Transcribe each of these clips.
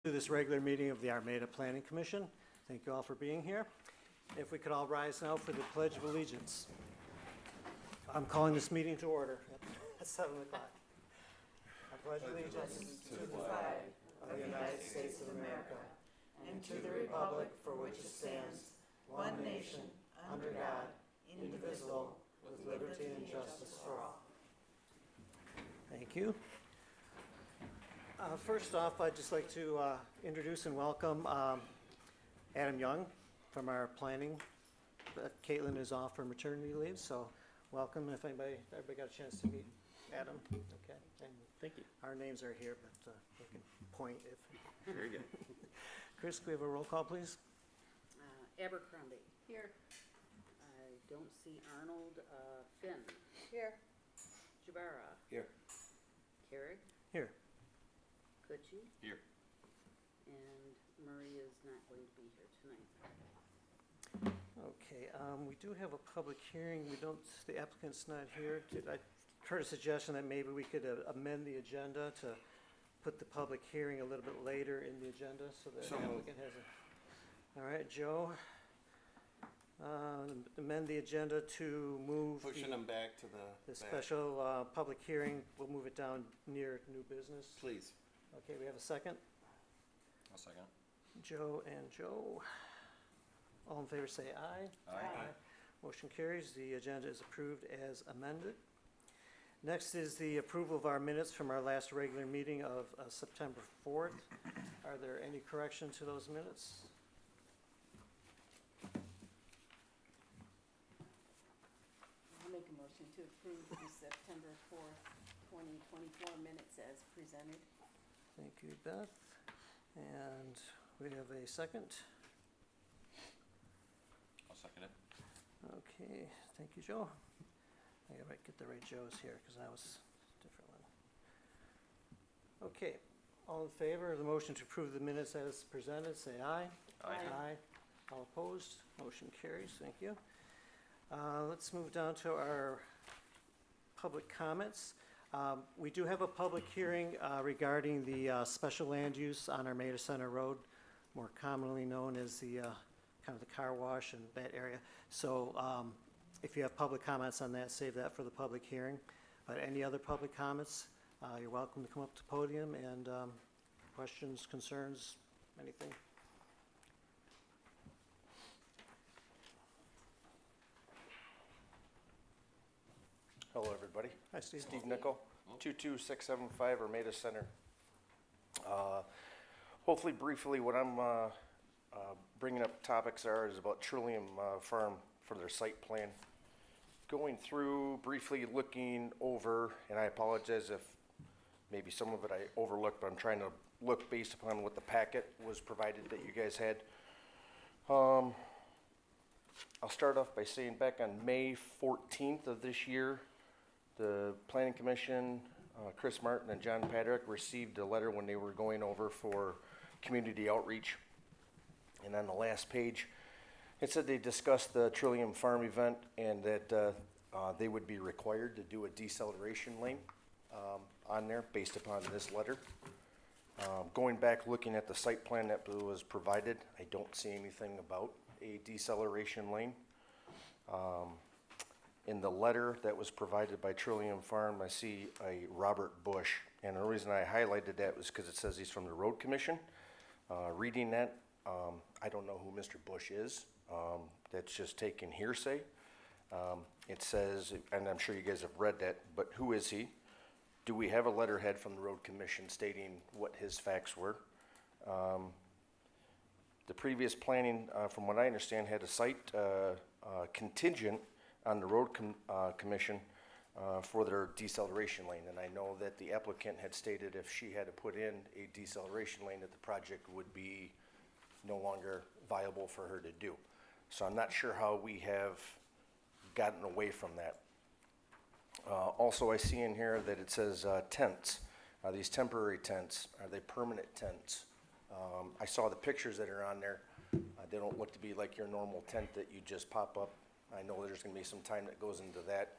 To this regular meeting of the Armada Planning Commission. Thank you all for being here. If we could all rise now for the Pledge of Allegiance. I'm calling this meeting to order at 7 o'clock. I pledge allegiance to the flag of the United States of America and to the republic for which it stands, one nation, under God, indivisible, with liberty and justice for all. Thank you. First off, I'd just like to introduce and welcome Adam Young from our planning. Caitlin is off for maternity leave, so welcome. If everybody got a chance to meet Adam, okay. And thank you. Our names are here, but we can point if. Very good. Chris, can we have a roll call, please? Abercrombie. Here. I don't see Arnold. Finn. Here. Jabara. Here. Carrick. Here. Kutchy. Here. And Murray is not going to be here tonight. Okay, we do have a public hearing. The applicant's not here. I heard a suggestion that maybe we could amend the agenda to put the public hearing a little bit later in the agenda so that the applicant has a. All right, Joe. Amend the agenda to move Pushing them back to the special public hearing. We'll move it down near new business. Please. Okay, we have a second. I'll second. Joe and Joe. All in favor say aye. Aye. Motion carries. The agenda is approved as amended. Next is the approval of our minutes from our last regular meeting of September 4th. Are there any corrections to those minutes? I'll make a motion to approve the September 4th, 2024 minutes as presented. Thank you, Beth. And we have a second. I'll second it. Okay, thank you, Joe. I gotta get the right Joes here because that was a different one. Okay, all in favor of the motion to approve the minutes as presented, say aye. Aye. All opposed, motion carries, thank you. Let's move down to our public comments. We do have a public hearing regarding the special land use on Armada Center Road, more commonly known as the kind of the car wash and that area. So if you have public comments on that, save that for the public hearing. But any other public comments, you're welcome to come up to the podium and questions, concerns, anything. Hello, everybody. Hi, Steve. Steve Nickel, 22675 Armada Center. Hopefully, briefly, what I'm bringing up topics is about Trillium Farm for their site plan. Going through, briefly looking over, and I apologize if maybe some of it I overlooked, but I'm trying to look based upon what the packet was provided that you guys had. I'll start off by saying back on May 14th of this year, the Planning Commission, Chris Martin and John Patrick received a letter when they were going over for community outreach. And on the last page, it said they discussed the Trillium Farm event and that they would be required to do a deceleration lane on there based upon this letter. Going back, looking at the site plan that was provided, I don't see anything about a deceleration lane. In the letter that was provided by Trillium Farm, I see a Robert Bush, and the reason I highlighted that was because it says he's from the Road Commission. Reading that, I don't know who Mr. Bush is. That's just taken hearsay. It says, and I'm sure you guys have read that, but who is he? Do we have a letterhead from the Road Commission stating what his facts were? The previous planning, from what I understand, had a site contingent on the Road Commission for their deceleration lane. And I know that the applicant had stated if she had to put in a deceleration lane that the project would be no longer viable for her to do. So I'm not sure how we have gotten away from that. Also, I see in here that it says tents. These temporary tents, are they permanent tents? I saw the pictures that are on there. They don't look to be like your normal tent that you just pop up. I know there's going to be some time that goes into that.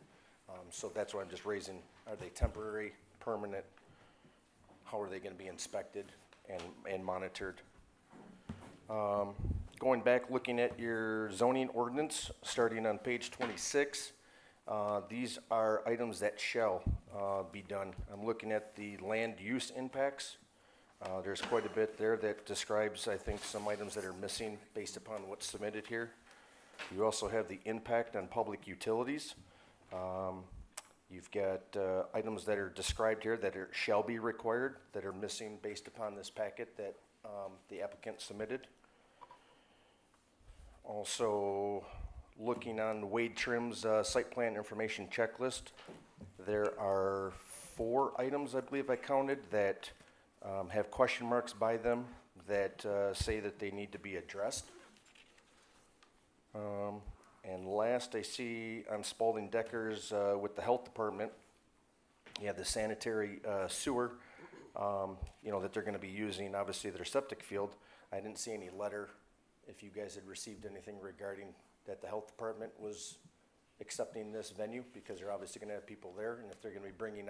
So that's why I'm just raising, are they temporary, permanent? How are they going to be inspected? and monitored. Going back, looking at your zoning ordinance, starting on page 26, these are items that shall be done. I'm looking at the land use impacts. There's quite a bit there that describes, I think, some items that are missing based upon what's submitted here. You also have the impact on public utilities. You've got items that are described here that shall be required, that are missing based upon this packet that the applicant submitted. Also, looking on Wade Trim's site plan information checklist, there are 4 items, I believe I counted, that have question marks by them that say that they need to be addressed. And last, I see on Spalding Decker's with the health department, you have the sanitary sewer, that they're going to be using, obviously, their septic field. I didn't see any letter if you guys had received anything regarding that the health department was accepting this venue, because they're obviously going to have people there, and if they're going to be bringing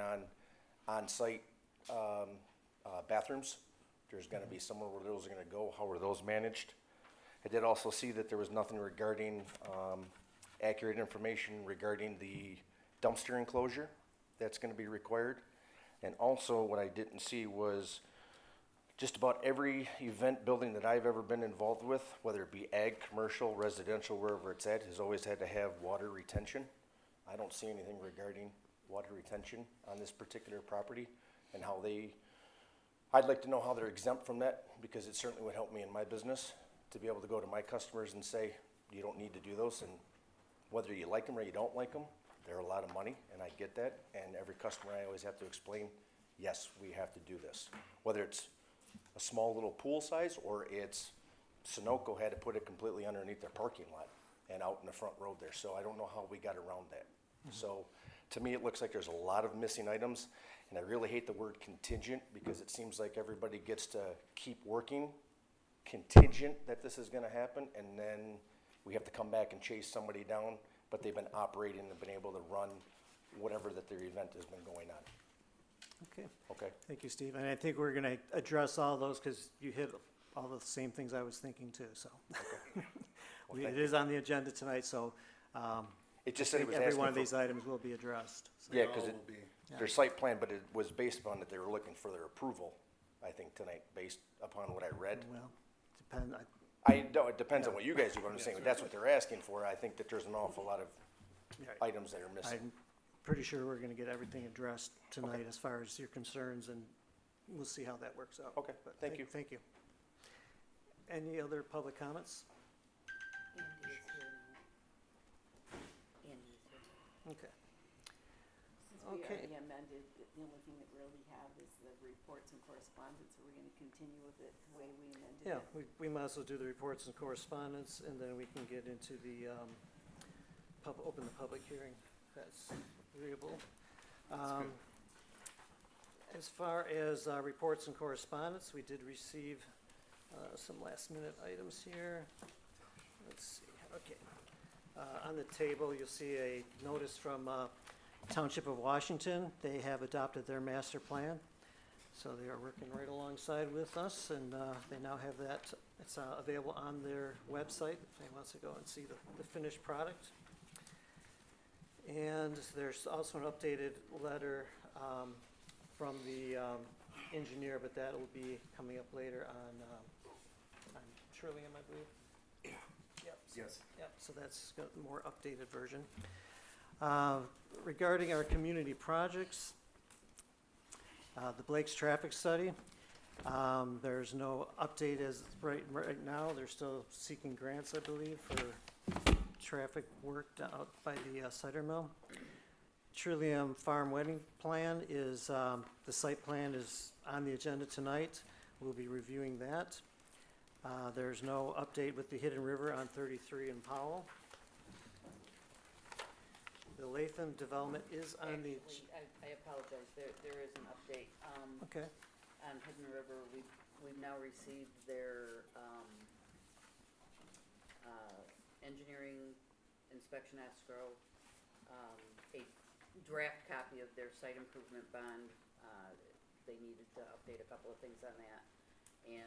on-site bathrooms, there's going to be somewhere where those are going to go. How are those managed? I did also see that there was nothing regarding accurate information regarding the dumpster enclosure that's going to be required. And also what I didn't see was just about every event building that I've ever been involved with, whether it be ag, commercial, residential, wherever it's at, has always had to have water retention. I don't see anything regarding water retention on this particular property and how I'd like to know how they're exempt from that, because it certainly would help me in my business to be able to go to my customers and say, you don't need to do those, and whether you like them or you don't like them, they're a lot of money, and I get that, and every customer I always have to explain, yes, we have to do this. Whether it's a small little pool size, or it's Sunoco had to put it completely underneath their parking lot and out in the front road there, so I don't know how we got around that. So to me, it looks like there's a lot of missing items, and I really hate the word contingent, because it seems like everybody gets to keep working contingent that this is gonna happen, and then we have to come back and chase somebody down, but they've been operating and been able to run whatever that their event has been going on. Okay, Okay? thank you, Steve. And I think we're going to address all those because you hit all the same things I was thinking too, so. Well, It thank is on the agenda tonight, so It just I said it think was every asking one of for, these items will be addressed. So. yeah, because Yeah. their site plan, but it was based upon that they were looking for their approval, I think, tonight, based upon what I read. Well, depend, I know, it depends on what you guys do, but I'm saying, that's what they're asking for. I think that there's an awful lot of items that are missing. I'm pretty sure we're going to get everything addressed tonight as far as your concerns, and we'll see how that works out. Okay, But thank you. Thank you. Any other public comments? Andy is here now. Andy is here. Okay. Since we Okay. already amended, the only thing that we really have is the reports and correspondence, so we're gonna continue with it the way we amended it. Yeah, we might as well do the reports and correspondence, and then we can get into the, open the public hearing. That's agreeable. As far as reports and correspondence, we did receive some last-minute items here. Let's see, okay. On the table, you'll see a notice from Township of Washington. They have adopted their master plan, so they are working right alongside with us, and they now have that. It's available on their website if anyone wants to go and see the finished product. And there's also an updated letter from the engineer, but that will be coming up later on Trillium, I believe. Yep. Yes. Yep, so that's got a more updated version. Regarding our community projects, the Blake's traffic study, there's no update as right now. They're still seeking grants, I believe, for traffic work out by the cider mill. Trillium Farm Wedding Plan is, the site plan is on the agenda tonight. We'll be reviewing that. There's no update with the Hidden River on 33 and Powell. The Latham development is on the, Actually, I apologize, there is an update. okay, On Hidden River, we've now received their, engineering inspection escrow, a draft copy of their site improvement bond. They needed to update a couple of things on that. and,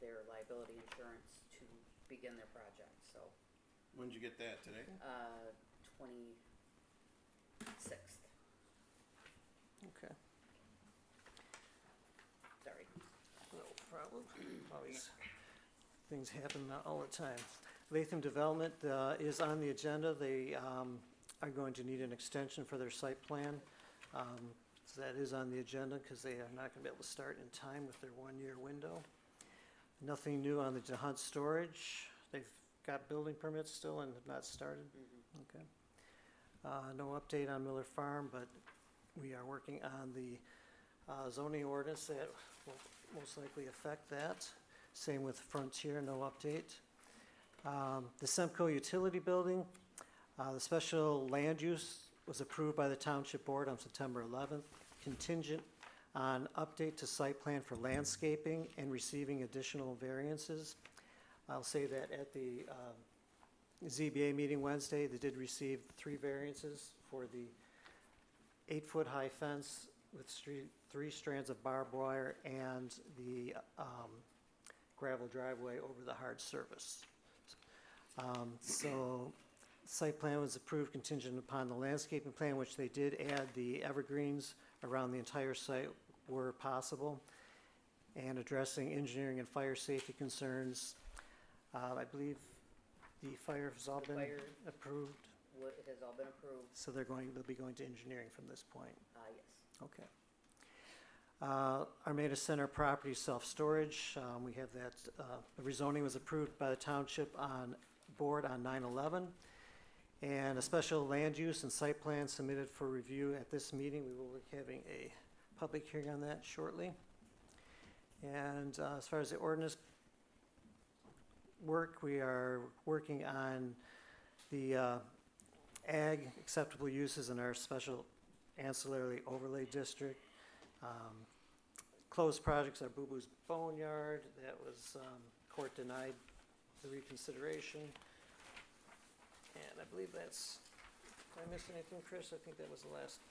their liability insurance to begin their project, so, When'd you get that, today? 26th, Okay, sorry. no problem. Always, things happen all the time. Latham Development is on the agenda. They are going to need an extension for their site plan. So that is on the agenda because they are not going to be able to start in time with their one-year window. Nothing new on the DeHunt storage. They've got building permits still and have not started. Okay. No update on Miller Farm, but we are working on the zoning ordinance that will most likely affect that. Same with Frontier, no update. The Semco Utility Building, the special land use was approved by the Township Board on September 11th, contingent on update to site plan for landscaping and receiving additional variances. I'll say that at the ZBA meeting Wednesday, they did receive 3 variances for the 8-foot high fence with 3 strands of barbed wire and the gravel driveway over the hard surface. So site plan was approved contingent upon the landscaping plan, which they did add the evergreens around the entire site where possible, and addressing engineering and fire safety concerns. I believe the fire has all been Fire. approved, It has all been approved, so they'll be going to engineering from this point. yes. Okay. Armada Center property self-storage, we have that, the rezoning was approved by the township board on 9/11. And a special land use and site plan submitted for review at this meeting. We will be having a public hearing on that shortly. And as far as the ordinance work, we are working on the ag acceptable uses in our special ancillary overlay district. Closed projects are Boo Boo's Boneyard, that was court denied the reconsideration. And I believe that's, did I miss anything, Chris? I think that was the last.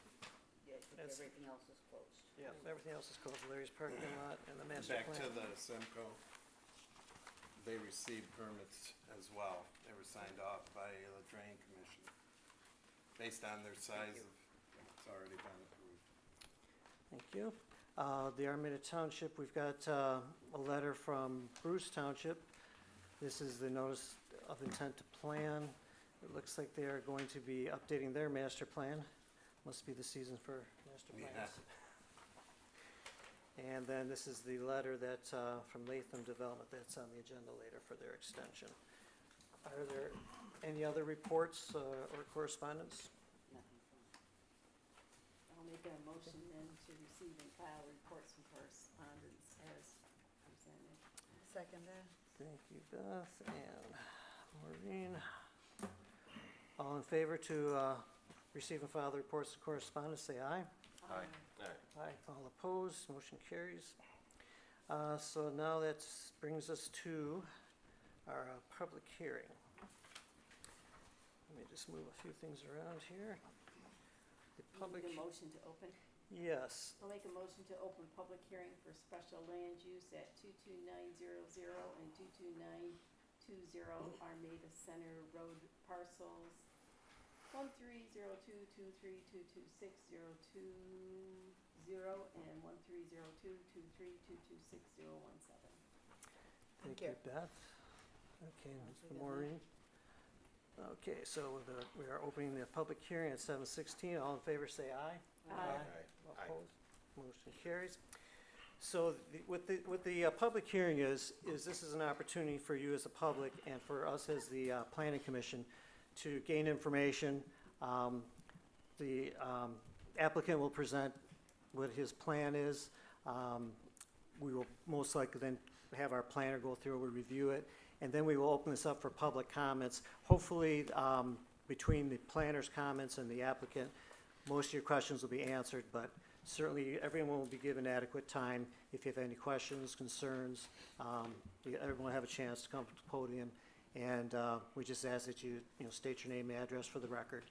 Yeah, I think That's- everything else is closed. Yeah, everything else is closed, Larry's parking lot and the master Back plan. to the Semco, they received permits as well. They were signed off by the drain commission. Based on their size of, it's already been approved. Thank you. The Armada Township, we've got a letter from Bruce Township. This is the notice of intent to plan. It looks like they are going to be updating their master plan. Must be the season for master Yeah. plans. And then this is the letter that, from Latham Development, that's on the agenda later for their extension. Are there any other reports or correspondence? Nothing from, I'll make a motion then to receive and file reports and correspondence as presented. second that. Thank you, Beth and Maureen. All in favor to receive and file the reports and correspondence, say aye. Aye. Aye. All opposed, motion carries. So now that brings us to our public hearing. Let me just move a few things around here. The You public, need a motion to open? yes, I'll make a motion to open public hearing for special land use at 22900 and 22920 Armada Center Road parcels 1302232260220 and 13022322617. thank you, Beth. Okay, Mr. Maureen. Okay, so we are opening the public hearing at 7:16. All in favor, say aye. Aye. Aye. Opposed? Motion carries. So what the public hearing is this is an opportunity for you as the public and for us as the planning commission to gain information. The applicant will present what his plan is. We will most likely then have our planner go through, we'll review it, and then we will open this up for public comments. Hopefully, between the planner's comments and the applicant, most of your questions will be answered, but certainly everyone will be given adequate time. If you have any questions, concerns, everyone will have a chance to come to the podium. And we just ask that you state your name and address for the record.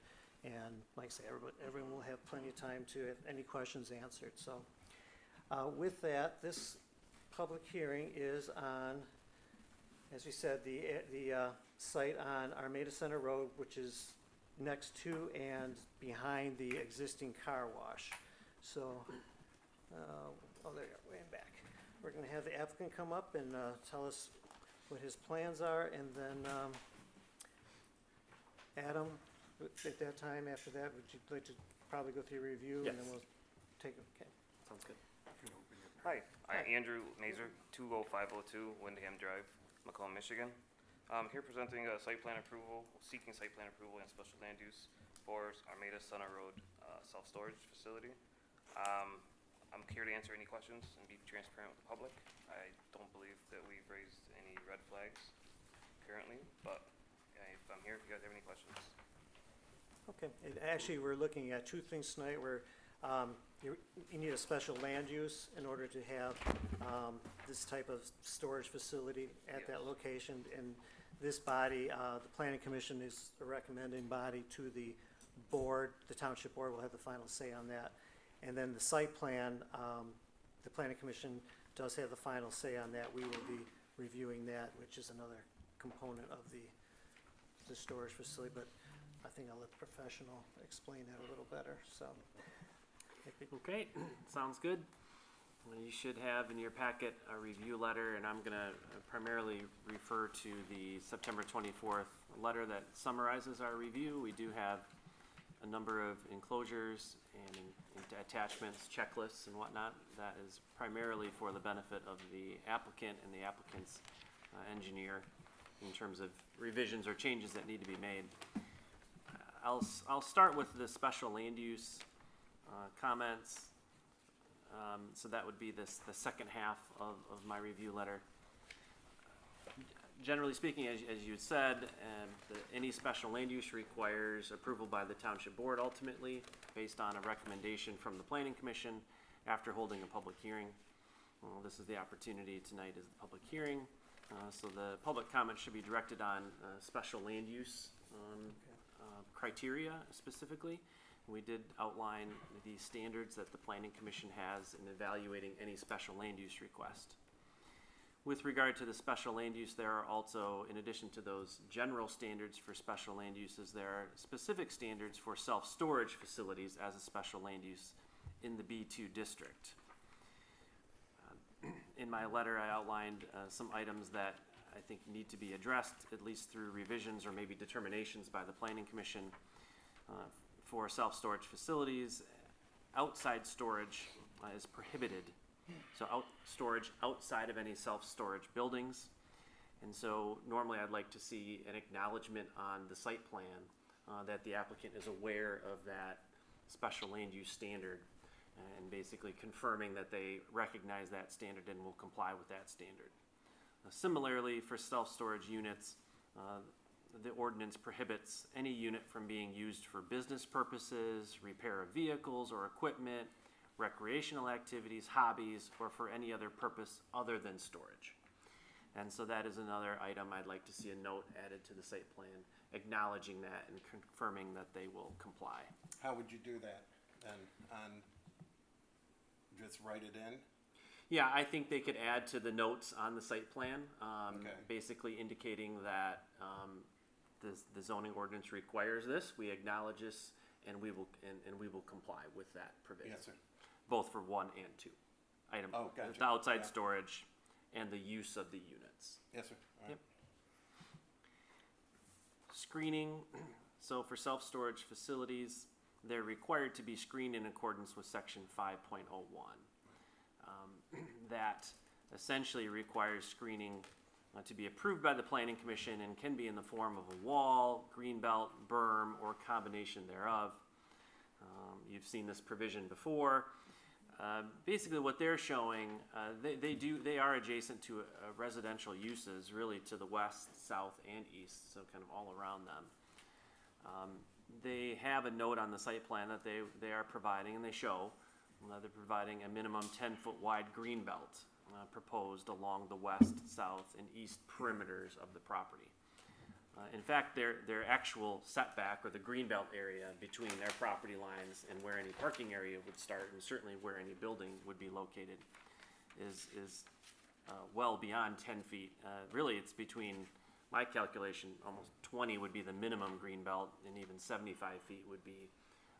And like I say, everyone will have plenty of time to have any questions answered. So with that, this public hearing is on, as we said, the site on Armada Center Road, which is next to and behind the existing car wash. So, oh, there you go, way in back. We're gonna have the applicant come up and tell us what his plans are, and then Adam, at that time, after that, would you like to probably go through your review? And then Yes. we'll take it, okay. Sounds good. Hi. I'm Andrew Mazer, 20502 Windham Drive, Macomb, Michigan. I'm here presenting a site plan approval, seeking site plan approval and special land use for Armada Center Road self-storage facility. I'm here to answer any questions and be transparent with the public. I don't believe that we've raised any red flags currently, but if I'm here, if you guys have any questions. Okay, and actually, we're looking at two things tonight, where you need a special land use in order to have this type of storage facility at that Yes. location. And this body, the planning commission is a recommending body to the board. The township board will have the final say on that. And then the site plan, the planning commission does have the final say on that. We will be reviewing that, which is another component of the storage facility, but I think I'll let the professional explain that a little better, so. Okay, sounds good. Well, you should have in your packet a review letter, and I'm gonna primarily refer to the September 24th letter that summarizes our review. We do have a number of enclosures and attachments, checklists and whatnot. That is primarily for the benefit of the applicant and the applicant's engineer in terms of revisions or changes that need to be made. I'll start with the special land use comments. So that would be the second half of my review letter. Generally speaking, as you had said, any special land use requires approval by the township board ultimately, based on a recommendation from the planning commission after holding a public hearing. This is the opportunity tonight, is the public hearing. So the public comment should be directed on special land use criteria specifically. We did outline the standards that the planning commission has in evaluating any special land use request. With regard to the special land use, there are also, in addition to those general standards for special land uses, there are specific standards for self-storage facilities as a special land use in the B2 district. In my letter, I outlined some items that I think need to be addressed, at least through revisions or maybe determinations by the planning commission. For self-storage facilities, outside storage is prohibited. So storage outside of any self-storage buildings. And so normally I'd like to see an acknowledgement on the site plan that the applicant is aware of that special land use standard, and basically confirming that they recognize that standard and will comply with that standard. Similarly, for self-storage units, the ordinance prohibits any unit from being used for business purposes, repair of vehicles or equipment, recreational activities, hobbies, or for any other purpose other than storage. And so that is another item I'd like to see a note added to the site plan, acknowledging that and confirming that they will comply. How would you do that then? Just write it in? Yeah, I think they could add to the notes on the site plan, Okay. basically indicating that the zoning ordinance requires this. We acknowledge this, and we will comply with that provision. Yes, sir. Both for 1 and 2 item. Oh, gotcha. The outside Yeah. storage and the use of the units. Yes, sir. All right. Yep. Screening. So for self-storage facilities, they're required to be screened in accordance with section 5.01. That essentially requires screening to be approved by the planning commission and can be in the form of a wall, green belt, berm, or combination thereof. You've seen this provision before. Basically what they're showing, they are adjacent to residential uses really to the west, south, and east, so kind of all around them. They have a note on the site plan that they are providing, and they show they're providing a minimum 10-foot wide green belt proposed along the west, south, and east perimeters of the property. In fact, their actual setback, or the green belt area between their property lines and where any parking area would start, and certainly where any building would be located, is well beyond 10 feet. Really, it's between, my calculation, almost 20 would be the minimum green belt, and even 75 feet would be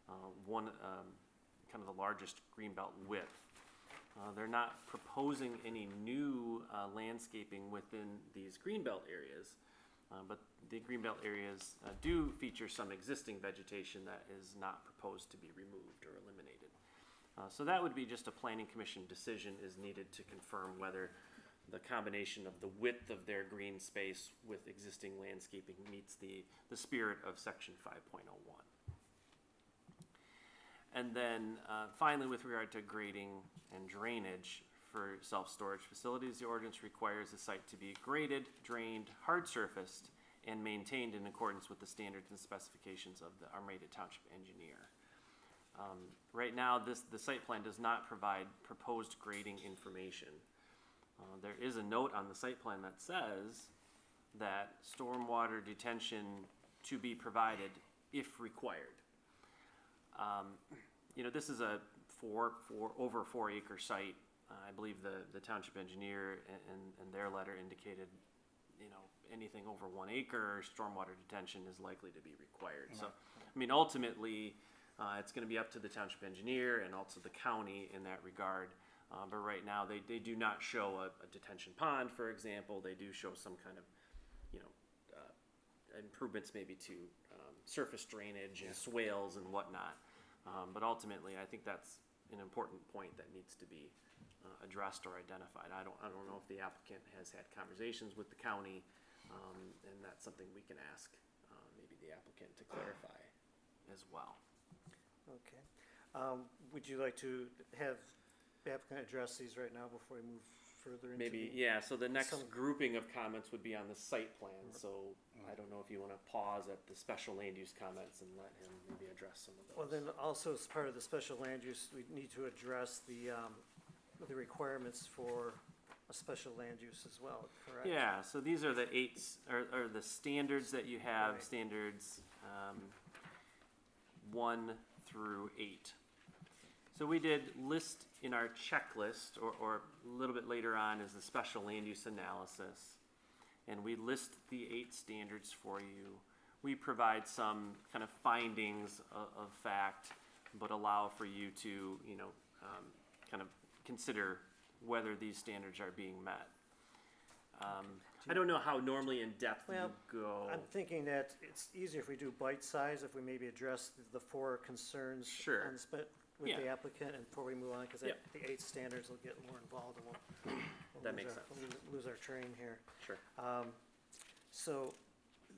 kind of the largest green belt width. They're not proposing any new landscaping within these greenbelt areas, but the greenbelt areas do feature some existing vegetation that is not proposed to be removed or eliminated. So that would be just a planning commission decision is needed to confirm whether the combination of the width of their green space with existing landscaping meets the spirit of section 5.01. And then finally, with regard to grading and drainage for self-storage facilities, the ordinance requires the site to be graded, drained, hard-surfaced, and maintained in accordance with the standards and specifications of the Armada Township engineer. Right now, the site plan does not provide proposed grading information. There is a note on the site plan that says that stormwater detention to be provided if required. This is a over 4 acre site. I believe the township engineer and their letter indicated, anything over 1 acre, stormwater detention is likely to be required. So, ultimately, it's gonna be up to the township engineer and also the county in that regard. But right now, they do not show a detention pond, for example. They do show some kind of, improvements maybe to surface drainage and swales and whatnot. But ultimately, I think that's an important point that needs to be addressed or identified. I don't know if the applicant has had conversations with the county, and that's something we can ask maybe the applicant to clarify as well. Okay. Would you like to have the applicant address these right now before we move further into? Maybe, yeah, so the next some- grouping of comments would be on the site plan, so I don't know if you wanna pause at the special land use comments and let him maybe address some of those. Well, then also as part of the special land use, we need to address the requirements for a special land use as well, correct? Yeah, so these are the or the standards that you have, Right. standards 1 through 8. So we did list in our checklist, or a little bit later on is the special land use analysis. And we list the 8 standards for you. We provide some kind of findings of fact, but allow for you to, kind of consider whether these standards are being met. I don't know how normally in depth you Well, go. I'm thinking that it's easier if we do bite size, if we maybe address the 4 concerns Sure. on with Yeah. the applicant and before we move on, because Yep. the 8 standards will get more involved and we'll That lose makes our- sense. we'll lose our train here. Sure. So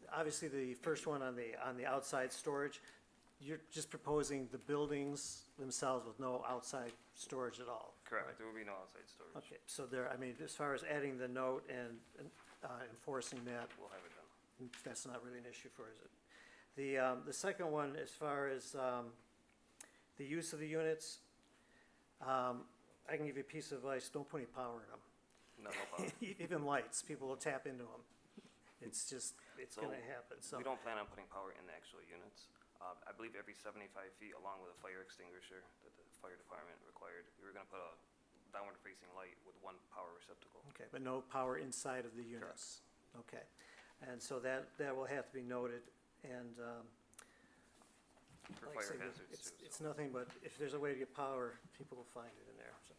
obviously the first one on the outside storage, you're just proposing the buildings themselves with no outside storage at all. Correct, there will be no outside storage. Okay, so as far as adding the note and enforcing that, We'll have it done. that's not really an issue for us. The second one, as far as the use of the units, I can give you a piece of advice, don't put any power in them. No problem. Even lights, people will tap into them. It's So, gonna happen, so. We don't plan on putting power in the actual units. I believe every 75 feet, along with a fire extinguisher that the fire department required, we were gonna put a downward facing light with 1 power receptacle. Okay, but no power inside of the units? Okay, and so that will have to be noted, and, For like I fire say, hazards too. it's nothing but, if there's a way to get power, people will find it in there, so.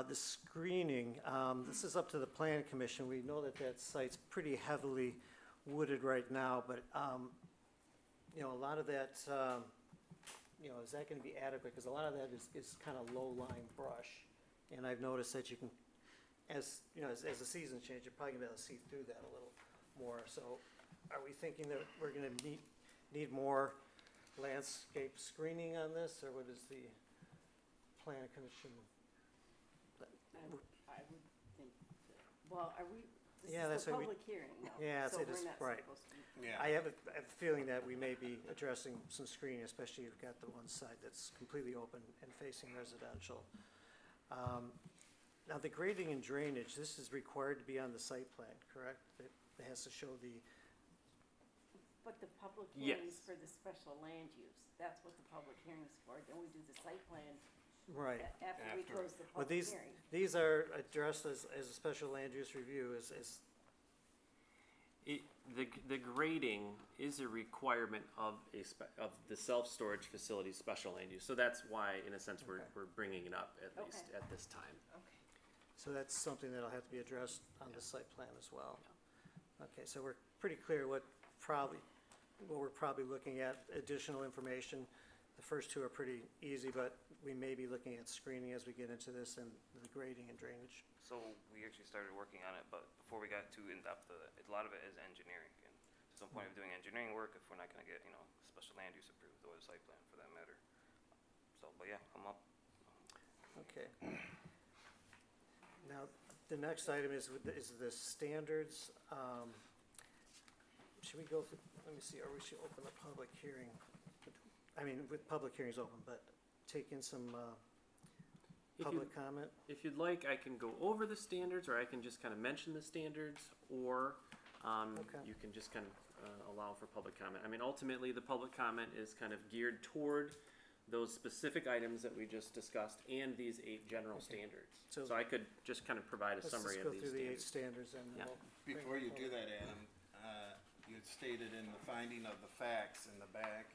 The screening, this is up to the planning commission. We know that site's pretty heavily wooded right now, but, a lot of that, is that gonna be adequate? Because a lot of that is kind of low-lying brush. And I've noticed that you can, as the seasons change, you're probably gonna be able to see through that a little more. So are we thinking that we're gonna need more landscape screening on this, or what is the planning commission? I would think, well, Yeah, this that's is a what we- public hearing, though. Yeah, so it is, we're not right. supposed to- Yeah. I have a feeling that we may be addressing some screening, especially if you've got the one side that's completely open and facing residential. Now, the grading and drainage, this is required to be on the site plan, correct? It has to show But the public Yes. hearings for the special land use, that's what the public hearing's for. Then we do the site plan Right. after we After. close the Well, public these, hearing. these are addressed as a special land use review, as, The grading is a requirement of of the self-storage facility special land use. So that's why, in a sense, we're bringing it up at least Okay. at this time. Okay. so that's something that'll have to be addressed on the site plan as well. Okay, so we're pretty clear what we're probably looking at, additional information. The first two are pretty easy, but we may be looking at screening as we get into this and the grading and drainage. So we actually started working on it, but before we got too in-depth, a lot of it is engineering. And there's no point of doing engineering work if we're not gonna get, special land use approved or a site plan for that matter. So, but yeah, I'm up. Okay. Now, the next item is the standards. Should we go, let me see, or we should open the public hearing? I mean, with public hearings open, but take in some public comment? If you'd like, I can go over the standards, or I can just kind of mention the standards, or Okay. you can just kind of allow for public comment. I mean, ultimately, the public comment is kind of geared toward those specific items that we just discussed and these 8 general standards. So- So I could just kind of provide a Let's summary just of go these through the 8 standards. standards and Yeah. we'll bring Before it you do forward. that, Adam, you stated in the finding of the facts in the back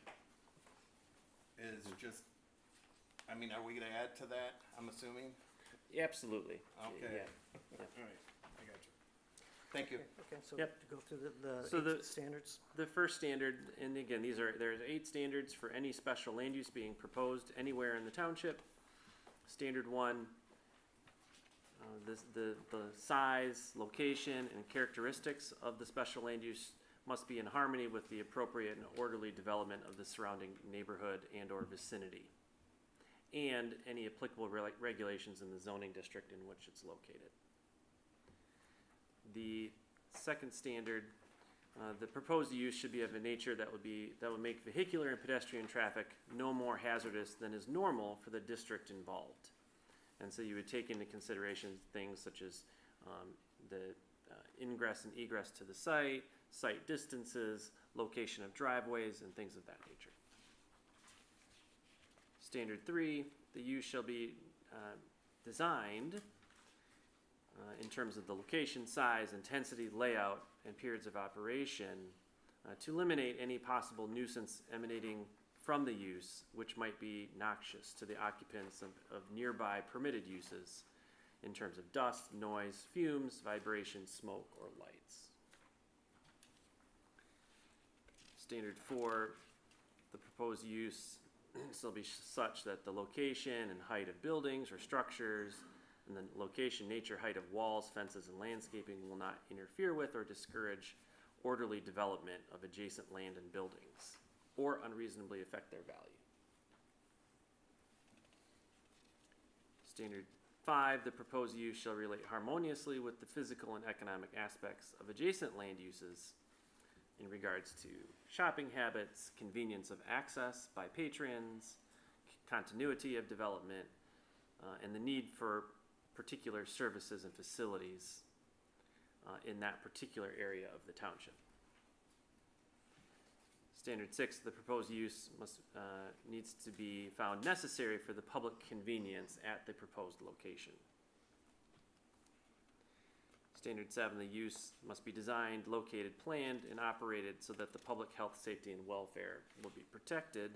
is just, I mean, are we gonna add to that, I'm assuming? Absolutely. Okay. Yeah. All right, I got you. Thank you. Okay, so Yep. to go through the So 8 the- standards. The first standard, and again, there's 8 standards for any special land use being proposed anywhere in the township. Standard 1, the size, location, and characteristics of the special land use must be in harmony with the appropriate and orderly development of the surrounding neighborhood and or vicinity, and any applicable regulations in the zoning district in which it's located. The second standard, the proposed use should be of a nature that would make vehicular and pedestrian traffic no more hazardous than is normal for the district involved. And so you would take into consideration things such as the ingress and egress to the site distances, location of driveways, and things of that nature. Standard 3, the use shall be designed in terms of the location, size, intensity, layout, and periods of operation to eliminate any possible nuisance emanating from the use which might be noxious to the occupants of nearby permitted uses in terms of dust, noise, fumes, vibration, smoke, or lights. Standard 4, the proposed use shall be such that the location and height of buildings or structures and the location, nature, height of walls, fences, and landscaping will not interfere with or discourage orderly development of adjacent land and buildings or unreasonably affect their value. Standard 5, the proposed use shall relate harmoniously with the physical and economic aspects of adjacent land uses in regards to shopping habits, convenience of access by patrons, continuity of development, and the need for particular services and facilities in that particular area of the township. Standard 6, the proposed use needs to be found necessary for the public convenience at the proposed location. Standard 7, the use must be designed, located, planned, and operated so that the public health, safety, and welfare will be protected.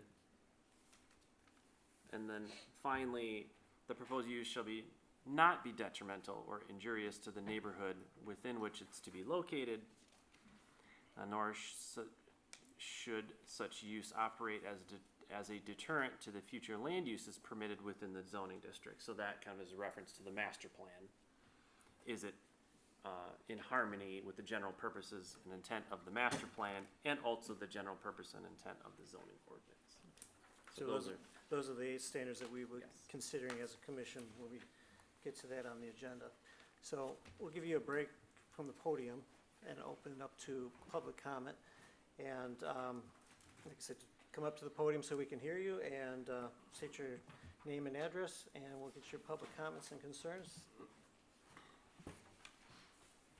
And then finally, the proposed use shall not be detrimental or injurious to the neighborhood within which it's to be located, nor should such use operate as a deterrent to the future land uses permitted within the zoning district. So that kind of is a reference to the master plan. Is it in harmony with the general purposes and intent of the master plan and also the general purpose and intent of the zoning ordinance? So those are the 8 standards that we were Yes. considering as a commission when we get to that on the agenda. So we'll give you a break from the podium and open it up to public comment. And like I said, come up to the podium so we can hear you and state your name and address, and we'll get your public comments and concerns.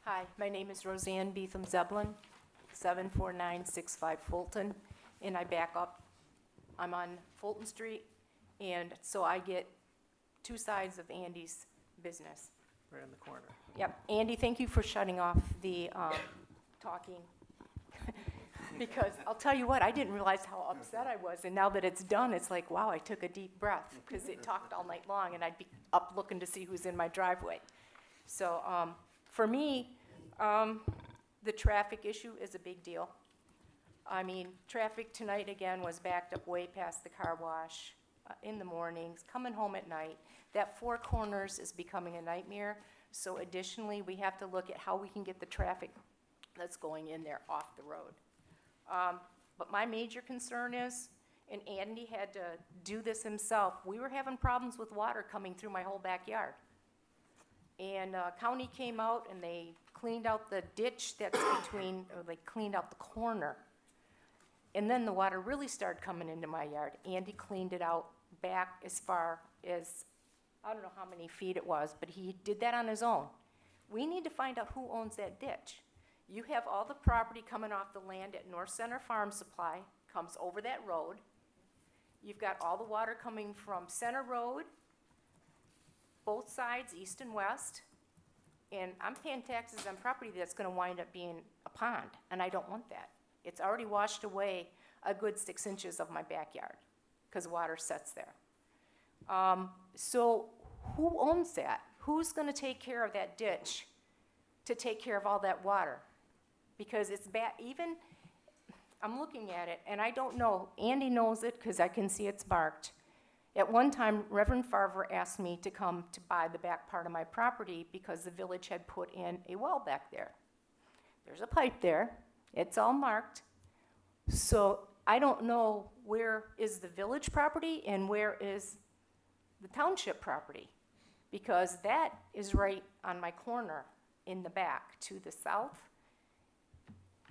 Hi, my name is Roseanne Beetham Zeblin, 74965 Fulton, and I back up. I'm on Fulton Street, and so I get two sides of Andy's business. Right in the corner. Yep, Andy, thank you for shutting off the talking. Because I'll tell you what, I didn't realize how upset I was, and now that it's done, it's like, wow, I took a deep breath, because it talked all night long, and I'd be up looking to see who's in my driveway. So, for me, the traffic issue is a big deal. I mean, traffic tonight again was backed up way past the car wash in the mornings, coming home at night. That Four Corners is becoming a nightmare, so additionally, we have to look at how we can get the traffic that's going in there off the road. But my major concern is, and Andy had to do this himself, we were having problems with water coming through my whole backyard. And county came out and they cleaned out the ditch that's between, or they cleaned out the corner. And then the water really started coming into my yard. Andy cleaned it out back as far as, I don't know how many feet it was, but he did that on his own. We need to find out who owns that ditch. You have all the property coming off the land at North Center Farm Supply, comes over that road. You've got all the water coming from Center Road, both sides, east and west. And I'm paying taxes on property that's gonna wind up being a pond, and I don't want that. It's already washed away a good 6 inches of my backyard, because water sits there. So who owns that? Who's gonna take care of that ditch to take care of all that water? Because it's bad, even, I'm looking at it, and I don't know, Andy knows it, because I can see it's marked. At one time, Reverend Farver asked me to come to buy the back part of my property because the village had put in a well back there. There's a pipe there, it's all marked. So I don't know where is the village property and where is the township property, because that is right on my corner in the back to the south.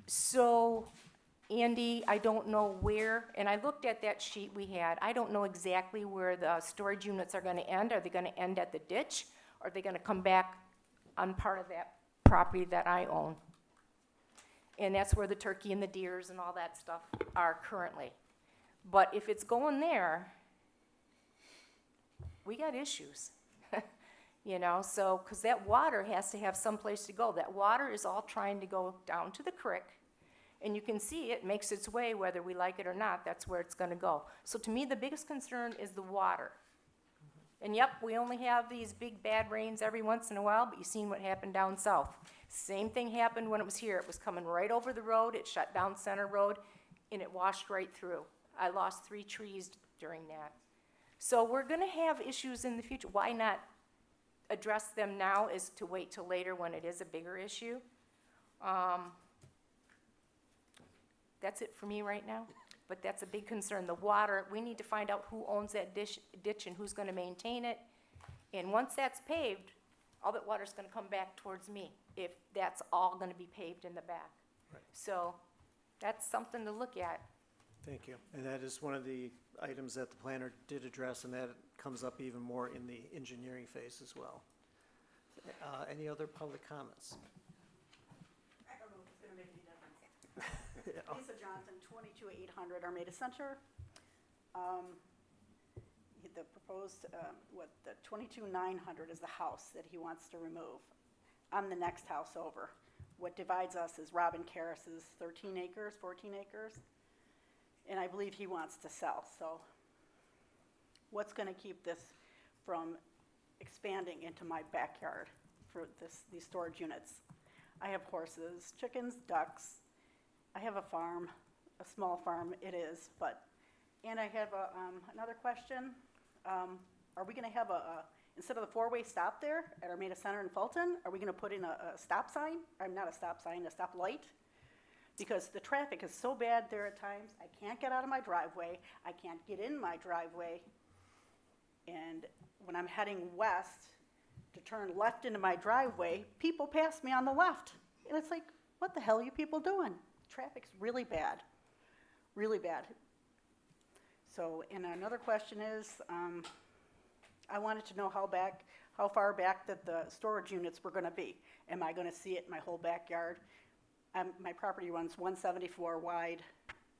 So, Andy, I don't know where, and I looked at that sheet we had, I don't know exactly where the storage units are gonna end. Are they gonna end at the ditch? Or are they gonna come back on part of that property that I own? And that's where the turkey and the deers and all that stuff are currently. But if it's going there, we got issues. You know, so, because that water has to have some place to go. That water is all trying to go down to the creek, and you can see it makes its way, whether we like it or not, that's where it's gonna go. So to me, the biggest concern is the water. And yep, we only have these big bad rains every once in a while, but you've seen what happened down south. Same thing happened when it was here. It was coming right over the road, it shut down Center Road, and it washed right through. I lost 3 trees during that. So we're gonna have issues in the future. Why not address them now is to wait till later when it is a bigger issue. That's it for me right now, but that's a big concern. The water, we need to find out who owns that ditch and who's gonna maintain it. And once that's paved, all that water's gonna come back towards me, if that's all gonna be paved in the back. Right. So, that's something to look at. Thank you. And that is one of the items that the planner did address, and that comes up even more in the engineering phase as well. Any other public comments? I don't know if it's gonna make any difference. Lisa Johnson, 22-800 Armada Center. The proposed, the 22-900 is the house that he wants to remove. I'm the next house over. What divides us is Robin Karras's 13 acres, 14 acres, and I believe he wants to sell. So what's gonna keep this from expanding into my backyard for these storage units? I have horses, chickens, ducks. I have a farm, a small farm it is, and I have another question. Are we gonna have instead of the 4-way stop there at Armada Center in Fulton, are we gonna put in a stop sign? Not a stop sign, a stop light? Because the traffic is so bad there at times, I can't get out of my driveway, I can't get in my driveway. And when I'm heading west to turn left into my driveway, people pass me on the left. And it's like, what the hell are you people doing? Traffic's really bad, really bad. So, and another question is, I wanted to know how far back that the storage units were gonna be. Am I gonna see it in my whole backyard? My property runs 174 wide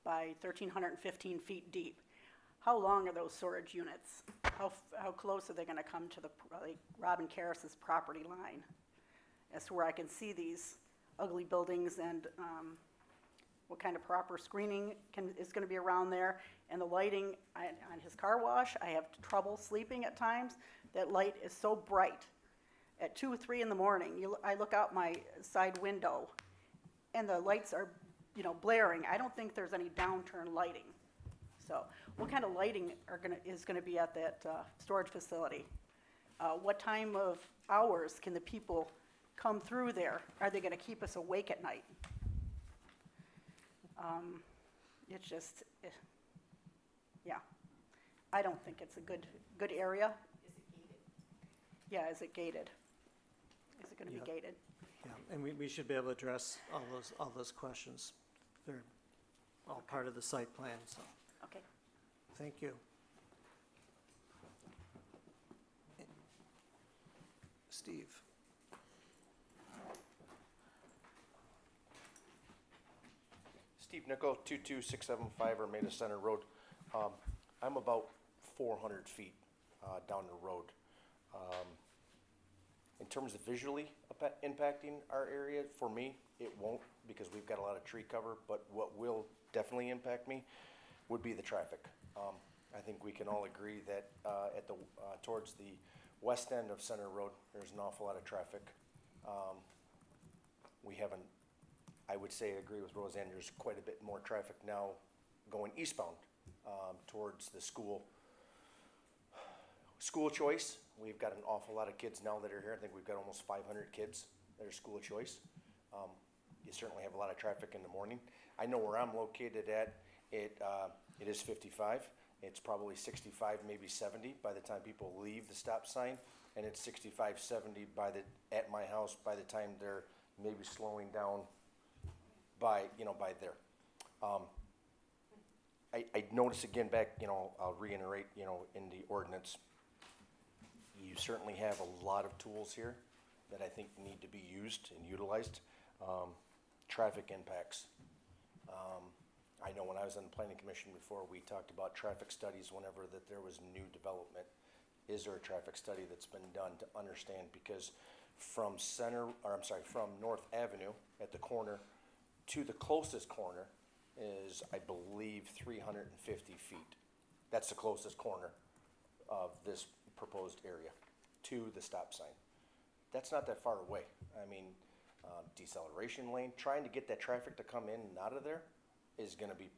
by 1,315 feet deep. how long are those storage units? How close are they gonna come to the, like, Robin Karras's property line? As to where I can see these ugly buildings and, what kind of proper screening is gonna be around there. And the lighting on his car wash, I have trouble sleeping at times. That light is so bright. At 2 or 3 in the morning, I look out my side window, and the lights are, blaring. I don't think there's any downturn lighting. So, what kind of lighting is gonna be at that storage facility? What time of hours can the people come through there? Are they gonna keep us awake at night? It's just, yeah. I don't think it's a good area. Is it gated? Yeah, is it gated? Is it gonna be Yeah. gated? Yeah, and we should be able to address all those questions. They're all part of the site plan, so, Okay. thank you. Steve? Steve Nickel, 22675 Armada Center Road. I'm about 400 feet down the road. In terms of visually impacting our area, for me, it won't, because we've got a lot of tree cover, but what will definitely impact me would be the traffic. I think we can all agree that towards the west end of Center Road, there's an awful lot of traffic. We haven't, I would say, agree with Roseanne, there's quite a bit more traffic now going eastbound towards the school. School choice, we've got an awful lot of kids now that are here. I think we've got almost 500 kids that are school choice. You certainly have a lot of traffic in the morning. I know where I'm located at, it is 55. It's probably 65, maybe 70 by the time people leave the stop sign, and it's 65, 70 at my house by the time they're maybe slowing down by there. I notice again back, I'll reiterate, in the ordinance, you certainly have a lot of tools here that I think need to be used and utilized. Traffic impacts. I know when I was on the planning commission before, we talked about traffic studies whenever that there was new development. Is there a traffic study that's been done to understand? Because from North Avenue at the corner to the closest corner is, I believe, 350 feet. That's the closest corner of this proposed area to the stop sign. That's not that far away. I mean, deceleration lane, trying to get that traffic to come in and out of there is gonna be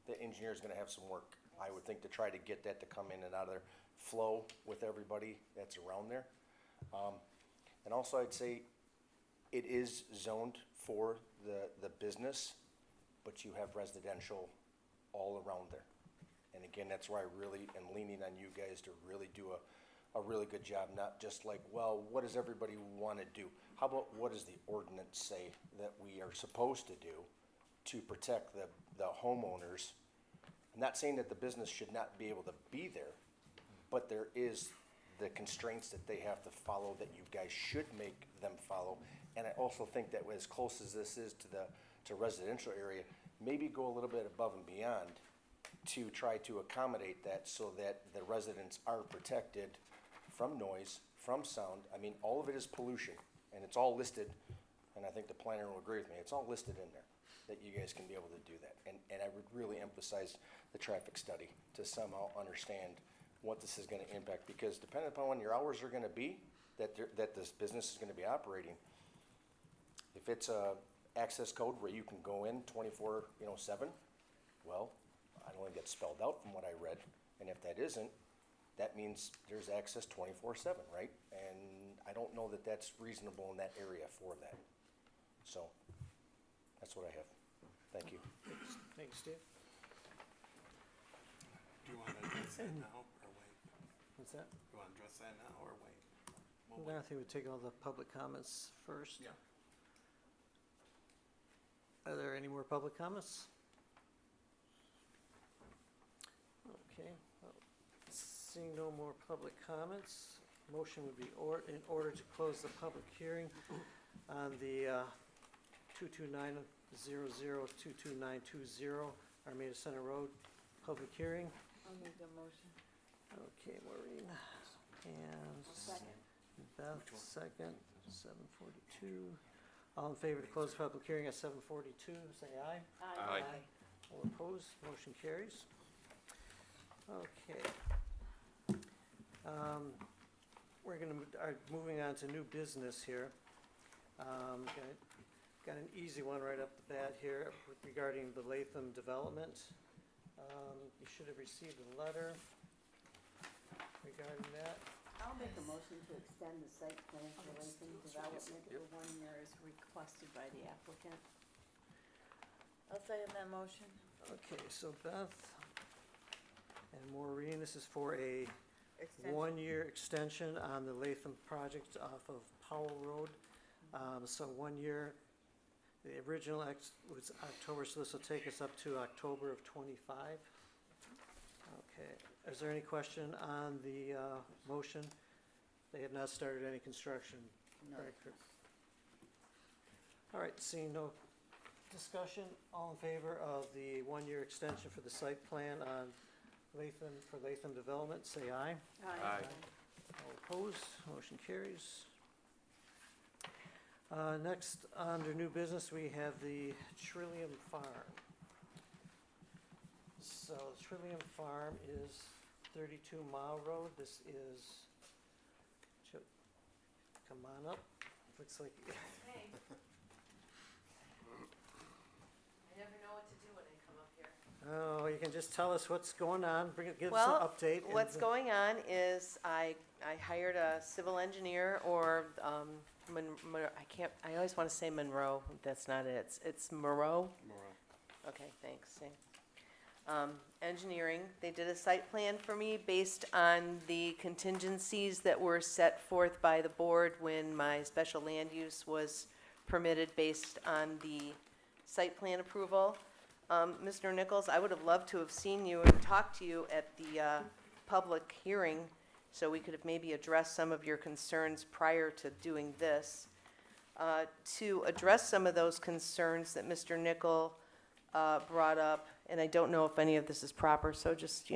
the engineer's gonna have some work, I would think, to try to get that to come in and out of there, flow with everybody that's around there. And also I'd say it is zoned for the business, but you have residential all around there. And again, that's where I really am leaning on you guys to really do a really good job, not just like, well, what does everybody want to do? How about what does the ordinance say that we are supposed to do to protect the homeowners? I'm not saying that the business should not be able to be there, but there is the constraints that they have to follow that you guys should make them follow. And I also think that as close as this is to residential area, maybe go a little bit above and beyond to try to accommodate that so that the residents are protected from noise, from sound. I mean, all of it is pollution, and it's all listed, and I think the planner will agree with me, it's all listed in there, that you guys can be able to do that. And I would really emphasize the traffic study to somehow understand what this is gonna impact, because depending upon when your hours are gonna be, that this business is gonna be operating, if it's a access code where you can go in 24/7, well, I don't think that's spelled out from what I read, and if that isn't, that means there's access 24/7, right? And I don't know that that's reasonable in that area for that. So, that's what I have. Thank you. Thanks, Steve. Do you wanna address that now or wait? What's that? You wanna address that now or wait? We'll Well, I wait. think we'll take all the public comments first. Yeah. Are there any more public comments? Okay, well, seeing no more public comments, motion would be in order to close the public hearing on the 22900-22920 Armada Center Road public hearing. I'll make a motion. Okay, Maureen, and Second. Beth, second, 7:42. All in favor to close the public hearing at 7:42, say aye. Aye. All opposed, motion carries. Okay. We're gonna, moving on to new business here. Got an easy one right up the bat here regarding the Latham development. You should have received a letter regarding that. I'll make a motion to extend the site plan for Latham Development for 1 year as requested by the applicant. I'll second that motion. Okay, so Beth and Maureen, this is for a Extension. 1-year extension on the Latham project off of Powell Road. So 1 year, the original was October, so this will take us up to October of '25. Okay, is there any question on the motion? They have not started any construction. No. Correct, correct. All right, seeing no discussion, all in favor of the 1-year extension for the site plan on Latham Development, say aye. Aye. All opposed, motion carries. Next, under new business, we have the Trillium Farm. So Trillium Farm is 32 Mile Road. This is, come on up. Looks like, Hey. I never know what to do when I come up here. oh, you can just tell us what's going on, give us an update. and What's then- going on is I hired a civil engineer or, I always want to say Monroe, that's not it, it's Moreau. Okay, thanks, Sam. Engineering, they did a site plan for me based on the contingencies that were set forth by the board when my special land use was permitted based on the site plan approval. Mr. Nichols, I would have loved to have seen you and talked to you at the public hearing so we could have maybe addressed some of your concerns prior to doing this. To address some of those concerns that Mr. Nichol brought up, and I don't know if any of this is proper, so just,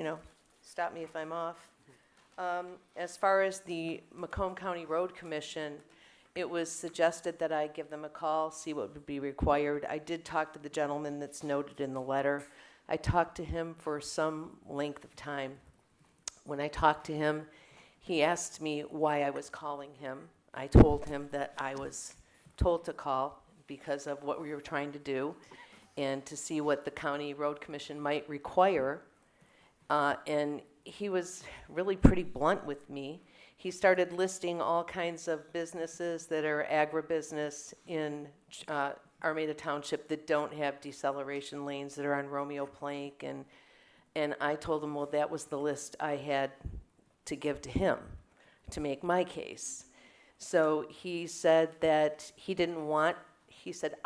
stop me if I'm off. As far as the Macomb County Road Commission, it was suggested that I give them a call, see what would be required. I did talk to the gentleman that's noted in the letter. I talked to him for some length of time. When I talked to him, he asked me why I was calling him. I told him that I was told to call because of what we were trying to do and to see what the County Road Commission might require. And he was really pretty blunt with me. He started listing all kinds of businesses that are agribusiness in Armada Township that don't have deceleration lanes, that are on Romeo Plank. And I told him, well, that was the list I had to give to him to make my case. So he said that he didn't want, he said,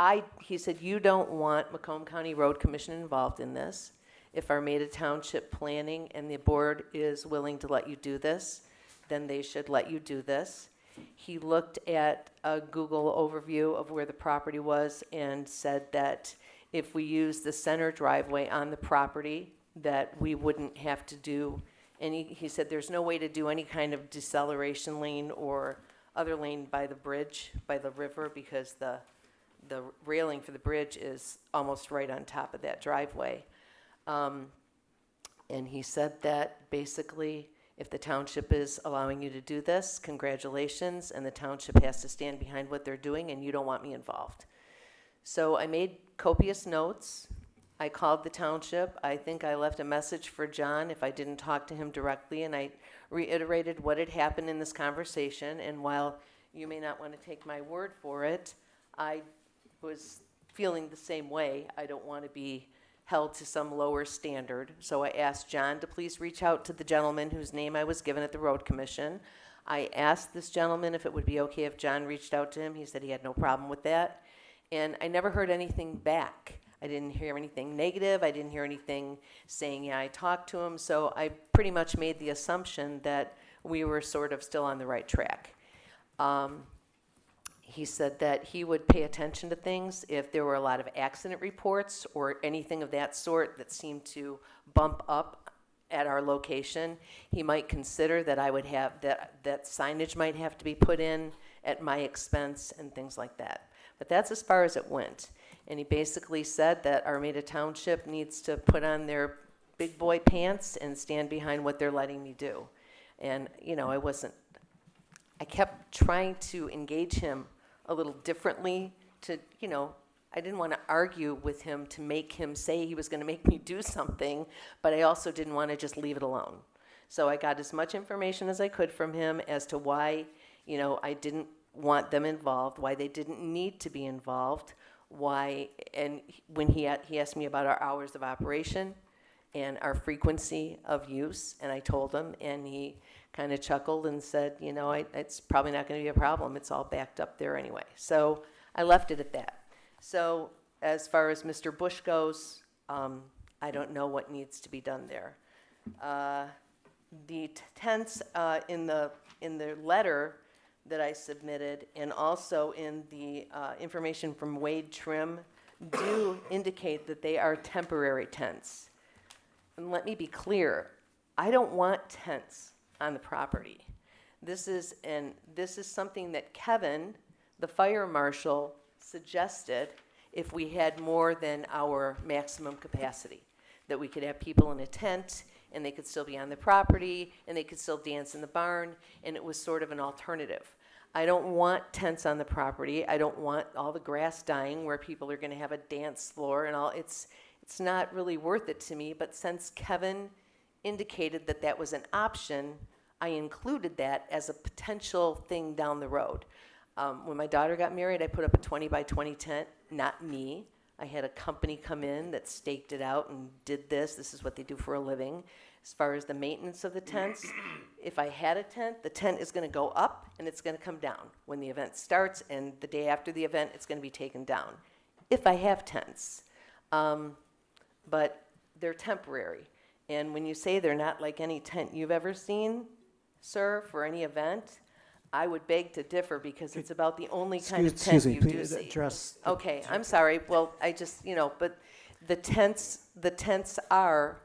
you don't want Macomb County Road Commission involved in this. If Armada Township Planning and the board is willing to let you do this, then they should let you do this. He looked at a Google overview of where the property was and said that if we use the center driveway on the property, that we wouldn't have to do any, he said there's no way to do any kind of deceleration lane or other lane by the bridge, by the river, because the railing for the bridge is almost right on top of that driveway. And he said that basically, if the township is allowing you to do this, congratulations, and the township has to stand behind what they're doing, and you don't want me involved. So I made copious notes. I called the township. I think I left a message for John if I didn't talk to him directly, and I reiterated what had happened in this conversation. And while you may not want to take my word for it, I was feeling the same way. I don't want to be held to some lower standard. So I asked John to please reach out to the gentleman whose name I was given at the Road Commission. I asked this gentleman if it would be okay if John reached out to him. He said he had no problem with that. And I never heard anything back. I didn't hear anything negative. I didn't hear anything saying, yeah, I talked to him. So I pretty much made the assumption that we were sort of still on the right track. He said that he would pay attention to things if there were a lot of accident reports or anything of that sort that seemed to bump up at our location. He might consider that I would have, that signage might have to be put in at my expense and things like that. But that's as far as it went. And he basically said that Armada Township needs to put on their big boy pants and stand behind what they're letting me do. And, you know, I kept trying to engage him a little differently to, you know, I didn't want to argue with him to make him say he was going to make me do something, but I also didn't want to just leave it alone. So I got as much information as I could from him as to why, you know, I didn't want them involved, why they didn't need to be involved, why, and when he asked me about our hours of operation and our frequency of use, and I told him, and he kind of chuckled and said, you know, it's probably not going to be a problem. It's all backed up there anyway. So I left it at that. So as far as Mr. Bush goes, I don't know what needs to be done there. The tents in the letter that I submitted, and also in the information from Wade Trim, do indicate that they are temporary tents. And let me be clear, I don't want tents on the property. This is something that Kevin, the fire marshal, suggested if we had more than our maximum capacity, that we could have people in a tent and they could still be on the property and they could still dance in the barn, and it was sort of an alternative. I don't want tents on the property. I don't want all the grass dying where people are going to have a dance floor and all. It's not really worth it to me, but since Kevin indicated that that was an option, I included that as a potential thing down the road. When my daughter got married, I put up a 20 by 20 tent, not me. I had a company come in that staked it out and did this. This is what they do for a living. As far as the maintenance of the tents, if I had a tent, the tent is going to go up and it's going to come down when the event starts, and the day after the event, it's going to be taken down. If I have tents. But they're temporary. And when you say they're not like any tent you've ever seen, sir, for any event, I would beg to differ, because it's about the only kind of tent you do Please see. address. Okay, I'm sorry. Well, I just, you know, but the tents are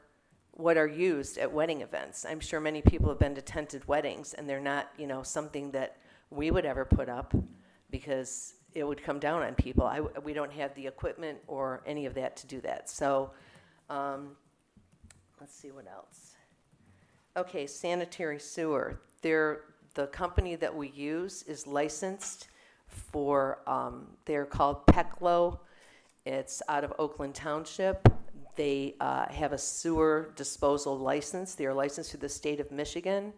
what are used at wedding events. I'm sure many people have been to tented weddings, and they're not, you know, something that we would ever put up, because it would come down on people. We don't have the equipment or any of that to do that. So, let's see what else. Okay, sanitary sewer. The company that we use is licensed for, they're called Peclo. It's out of Oakland Township. They have a sewer disposal license. They are licensed through the state of Michigan,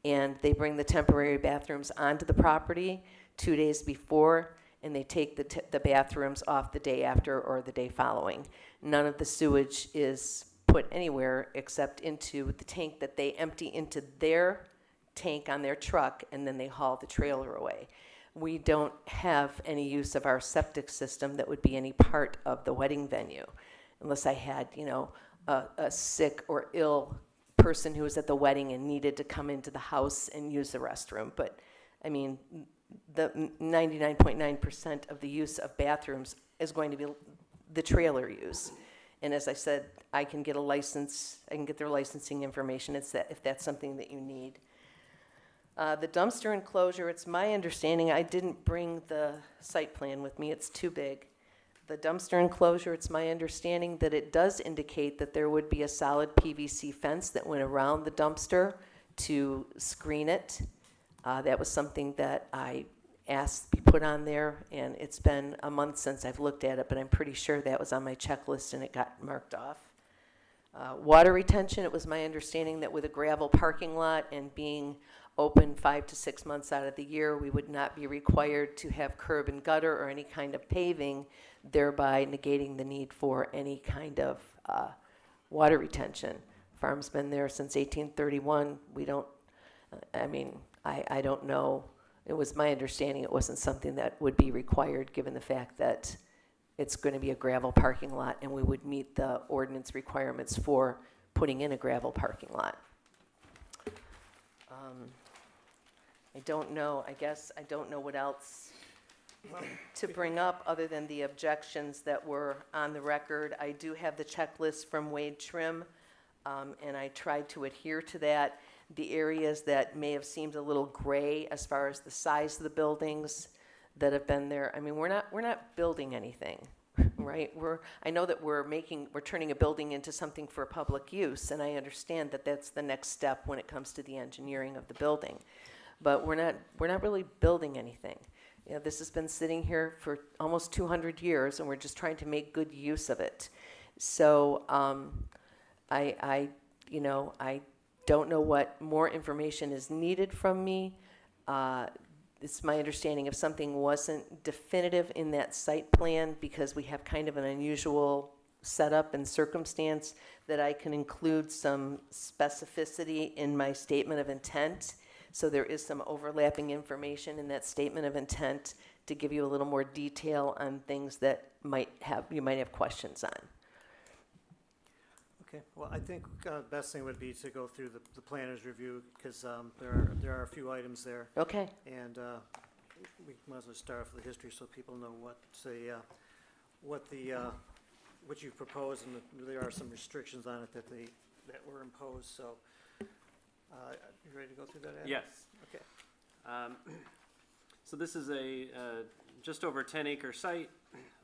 and they bring the temporary bathrooms onto the property 2 days before, and they take the bathrooms off the day after or the day following. None of the sewage is put anywhere except into the tank that they empty into their tank on their truck, and then they haul the trailer away. We don't have any use of our septic system that would be any part of the wedding venue, unless I had, you know, a sick or ill person who was at the wedding and needed to come into the house and use the restroom. But, I mean, the 99.9% of the use of bathrooms is going to be the trailer use. And as I said, I can get a license, I can get their licensing information if that's something that you need. The dumpster enclosure, it's my understanding, I didn't bring the site plan with me, it's too big. The dumpster enclosure, it's my understanding that it does indicate that there would be a solid PVC fence that went around the dumpster to screen it. That was something that I asked be put on there, and it's been a month since I've looked at it, but I'm pretty sure that was on my checklist and it got marked off. Water retention, it was my understanding that with a gravel parking lot and being open 5 to 6 months out of the year, we would not be required to have curb and gutter or any kind of paving, thereby negating the need for any kind of water retention. Farm's been there since 1831. We don't, I don't know. It was my understanding it wasn't something that would be required, given the fact that it's going to be a gravel parking lot and we would meet the ordinance requirements for putting in a gravel parking lot. I don't know, I guess I don't know what else to bring up other than the objections that were on the record. I do have the checklist from Wade Trim, and I tried to adhere to that. The areas that may have seemed a little gray as far as the size of the buildings that have been there, I mean, we're not building anything, right? I know that we're turning a building into something for public use, and I understand that that's the next step when it comes to the engineering of the building. But we're not really building anything. You know, this has been sitting here for almost 200 years, and we're just trying to make good use of it. So I don't know what more information is needed from me. It's my understanding if something wasn't definitive in that site plan, because we have kind of an unusual setup and circumstance, that I can include some specificity in my statement of intent. So there is some overlapping information in that statement of intent to give you a little more detail on things that you might have questions on. Okay, well, I think best thing would be to go through the planner's review, because there are a few items there. Okay. And we might as well start off with the history so people know what you've proposed, and there are some restrictions on it that were imposed, so. You ready to go through that, Ed? Yes. Okay. So this is a just over 10-acre site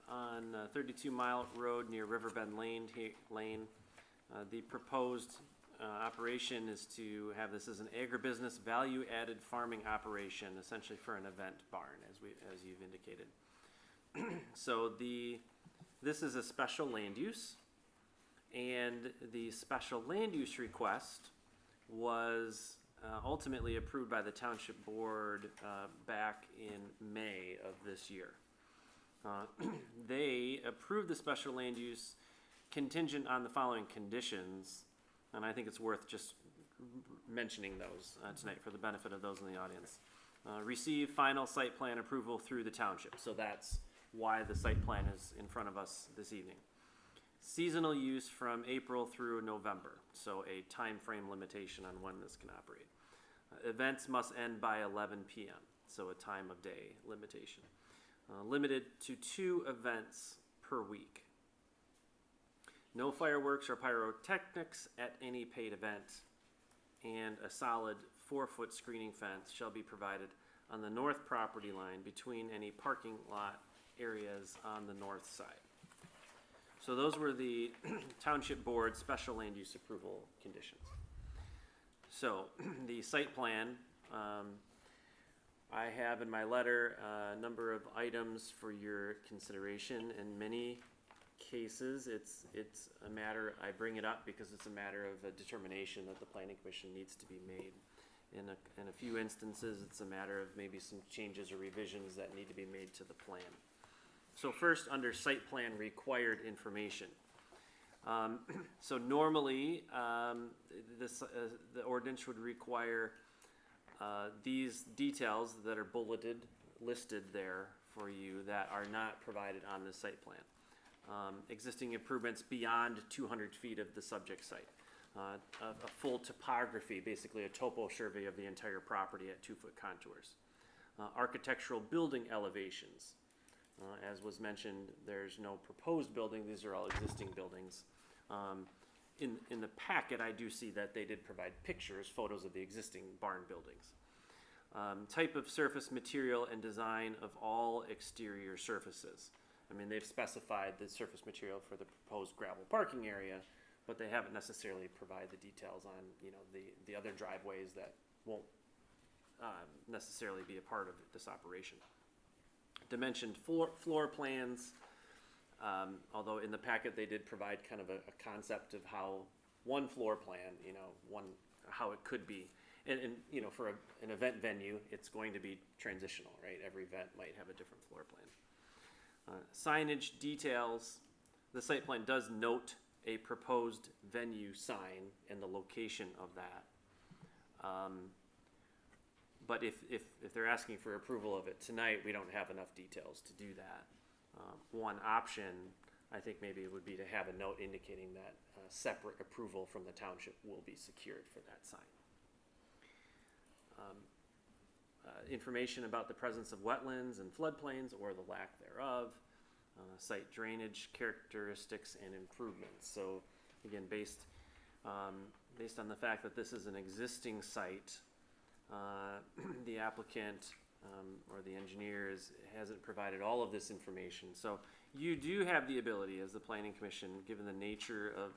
on 32 Mile Road near Riverbend Lane. The proposed operation is to have this as an agribusiness value-added farming operation, essentially for an event barn, as you've indicated. So this is a special land use, and the special land use request was ultimately approved by the Township Board back in May of this year. They approved the special land use contingent on the following conditions, and I think it's worth just mentioning those tonight for the benefit of those in the audience. Receive final site plan approval through the township, so that's why the site plan is in front of us this evening. Seasonal use from April through November, so a time frame limitation on when this can operate. Events must end by 11 p.m., so a time of day limitation. Limited to 2 events per week. No fireworks or pyrotechnics at any paid event, and a solid 4-foot screening fence shall be provided on the north property line between any parking lot areas on the north side. So those were the Township Board special land use approval conditions. So the site plan, I have in my letter a number of items for your consideration. In many cases, it's a matter, I bring it up because it's a matter of a determination that the Planning Commission needs to be made. In a few instances, it's a matter of maybe some changes or revisions that need to be made to the plan. So first, under site plan required information. So normally, the ordinance would require these details that are bulleted, listed there for you, that are not provided on the site plan. Existing improvements beyond 200 feet of the subject site. A full topography, basically a topo survey of the entire property at 2-foot contours. Architectural building elevations. As was mentioned, there's no proposed building. These are all existing buildings. In the packet, I do see that they did provide pictures, photos of the existing barn buildings. Type of surface material and design of all exterior surfaces. I mean, they've specified the surface material for the proposed gravel parking area, but they haven't necessarily provided the details on, the other driveways that won't necessarily be a part of this operation. Dimensioned floor plans, although in the packet they did provide kind of a concept of how one floor plan, how it could be. And for an event venue, it's going to be transitional, right? Every event might have a different floor plan. Signage details, the site plan does note a proposed venue sign and the location of that. But if they're asking for approval of it tonight, we don't have enough details to do that. One option, I think maybe it would be to have a note indicating that separate approval from the township will be secured for that sign. information about the presence of wetlands and floodplains or the lack thereof, site drainage characteristics and improvements. So again, based on the fact that this is an existing site, the applicant or the engineer hasn't provided all of this information. So you do have the ability as the planning commission, given the nature of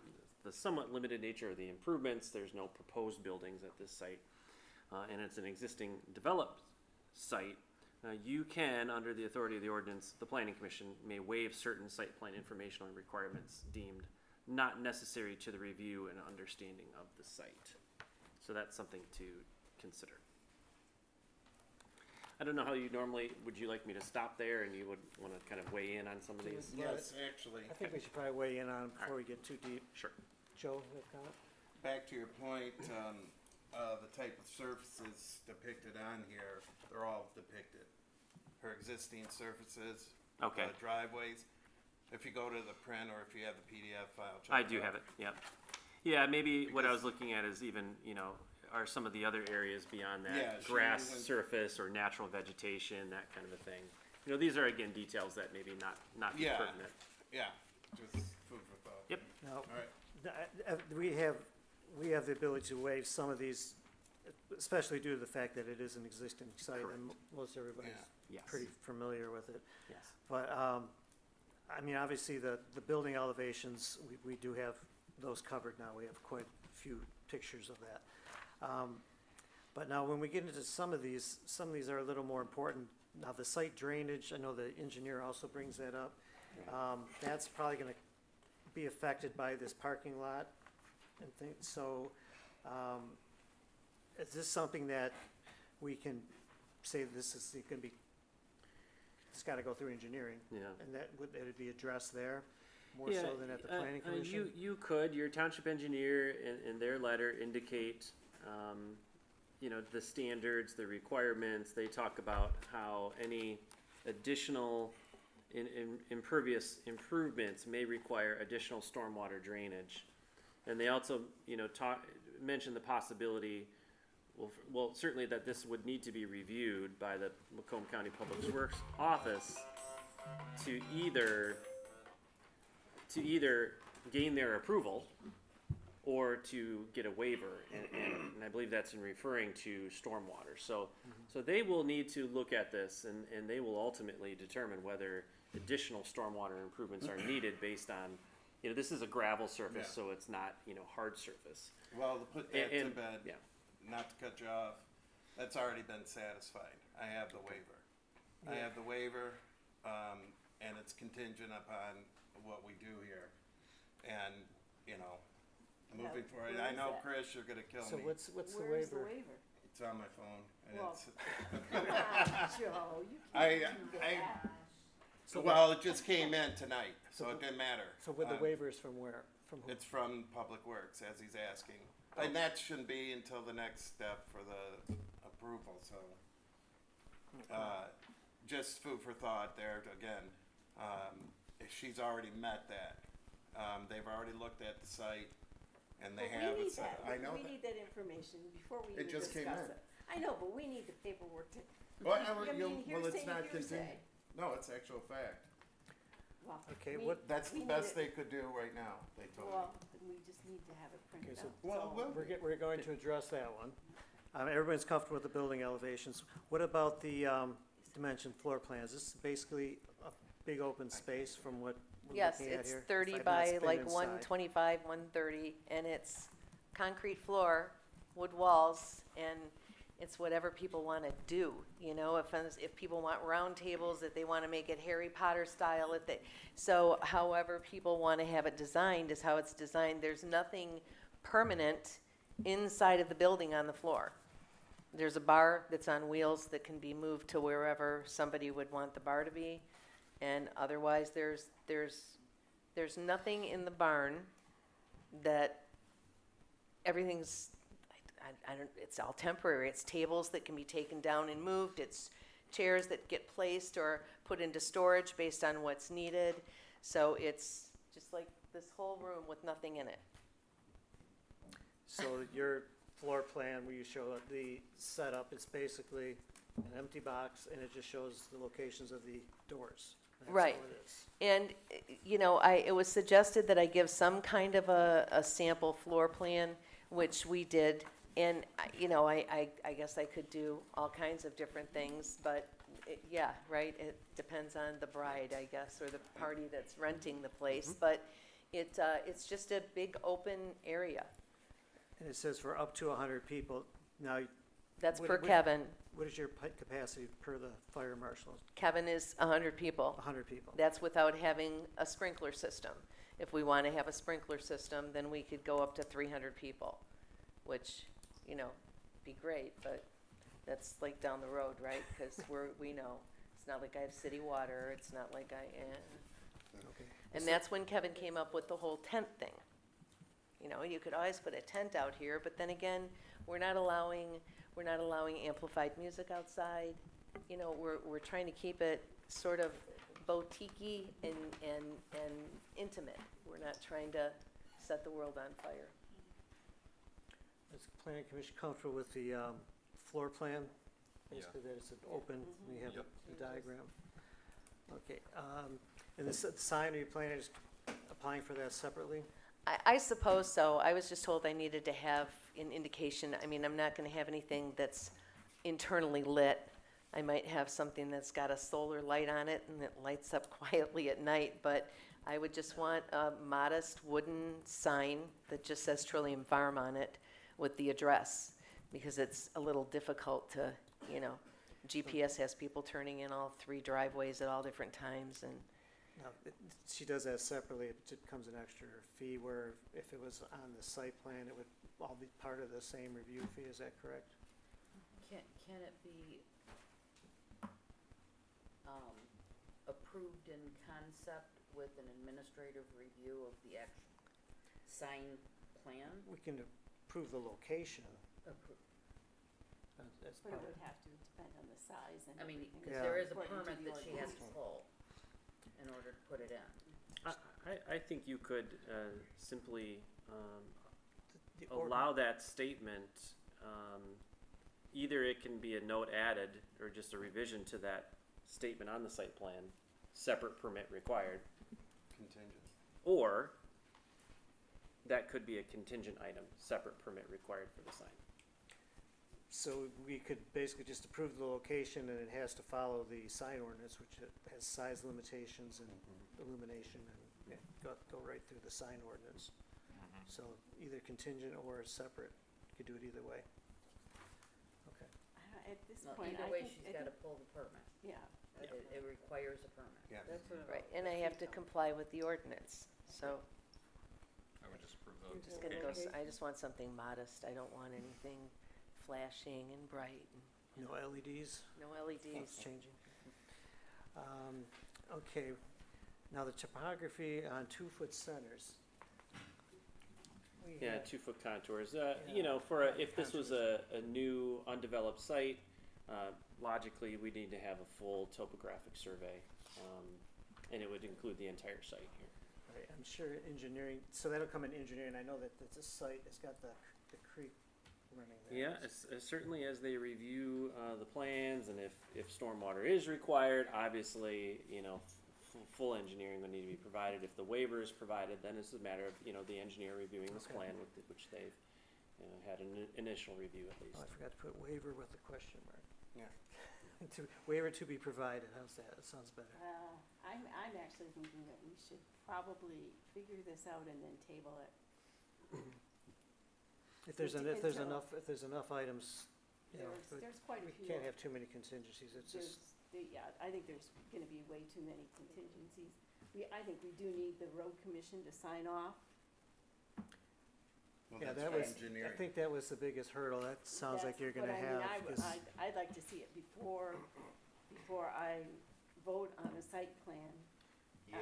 the somewhat limited nature of the improvements, there's no proposed buildings at this site, and it's an existing developed site, you can, under the authority of the ordinance, the planning commission may waive certain site plan informational requirements deemed not necessary to the review and understanding of the site. So that's something to consider. I don't know how you normally, would you like me to stop there and you would want to kind of weigh in on some of these? Yes, actually, I think we should probably weigh in on it before we get too deep. Sure. Joe, you have a comment? back to your point, the type of surfaces depicted on here, they're all depicted. Her existing surfaces, Okay. driveways. If you go to the print or if you have the PDF file. check I do out. have it, yep. Yeah, maybe what I was looking at is even, are some of the other areas beyond Yeah, that, she grass went- surface or natural vegetation, that kind of a thing. These are again details that maybe not be Yeah. pertinent. Yeah, just food for thought. Yep. Now, All right. we have the ability to waive some of these, especially due to the fact that it is an existing site and most everybody's Yes. pretty familiar with it. Yes. But, I mean, obviously, the building elevations, we do have those covered now. We have quite a few pictures of that. But now, when we get into some of these are a little more important. Now, the site drainage, I know the engineer also brings that up. That's probably gonna be affected by this parking lot and things, so, is this something that we can say this is gonna be, it's gotta go through engineering? Yeah. And that would, it'd be addressed there, more Yeah, so than at the planning commission? You could, your township engineer in their letter indicate, the standards, the requirements. They talk about how any additional impervious improvements may require additional stormwater drainage. And they also, mention the possibility, well, certainly that this would need to be reviewed by the Macomb County Public Works Office to either gain their approval or to get a waiver, and I believe that's in referring to stormwater. So they will need to look at this, and they will ultimately determine whether additional stormwater improvements are needed based on, this is a gravel surface, Yeah. so it's not, hard surface. Well, to put that to And- bed, yeah. not to cut you off, that's already been satisfied. I have the waiver. I have the waiver, and it's contingent upon what we do here. And, moving forward, where I is know, that? Chris, you're gonna kill So me. what's the Where's the waiver? waiver? It's on my phone, and Well, it's, Come on, Joe, you I- can't do I- that. So well, it just came in tonight, so So it didn't matter. So with the waivers from where? From who? It's from Public Works, as he's asking. And that shouldn't be until the next step for the approval, so. Just food for thought there, again, if she's already met that. They've already looked at the site, and they But have we it need set. that. I know We that. need that information before we It even just came discuss in. it. I know, but we need the paperwork to, Well, I mean, well, it's hearsay, not hearsay. contingent. No, it's actual fact. Well, Okay, we- what- That's we the need best it- they could do right now, they told me. Well, we just need to have it printed Okay, so- out. Well, so- we'll- We're going to address that one. Everyone's comfortable with the building elevations. What about the dimension floor plans? This is basically a big open space from what we're Yes, looking at it's here? 30 I've not by been like inside. 125, 130, and it's concrete floor, wood walls, and it's whatever people want to do, if people want round tables, if they want to make it Harry Potter style, so however people want to have it designed is how it's designed. There's nothing permanent inside of the building on the floor. There's a bar that's on wheels that can be moved to wherever somebody would want the bar to be. And otherwise, there's nothing in the barn that everything's, I don't, it's all temporary. It's tables that can be taken down and moved. It's chairs that get placed or put into storage based on what's needed. So it's just like this whole room with nothing in it. So your floor plan where you show the setup, it's basically an empty box, and it just shows the locations of the doors. That's all Right. it is. And, it was suggested that I give some kind of a sample floor plan, which we did. And, I guess I could do all kinds of different things, but, yeah, right? It depends on the bride, I guess, or the party that's renting the place. But it's just a big open area. And it says for up to 100 people. Now, That's What- per what- Kevin. what is your capacity per the fire marshal? Kevin is 100 people. 100 people. That's without having a sprinkler system. If we want to have a sprinkler system, then we could go up to 300 people, which, be great, but that's like down the road, right? Because we know, it's not like I have city water, it's not like Okay. and that's when Kevin came up with the whole tent thing. You could always put a tent out here, but then again, we're not allowing amplified music outside. We're trying to keep it sort of boutique-y and intimate. We're not trying to set the world on fire. Is the planning commission comfortable with the floor plan? Basically, that it's an open, we have the diagram. Okay, and the sign, are you planning just applying for that separately? I suppose so. I was just told I needed to have an indication. I mean, I'm not gonna have anything that's internally lit. I might have something that's got a solar light on it and it lights up quietly at night, but I would just want a modest wooden sign that just says Trillium Farm on it with the address, because it's a little difficult to, GPS has people turning in all 3 driveways at all different times, and No, she does that separately, it comes an extra fee where if it was on the site plan, it would all be part of the same review fee, is that correct? Can it be, approved in concept with an administrative review of the sign plan? We can approve the location. Appro- That's But it part of would have to depend on the size and I mean, everything. because Yeah. there is a According to permit the that she has to ordinance. pull in order to put it in. I think you could simply The or- allow that statement. Either it can be a note added or just a revision to that statement on the site plan, separate permit required, Contingent. or that could be a contingent item, separate permit required for the sign. So we could basically just approve the location and it has to follow the sign ordinance, which it has size limitations and illumination and go right through the sign ordinance. So either contingent or separate, you could do it either way. Okay. At this Well, point, either I way, think, she's gotta pull the permit. yeah. It requires a permit. Yeah. That's what right, and I have to comply with the ordinance, so I would just approve I'm the just gonna go, I just want something modest. I don't want anything flashing and bright, and No LEDs? no It's LEDs. changing. Okay, now the topography on 2-foot centers. We Yeah, have- 2-foot contours. Yeah. If this was a new undeveloped site, logically, we need to have a full topographic survey, and it would include the entire site here. Right, I'm sure engineering, so that'll come in engineering, I know that it's a site, it's got the creek running there. Yeah, certainly as they review the plans, and if stormwater is required, obviously, full engineering would need to be provided. If the waiver is provided, then it's a matter of, the engineer reviewing this Okay. plan, which they've had an initial review at least. Oh, I forgot to put waiver with a question mark. Yeah. Waiver to be provided, how's that? That sounds better. I'm actually thinking that we should probably figure this out and then table it. If there's enough items, There's quite a we few. can't have too many contingencies, it's just, I think there's gonna be way too many contingencies. I think we do need the road commission to sign off. Well, yeah, that's that for was, I engineering. think that was the biggest hurdle, that sounds like you're gonna have, because, I'd like to see it before I vote on a site plan. Yeah,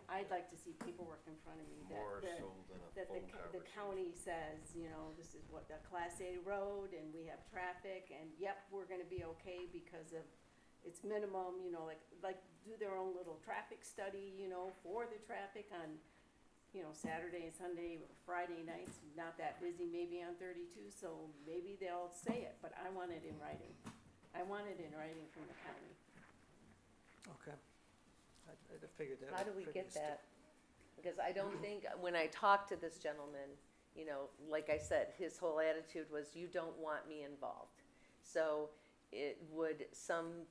I'd like to see paperwork in front of me more that so than a the phone the conversation. county says, this is what, the Class A road, and we have traffic, and yep, we're gonna be okay because of its minimum, like do their own little traffic study, for the traffic on, Saturday and Sunday, or Friday nights, not that busy maybe on 32, so maybe they'll say it, but I want it in writing. I want it in writing from the county. Okay. I figured that. How do we get previous to- that? Because I don't think, when I talked to this gentleman, you know, like I said, his whole attitude was, you don't want me involved. So would some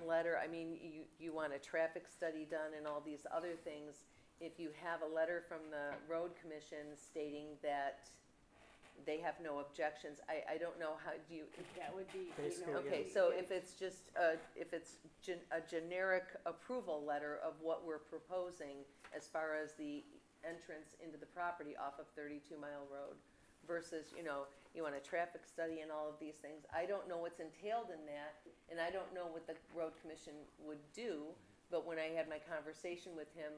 letter, I mean, you want a traffic study done and all these other things. If you have a letter from the road commission stating that they have no objections, I don't know how, do you, That would be, Basically, okay, yeah. so if it's just, if it's a generic approval letter of what we're proposing as far as the entrance into the property off of 32 Mile Road versus, you know, you want a traffic study and all of these things. I don't know what's entailed in that, and I don't know what the road commission would do, but when I had my conversation with him,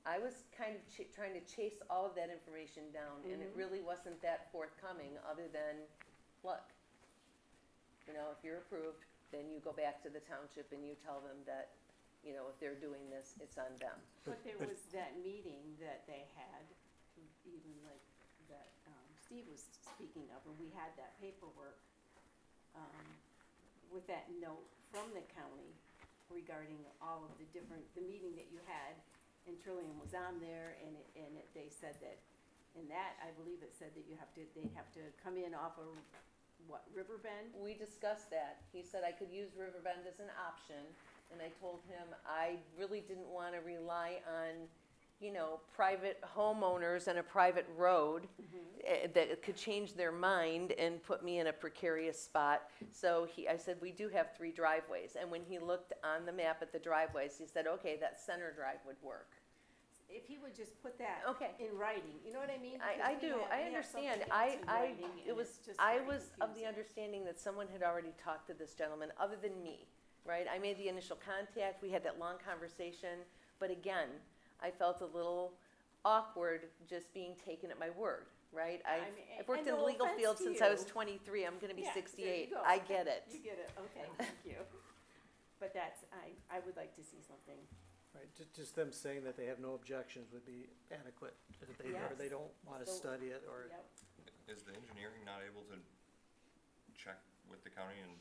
I was kind of trying to chase all of that information down, and it really wasn't that forthcoming, other than, look, you know, if you're approved, then you go back to the township and you tell them that, you know, if they're doing this, it's on them. but there was that meeting that they had, even like that Steve was speaking of, and we had that paperwork with that note from the county regarding all of the different, the meeting that you had, and Trillium was on there, and they said that, in that, I believe it said that they'd have to come in off of, what, Riverbend? We discussed that. He said I could use Riverbend as an option, and I told him I really didn't wanna rely on, you know, private homeowners and a private road that could change their mind and put me in a precarious spot. So I said, we do have 3 driveways, and when he looked on the map at the driveways, he said, okay, that center drive would work. If he would just put that Okay. in writing, you know what I mean? I Because do, we I have something understand. else in writing, and It was, it's just I very was of the confusing. understanding that someone had already talked to this gentleman, other than me, right? I made the initial contact, we had that long conversation, but again, I felt a little awkward just being taken at my word, right? I mean, I've worked and in the no legal offense field to since I was you. 23, I'm gonna be Yeah, there you 68, go. I get it. You get it, okay, thank you. But that's, I would like to see something. Right, just them saying that they have no objections would be adequate, if they, or they Yes. don't wanna So- study it, or, Yep. Is the engineering not able to check with the county and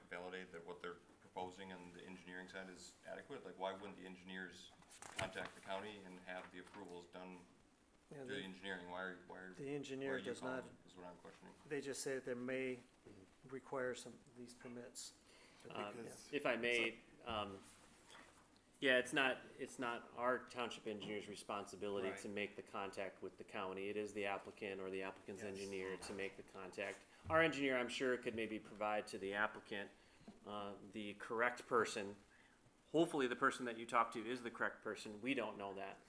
validate that what they're proposing on the engineering side is adequate? Like, why wouldn't the engineers contact the county and have the approvals done you know, through the engineering? Why are the why engineer are you does not, calling, is what I'm questioning. they just say that there may require some, these permits. Because If I may, yeah, it's not our township engineer's responsibility Right. to make the contact with the county. It is the applicant or the applicant's Yes. engineer to make the contact. Our engineer, I'm sure, could maybe provide to the applicant, the correct person. Hopefully, the person that you talk to is the correct person. We don't know that.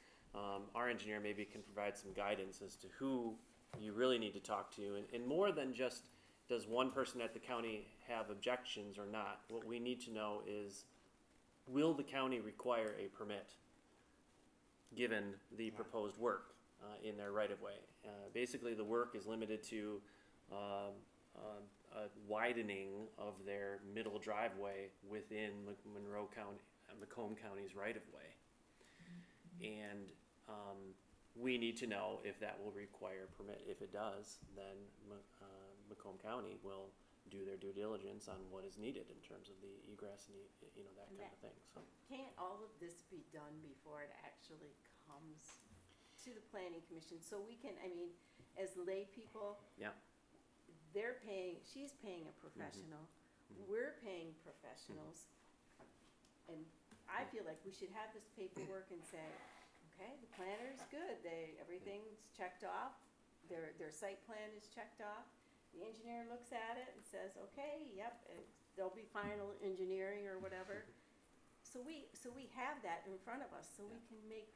Our engineer maybe can provide some guidance as to who you really need to talk to, and more than just, does one person at the county have objections or not? What we need to know is, will the county require a permit, given the proposed work in their right-of-way? Basically, the work is limited to a widening of their middle driveway within Monroe County, Macomb County's right-of-way. And we need to know if that will require a permit. If it does, then Macomb County will do their due diligence on what is needed in terms of the egress and, you know, that And kind of thing, so. Can't all of this be done before it actually comes to the planning commission, so we can, I mean, as lay people, Yeah. they're paying, she's paying a professional, we're paying professionals, and I feel like we should have this paperwork and say, okay, the planner's good, everything's checked off, their site plan is checked off, the engineer looks at it and says, okay, yep, there'll be final engineering or whatever. So we have that in front of us, so we can make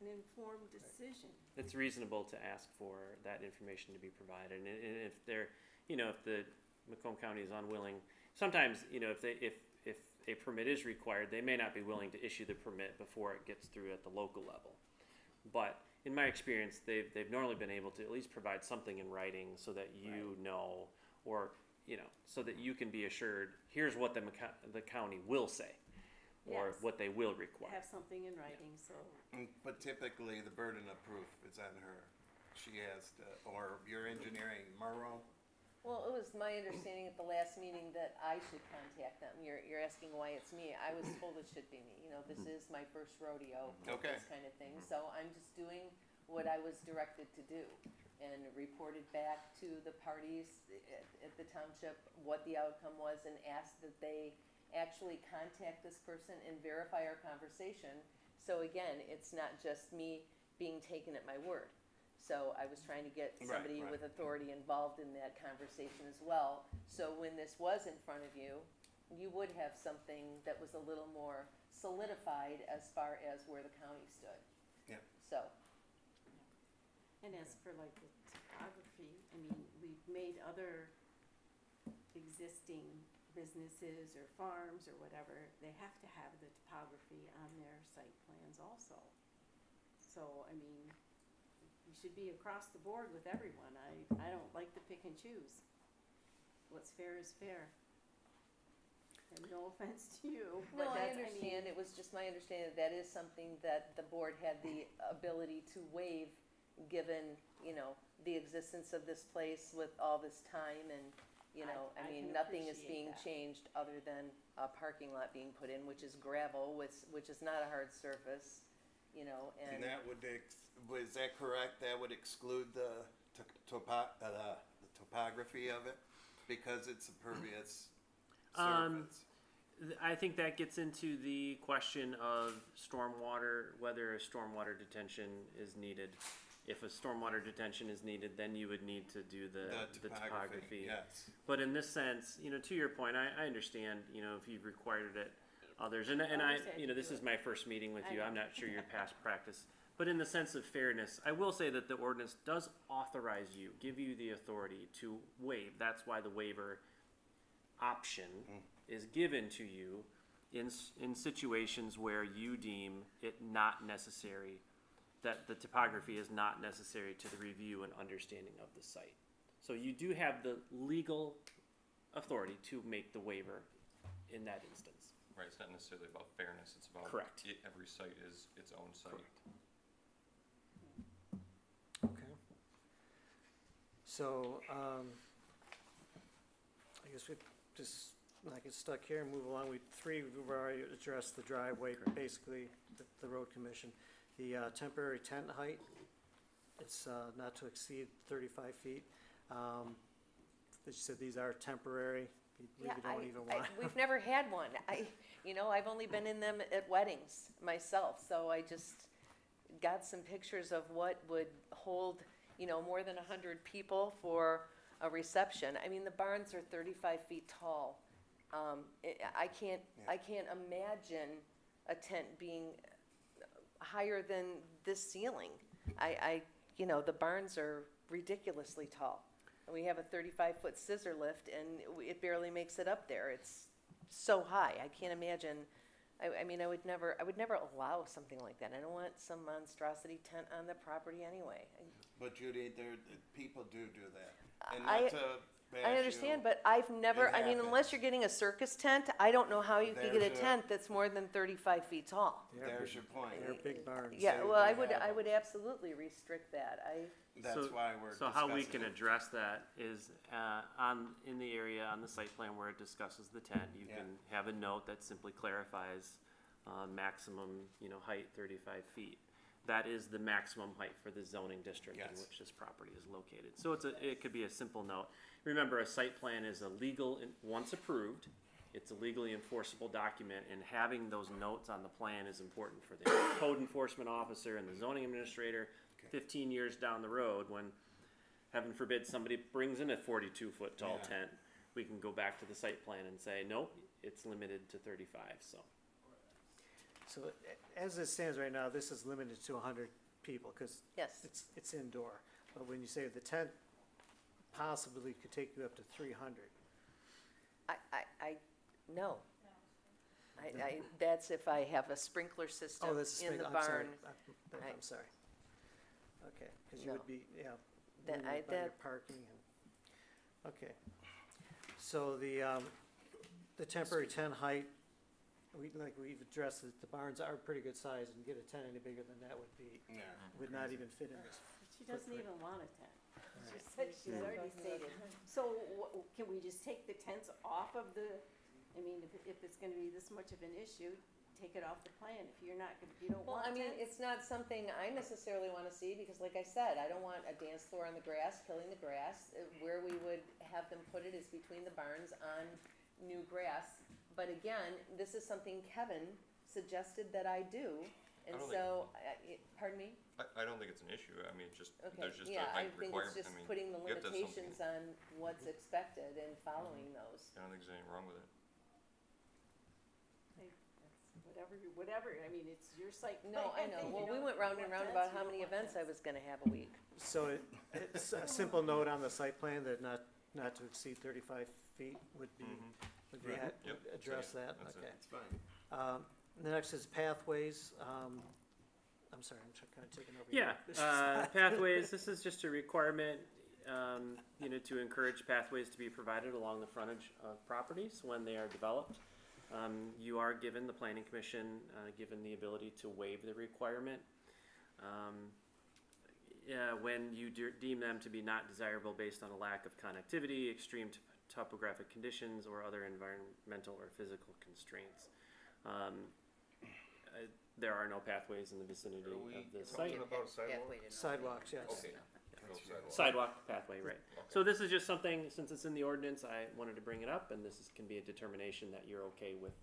an informed decision. It's reasonable to ask for that information to be provided, and if they're, you know, if the Macomb County is unwilling, sometimes, you know, if a permit is required, they may not be willing to issue the permit before it gets through at the local level. But in my experience, they've normally been able to at least provide something in writing so that you know, or, you know, so that you can be assured, here's what the county will say, or Yes. what they will require. Have something in writing, so. But typically, the burden of proof is on her. She has to, or your engineering, Murrow, Well, it was my understanding at the last meeting that I should contact them. You're asking why it's me. I was told it should be me. You know, this is my first rodeo with Okay. this kind of thing. So I'm just doing what I was directed to do and reported back to the parties at the township what the outcome was and asked that they actually contact this person and verify our conversation. So again, it's not just me being taken at my word. So I was trying to get Right, somebody right. with authority involved in that conversation as well. So when this was in front of you, you would have something that was a little more solidified as far as where the county stood. Yeah. So, And as for like the topography, I mean, we've made other existing businesses or farms or whatever, they have to have the topography on their site plans also. So, I mean, we should be across the board with everyone. I don't like to pick and choose. What's fair is fair. And no offense to you, no, but I that's, understand. It was just my understanding that is something that the board had the ability to waive, given, you know, the existence of this place with all this time and, you know, I I mean, can nothing is appreciate being that. changed other than a parking lot being put in, which is gravel, which is not a hard surface, you know, And and. that would, was that correct? That would exclude the topography of it? Because it's a pervious surface? I think that gets into the question of stormwater, whether a stormwater detention is needed. If a stormwater detention is needed, then you would need to do the topography. Yes. But in this sense, you know, to your point, I understand, you know, if you've required it, others, and I, Others had you know, to this do is it. my first meeting with I you, know. I'm not sure your past practice. But in the sense of fairness, I will say that the ordinance does authorize you, give you the authority to waive. That's why the waiver option is given to you in situations where you deem it not necessary, that the topography is not necessary to the review and understanding of the site. So you do have the legal authority to make the waiver in that instance. Right, it's not necessarily about fairness, it's about. Correct. Every site is its own site. Okay. So, I guess we just, not get stuck here and move along. We've already addressed the driveway, basically, the road commission. The temporary tent height, it's not to exceed 35 feet. They said these are temporary, you Yeah, don't even want. we've never had one. I've only been in them at weddings myself, so I just got some pictures of what would hold, you know, more than 100 people for a reception. I mean, the barns are 35 feet tall. I can't imagine a tent being higher than this ceiling. The barns are ridiculously tall. We have a 35-foot scissor lift, and it barely makes it up there. It's so high. I can't imagine. I would never allow something like that. I don't want some monstrosity tent on the property anyway. But Judy, people do that. And I- not to bash I understand, you, but I've never, It unless happens. you're getting a circus tent, I don't know how you could get a There's a- tent that's more than 35 feet tall. There's your point. They're big barns. Yeah, So well, they I have- would absolutely restrict that. That's So- why we're So how we discussing can it. address that is, in the area, on the site plan where it discusses the tent, you Yeah. can have a note that simply clarifies, maximum, height 35 feet. That is the maximum height for the zoning district in Yes. which this property is located. So it could be a simple note. Remember, a site plan is once approved, it's a legally enforceable document, and having those notes on the plan is important for the code enforcement officer and the zoning administrator 15 years down the road when, heaven forbid, somebody brings in a 42-foot tall Yeah. tent, we can go back to the site plan and say, nope, it's limited to 35, so. So as it stands right now, this is limited to 100 people, because Yes. it's indoor. But when you say the tent possibly could take you up to 300. No. That's if I have a sprinkler system Oh, this is, in the I'm sorry. barn. I'm sorry. Okay, because you No. would be, yeah, That- limited by your that- parking and, okay. So the temporary tent height, we've addressed that the barns are pretty good size, and get a tent any bigger than that would Yeah. not even fit in this She doesn't Footprint. even want a tent. She Right. said she's already stated. So can we just take the tents off of the, I mean, if it's gonna be this much of an issue, take it off the plan. If you're not, if you don't Well, want I mean, tents. it's not something I necessarily wanna see, because like I said, I don't want a dance floor on the grass, killing the grass. Where we would have them put it is between the barns on new grass. But again, this is something Kevin suggested that I do, and I don't so, pardon me? I don't think it's an issue, I mean, just, Okay, there's just a yeah, I height think requirement, it's I just mean, putting the you have to have something- limitations on what's expected and following those. I don't think there's anything wrong with it. Hey, that's whatever, I mean, it's your site. No, I plan. know, You well, we don't went round and want round tents, about you how don't many want events I tents. was gonna have a week. So it's a simple note on the site plan that not to exceed 35 feet would be, would be, Right. Yep, address so, yeah, that, that's it. okay. It's fine. The next is pathways. I'm sorry, I'm kind of taking over. Yeah, your- pathways, this is just a requirement, you know, to encourage pathways to be provided along the frontage of properties when they are developed. You are given, the planning commission, given the ability to waive the requirement. Yeah, when you deem them to be not desirable based on a lack of connectivity, extreme topographic conditions, or other environmental or physical constraints. There are no pathways in the vicinity Are we of the site. talking about sidewalk? Sidewalks, yes. Okay. No sidewalk. Sidewalk pathway, right. So this is just something, since it's in the ordinance, I wanted to bring it up, and can be a determination that you're okay with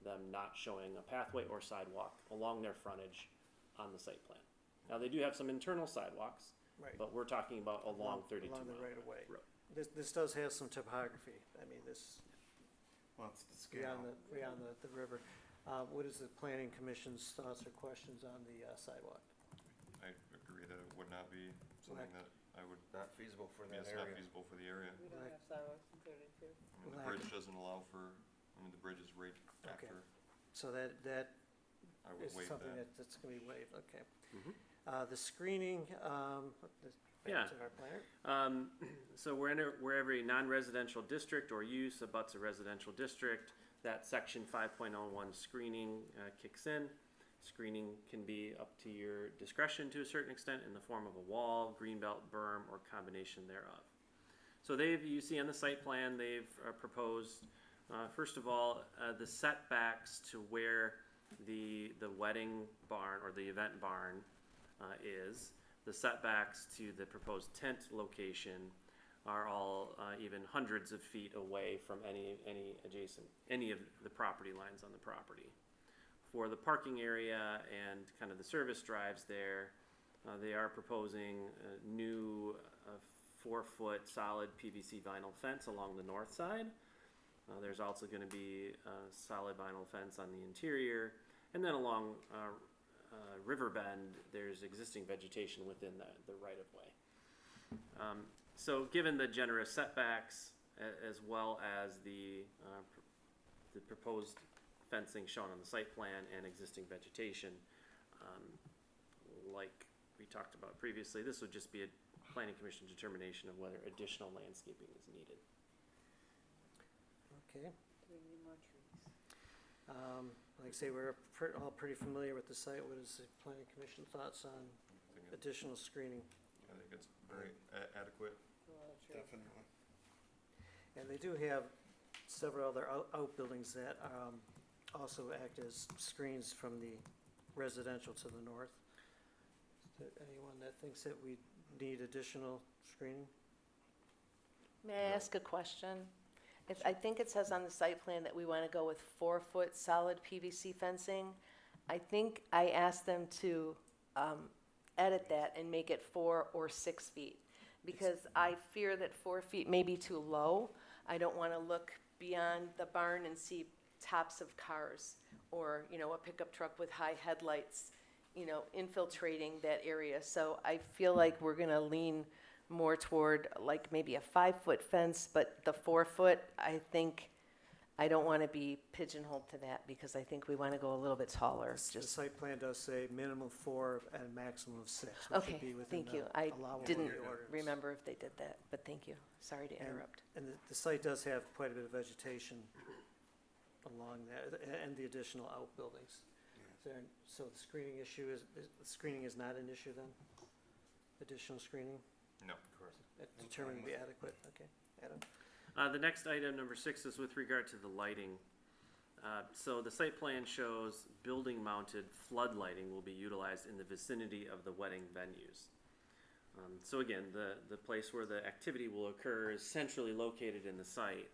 them not showing a pathway or sidewalk along their frontage on the site plan. Now, they do have some internal sidewalks, Right. but we're talking about along 32 Along the mile right of way. road. This does have some topography. I mean, this, Well, it's the scale. beyond the river. What is the planning commission's thoughts or questions on the sidewalk? I agree that it would not be something that I would, Not feasible for I mean, that it's not area. feasible for the area. We don't don't Right. have sidewalks in 32. I mean, the Lack bridge of- doesn't allow for, I mean, the bridge is right Okay. after, So that I would is waive something that. that's gonna be waived, okay. Mhm. The screening, Yeah. back to our planner. So wherever a non-residential district or use abuts a residential district, that section 5.01 screening kicks in. Screening can be up to your discretion to a certain extent in the form of a wall, greenbelt, berm, or combination thereof. So you see on the site plan, they've proposed, first of all, the setbacks to where the wedding barn or the event barn is. The setbacks to the proposed tent location are all even hundreds of feet away from any of the property lines on the property. For the parking area and kind of the service drives there, they are proposing a new 4-foot solid PVC vinyl fence along the north side. There's also going to be a solid vinyl fence on the interior, and then along Riverbend, there's existing vegetation within the right-of-way. So given the generous setbacks, as well as the proposed fencing shown on the site plan and existing vegetation, like we talked about previously, this would just be a planning commission determination of whether additional landscaping is needed. Okay. Do we need more trees? Like I say, we're all pretty familiar with the site. What is the planning commission thoughts on I think additional screening? it's very adequate. Definitely. And they do have several other outbuildings that also act as screens from the residential to the north. Is there anyone that thinks that we need additional screening? May I ask a question? I think it says on the site plan that we want to go with 4-foot solid PVC fencing. I think I asked them to edit that and make it 4 or 6 feet, because I fear that 4 feet may be too low. I don't want to look beyond the barn and see tops of cars, or, a pickup truck with high headlights, infiltrating that area. So I feel like we're going to lean more toward like maybe a 5-foot fence, but the 4-foot, I don't want to be pigeonholed to that, because I think we want to go a little bit taller. The site plan does say minimum 4 and maximum of 6, which Okay, would be within thank the you. I allowable didn't in the ordinance. remember if they did that, but thank you. Sorry to interrupt. And the site does have quite a bit of vegetation along that, and the additional outbuildings. So the screening issue screening is not an issue then? additional screening? No. Determined to be adequate, okay. Adam? The next item, number 6, is with regard to the lighting. So the site plan shows building-mounted flood lighting will be utilized in the vicinity of the wedding venues. So again, the place where the activity will occur is centrally located in the site.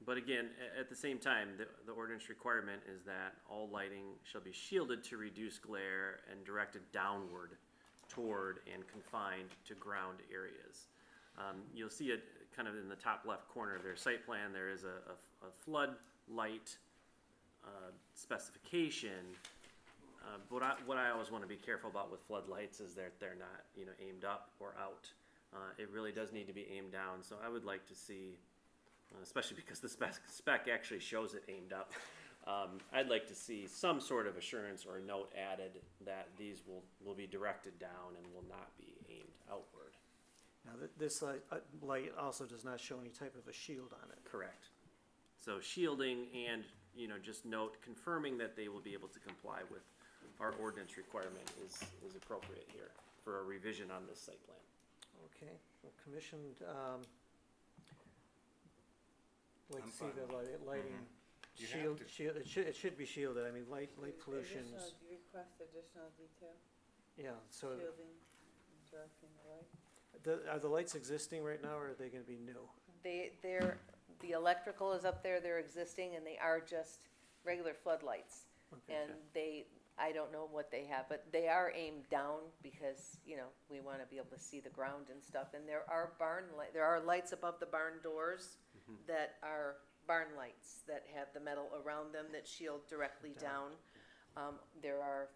But again, at the same time, the ordinance requirement is that all lighting shall be shielded to reduce glare and directed downward toward and confined to ground areas. You'll see it kind of in the top left corner of their site plan. There is a flood light specification. But what I always want to be careful about with floodlights is that they're not, aimed up or out. It really does need to be aimed down. So I would like to see, especially because the spec actually shows it aimed up, I'd like to see some sort of assurance or note added that these will be directed down and will not be aimed outward. Now, this light also does not show any type of a shield on it. Correct. So shielding and, just note confirming that they will be able to comply with our ordinance requirement is appropriate here for a revision on this site plan. Okay, well, Commission, like to I'm see fine the lighting You have shield, to. it should be shielded, I mean, light pollutions, Do you request additional detail, yeah, so, shielding, and directing the light? are the lights existing right now, or are they gonna be new? The electrical is up there, they're existing, and they are just regular floodlights. Okay. And I don't know what they have, but they are aimed down because, we wanna be able to see the ground and stuff. And there are lights above the barn doors that are barn lights that have the metal around them that shield directly down. There are,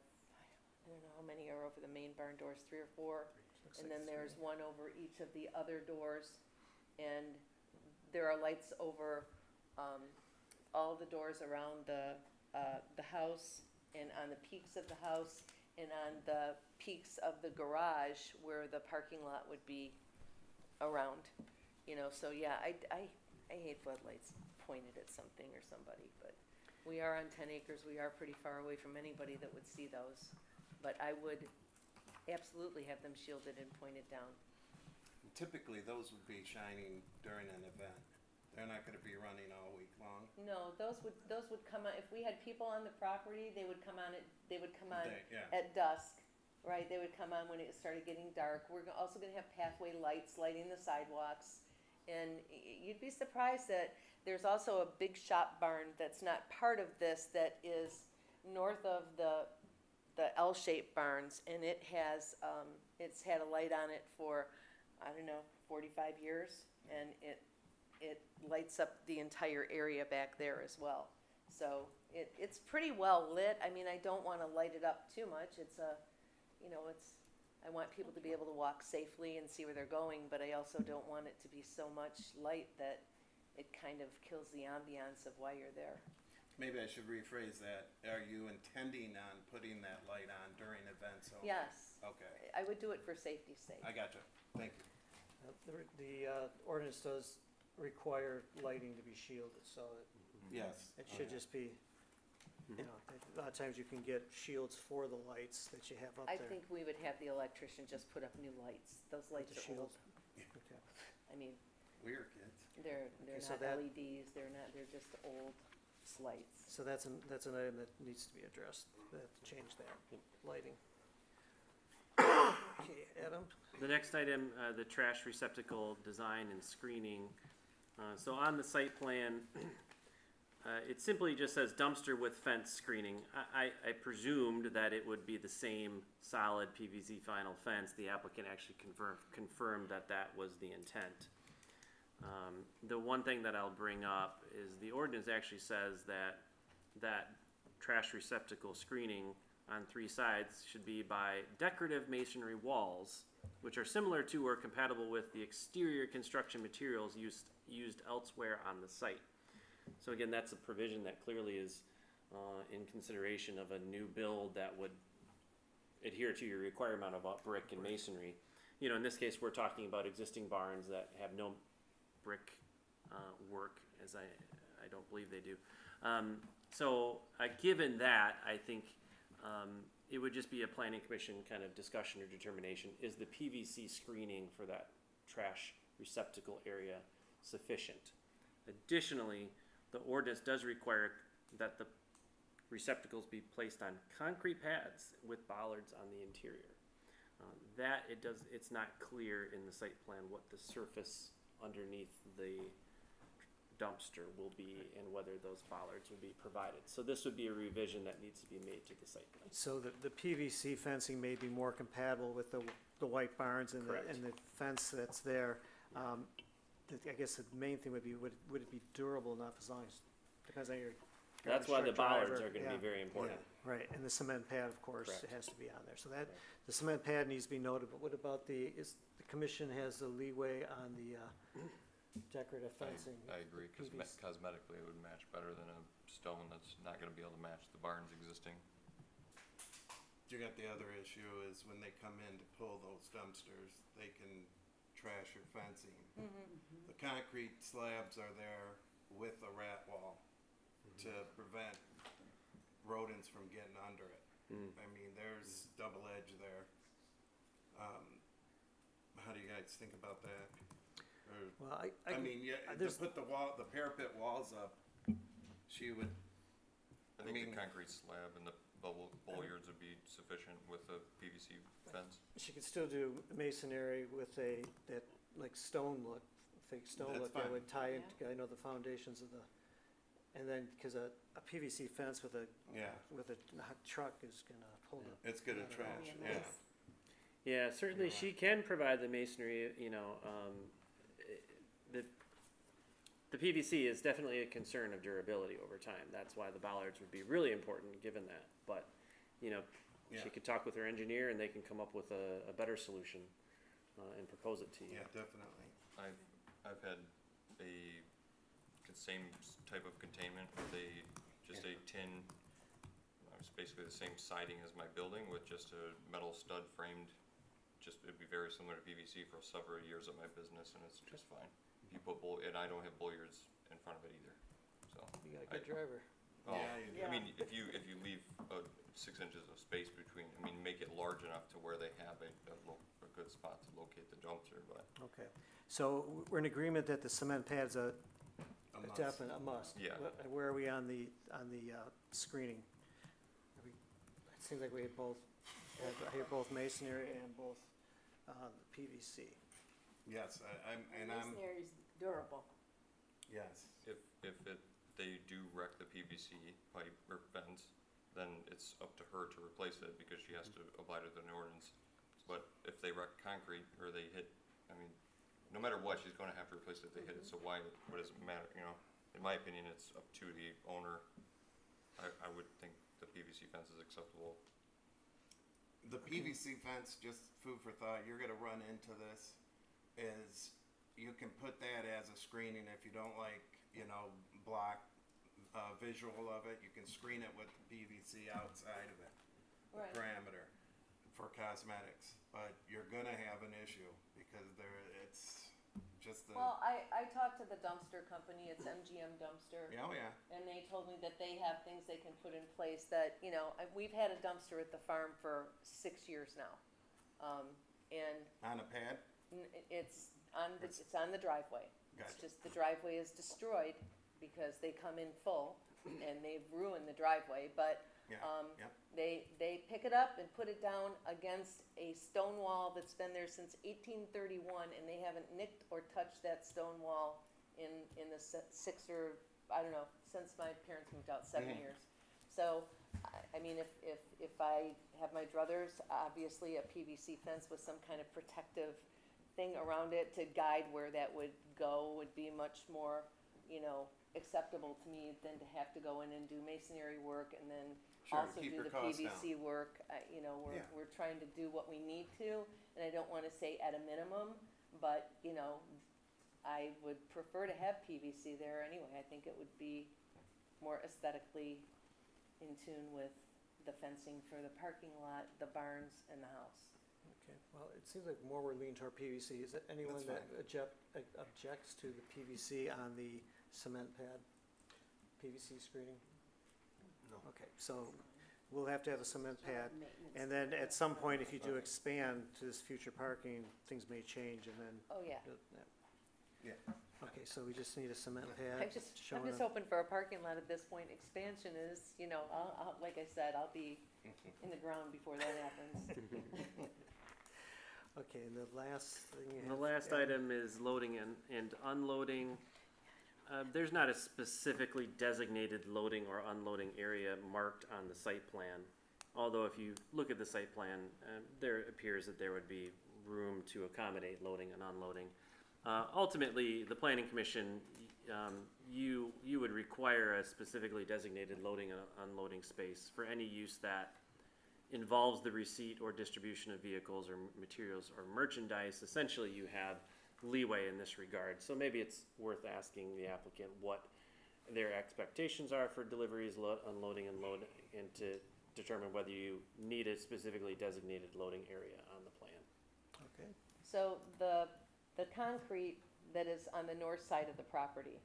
I don't know how many are over the main barn doors, 3 or 4. Looks And like then there's 3. one over each of the other doors. And there are lights over, all the doors around the house and on the peaks of the house and on the peaks of the garage where the parking lot would be around. So yeah, I hate floodlights pointed at something or somebody, but we are on 10 acres. We are pretty far away from anybody that would see those. But I would absolutely have them shielded and pointed down. Typically, those would be shining during an event. They're not gonna be running all week long. No, those would come on, if we had people on the property, they would come on Yeah. at dusk, right? They would come on when it started getting dark. We're also gonna have pathway lights lighting the sidewalks. And you'd be surprised that there's also a big shop barn that's not part of this that is north of the L-shaped barns, and it has, it's had a light on it for, 45 years, and it lights up the entire area back there as well. So it's pretty well lit. I mean, I don't wanna light it up too much. I want people to be able to walk safely and see where they're going, but I also don't want it to be so much light that it kind of kills the ambiance of why you're there. Maybe I should rephrase that. Are you intending on putting that light on during events only? Yes. Okay, I would do it for safety's sake. I gotcha. Thank you. The ordinance does require lighting to be shielded, so Yes. it should just be, a lot of times you can get shields for the lights that you have up I there. think we would have the electrician just put up new lights. Those lights the are old. shield. Okay. I mean, We were kids. they're so not that- LEDs, they're just old lights. So that's an item that needs to be addressed, they have to change that, lighting. Okay, Adam? The next item, the trash receptacle design and screening. So on the site plan, it simply just says dumpster with fence screening. I presumed that it would be the same solid PVC vinyl fence. The applicant actually confirmed that was the intent. The one thing that I'll bring up is the ordinance actually says that trash receptacle screening on 3 sides should be by decorative masonry walls, which are similar to or compatible with the exterior construction materials used elsewhere on the site. So again, that's a provision that clearly is in consideration of a new build that would adhere to your requirement of brick and masonry. In this case, we're talking about existing barns that have no brick work, as I don't believe they do. So given that, I think it would just be a planning commission kind of discussion or determination. Is the PVC screening for that trash receptacle area sufficient? Additionally, the ordinance does require that the receptacles be placed on concrete pads with bollards on the interior. It's not clear in the site plan what the surface underneath the dumpster will be and whether those bollards will be provided. So this would be a revision that needs to be made to the site plan. So the PVC fencing may be more compatible with the white barns and Correct. the fence that's there. I guess the main thing would be, would it be durable enough, as long as, depends on your. That's why the truck bollards driver. are gonna be Yeah. very important. Right, and the cement pad, of course, Correct. has to be on there. So that, the cement pad needs to be noted, but what about the commission has the leeway on the decorative fencing? I agree, cause PVC. cosmetically it would match better than a stone that's not gonna be able to match the barn's existing. You got the other issue is when they come in to pull those dumpsters, they can trash your fencing. The concrete slabs are there with a rat wall to prevent rodents from getting under it. I mean, there's double edge there. How do you guys think about that? Or, Well, I mean, yeah, to there's- put the parapet walls up, she would, I think mean- the concrete slab and the bollards would be sufficient with a PVC fence. she could still do masonry with that like stone look, fake stone That's look that fine. would tie into, I know, the foundations of the, and then, cause a PVC fence with a yeah, truck is gonna hold up. it's gonna Not at all. trash, Yeah, yeah. nice. Yeah, certainly she can provide the masonry, the PVC is definitely a concern of durability over time. That's why the bollards would be really important, given that. But, Yeah. she could talk with her engineer and they can come up with a better solution, and propose it to you. Yeah, definitely. I've had same type of containment with just a tin, it's basically the same siding as my building with just a metal stud framed, it'd be very similar to PVC for several years of my business and it's just fine. If you put and I don't have bollards in front of it either, so. You got a good driver. Oh, Yeah, you do. I mean, if you leave 6 inches of space between, make it large enough to where they have a good spot to locate the dumpster, but Okay, so we're in agreement that the cement pad's a must. definite, a must. Yeah. Where are we on the screening? It seems like we have both, I hear both masonry and both PVC. Yes, I'm, Masonry's durable. yes. if they do wreck the PVC pipe or fence, then it's up to her to replace it because she has to abide with an ordinance. But if they wreck concrete or they hit, no matter what, she's gonna have to replace it if they hit it, so what does it matter, In my opinion, it's up to the owner. I would think the PVC fence is acceptable. The PVC fence, just food for thought, you're gonna run into this, is you can put that as a screening if you don't like, block, visual of it, you can screen it with the PVC outside of it, the Right. parameter for cosmetics, but you're gonna have an issue because it's just the, Well, I talked to the dumpster company, it's MGM Dumpster. oh yeah, And they told me that they have things they can put in place that, we've had a dumpster at the farm for 6 years now. And on a pad, it's on the driveway. It's Gotcha. just the driveway is destroyed because they come in full and they've ruined the driveway, but, yeah, yep. they pick it up and put it down against a stone wall that's been there since 1831 and they haven't nicked or touched that stone wall in the 6 or, I don't know, since my parents moved out, 7 Mhm. years. So, if I have my druthers, obviously a PVC fence with some kind of protective thing around it to guide where that would go would be much more, acceptable to me than to have to go in and do masonry work and then Sure, also keep do your the costs down. PVC work. Yeah. We're trying to do what we need to, and I don't wanna say at a minimum, but, I would prefer to have PVC there anyway. I think it would be more aesthetically in tune with the fencing for the parking lot, the barns, and the house. Okay, well, it seems like more we're leaning toward PVC. Is there anyone that That's objects to the PVC on the cement pad? PVC screening? No. Okay, so we'll have to have a cement pad. Maintenance. And then at some point, if you do expand to this future parking, things may change and then. Oh, yeah. Yeah. Okay, so we just need a cement I'm pad just showing up. hoping for a parking lot at this point. Expansion is, like I said, I'll be in the ground before that happens. Okay, and the last thing you And have. the last item is loading and unloading. There's not a specifically designated loading or unloading area marked on the site plan. Although if you look at the site plan, there appears that there would be room to accommodate loading and unloading. Ultimately, the planning commission, you would require a specifically designated loading and unloading space for any use that involves the receipt or distribution of vehicles or materials or merchandise. Essentially, you have leeway in this regard. So maybe it's worth asking the applicant what their expectations are for deliveries, unloading and loading, and to determine whether you need a specifically designated loading area on the plan. Okay, So the concrete that is on the north side of the property,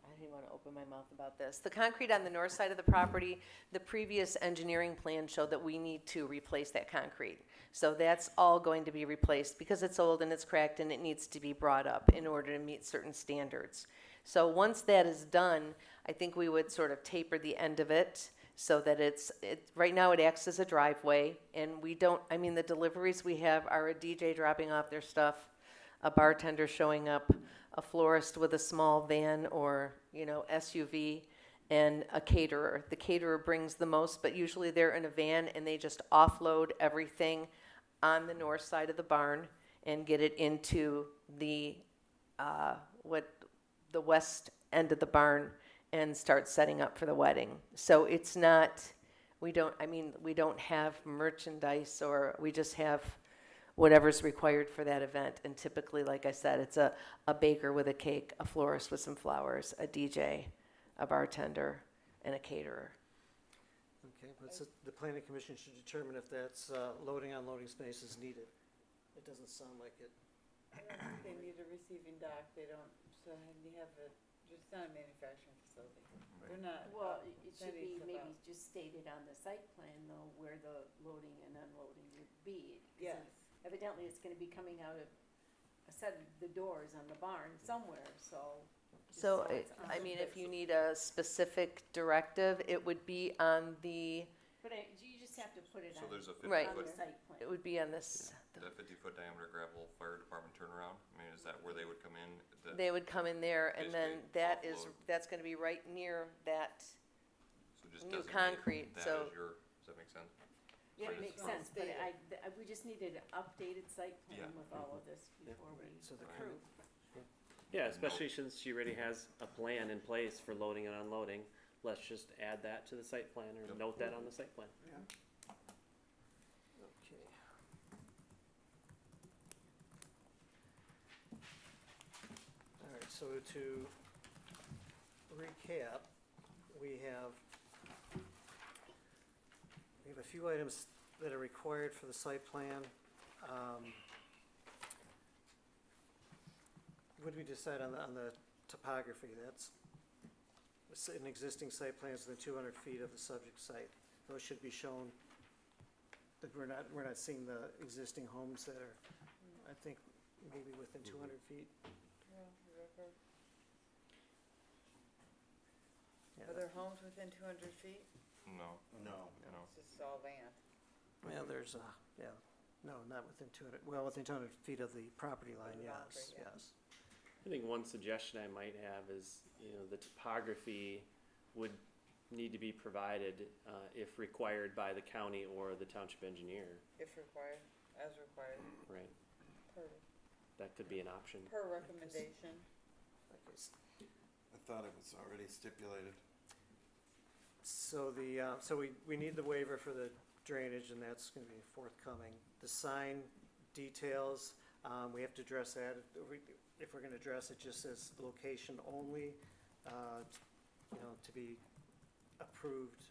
I didn't want to open my mouth about this. The concrete on the north side of the property, the previous engineering plan showed that we need to replace that concrete. So that's all going to be replaced because it's old and it's cracked and it needs to be brought up in order to meet certain standards. So once that is done, I think we would sort of taper the end of it so that right now it acts as a driveway, and the deliveries we have are a DJ dropping off their stuff, a bartender showing up, a florist with a small van or, SUV, and a caterer. The caterer brings the most, but usually they're in a van and they just offload everything on the north side of the barn and get it into the west end of the barn and start setting up for the wedding. So it's not, we don't have merchandise, or we just have whatever's required for that event. And typically, like I said, it's a baker with a cake, a florist with some flowers, a DJ, a bartender, and a caterer. okay, but the planning commission should determine if that's loading, unloading space is needed. It doesn't sound like it. They need a receiving dock, they don't, so you have it's not a manufacturing facility. They're not. Well, it should that is be maybe about- just stated on the site plan though, where the loading and unloading would be. 'Cause Yes. Evidently, it's gonna be coming out of a set of the doors on the barn somewhere, so. just So, it's on if you need a specific directive, it would be on But you just have to put it So on, there's a Right. on the 50-foot, site plan. it would be on this. that 50-foot diameter gravel fire department turnaround? I mean, is that where they would come in? They would come in there, and then Basically that's going to be right near that. So just new designate concrete, that so- as does that make sense? Yeah, it Right. makes sense, but we just needed an updated site plan Yeah. with all of this before we So the approve. Yeah, especially since she already has a plan in place for loading and unloading. Let's just add that to the site plan or Yep. note that on the site plan. Okay. All right, so to recap, we have a few items that are required for the site plan. What did we decide on the topography? That's an existing site plan is within 200 feet of the subject site. Those should be shown, that we're not seeing the existing homes that are, I think, maybe within 200 feet. Are there homes within 200 feet? No, No. no. It's just all land. Well, there's, no, not within 200, well, within 200 feet of the property line, the yes, boundary, yeah. yes. I think one suggestion I might have is, the topography would need to be provided, if required by the county or the township engineer, If required, as required, right? per That could be an option. recommendation. Okay, I thought it was already stipulated. so so we need the waiver for the drainage, and that's gonna be forthcoming. The sign details, we have to address that. If we're gonna address it, just as location only, to be approved.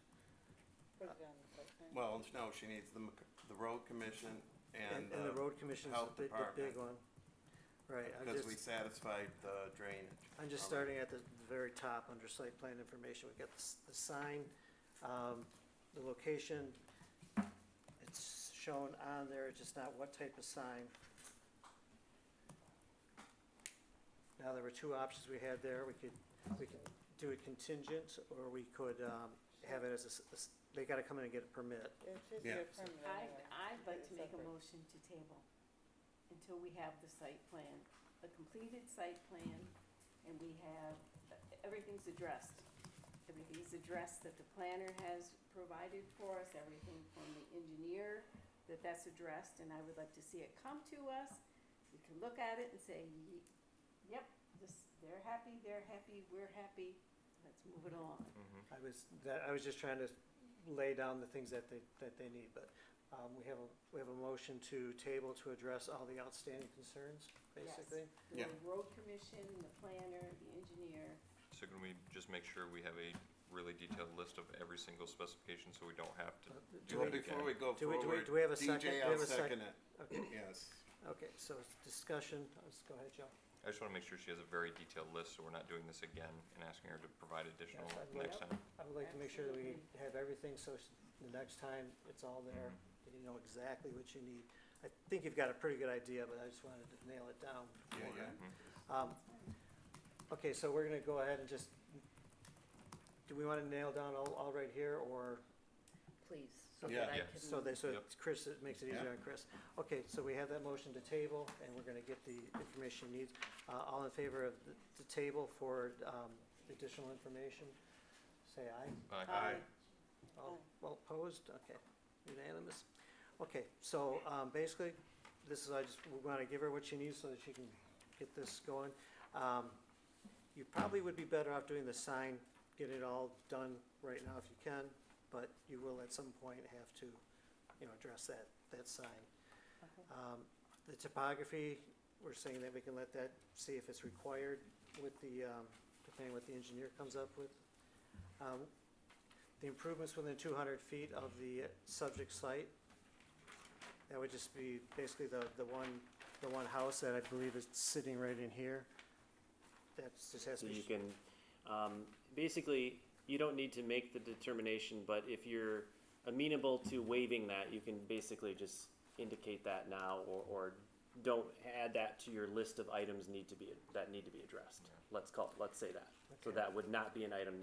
Put it on the site plan. Well, no, she needs the road commission and And the road commission's health the big department. one. Right, Because we satisfied the drainage. I'm just starting at the very top, under site plan information, we got the sign. the location, it's shown on there, just not what type of sign. Now, there were two options we had there. We could do it contingent, or we could, have it as they gotta come in and get a permit. It should be Yeah. a permanent anyway. I'd like to make a Separate. motion to table until we have the site plan, a completed site plan, and we have, everything's addressed. Everything's addressed that the planner has provided for us, everything from the engineer, that's addressed, and I would like to see it come to us. We can look at it and say, yep, they're happy, we're happy, let's move it along. I was just trying to lay down the things that they need, but, we have a motion to table to address all the outstanding concerns, basically. The Yeah. road commission, the planner, the engineer, So can we just make sure we have a really detailed list of every single specification so we don't have to do Well, it before again? we go Do we forward, have a second? DJ, Do we I'll have a sec- second it. Okay, Yes. okay, so it's discussion, let's go ahead, Joe. I just wanna make sure she has a very detailed list, so we're not doing this again and asking her to provide additional Yes, I'd like- next time. I would like to make sure that we Absolutely. have everything, so the next time it's all there, and you know exactly what you need. I think you've got a pretty good idea, but I just wanted to nail it down. Yeah, beforehand. yeah. Okay, so we're gonna go ahead and just, do we wanna nail down all right here, or, Please, so Yeah. that I Yeah. can. so Yep. it's Chris, it makes it easier Yeah. on Chris. Okay, so we have that motion to table, and we're gonna get the information he needs. All in favor of the table for, additional information, say aye. Aye. All opposed? Okay, unanimous. Okay, so, basically, this is, we wanna give her what she needs so that she can get this going. You probably would be better off doing the sign, get it all done right now if you can, but you will at some point have to, address that sign. The topography, we're saying that we can let that, see if it's required with the, depending what the engineer comes up with. The improvements within 200 feet of the subject site, that would just be basically the one house that I believe is sitting right in here. That just has So to be. you can, basically, you don't need to make the determination, but if you're amenable to waiving that, you can basically just indicate that now, or don't add that to your list of items that need to be addressed. Let's say that. So Okay. that would not be an item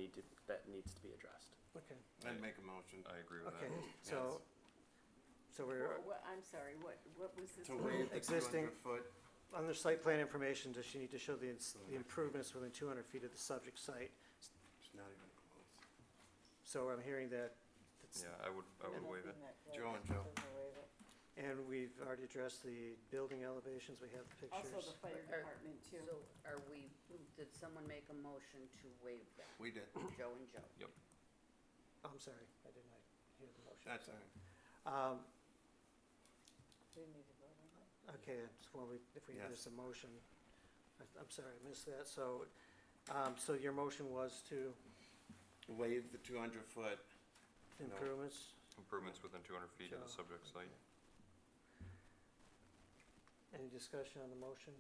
that needs to be addressed. Okay, I'd make a motion I agree with okay, that. so we're, I'm sorry, what was this? to waive the Existing- 200-foot. under site plan information, does she need to show the improvements within 200 feet of the subject site? It's not even close. So I'm hearing that, Yeah, I would waive it. Nothing that close, Joe and Joe. so we'll waive it. and we've already addressed the building elevations, we have the Also pictures. the fire department too. So did someone make a motion to waive that? We did. Joe and Joe? I'm sorry, I did not hear the motion. That's all right. Do you need to vote on that? Okay, well, if we, Yes. there's a motion, I'm sorry, I missed that, so, so your motion was to Waive the 200-foot. No. improvements? Improvements within 200 feet of the Joe, subject site. Any discussion on the motion?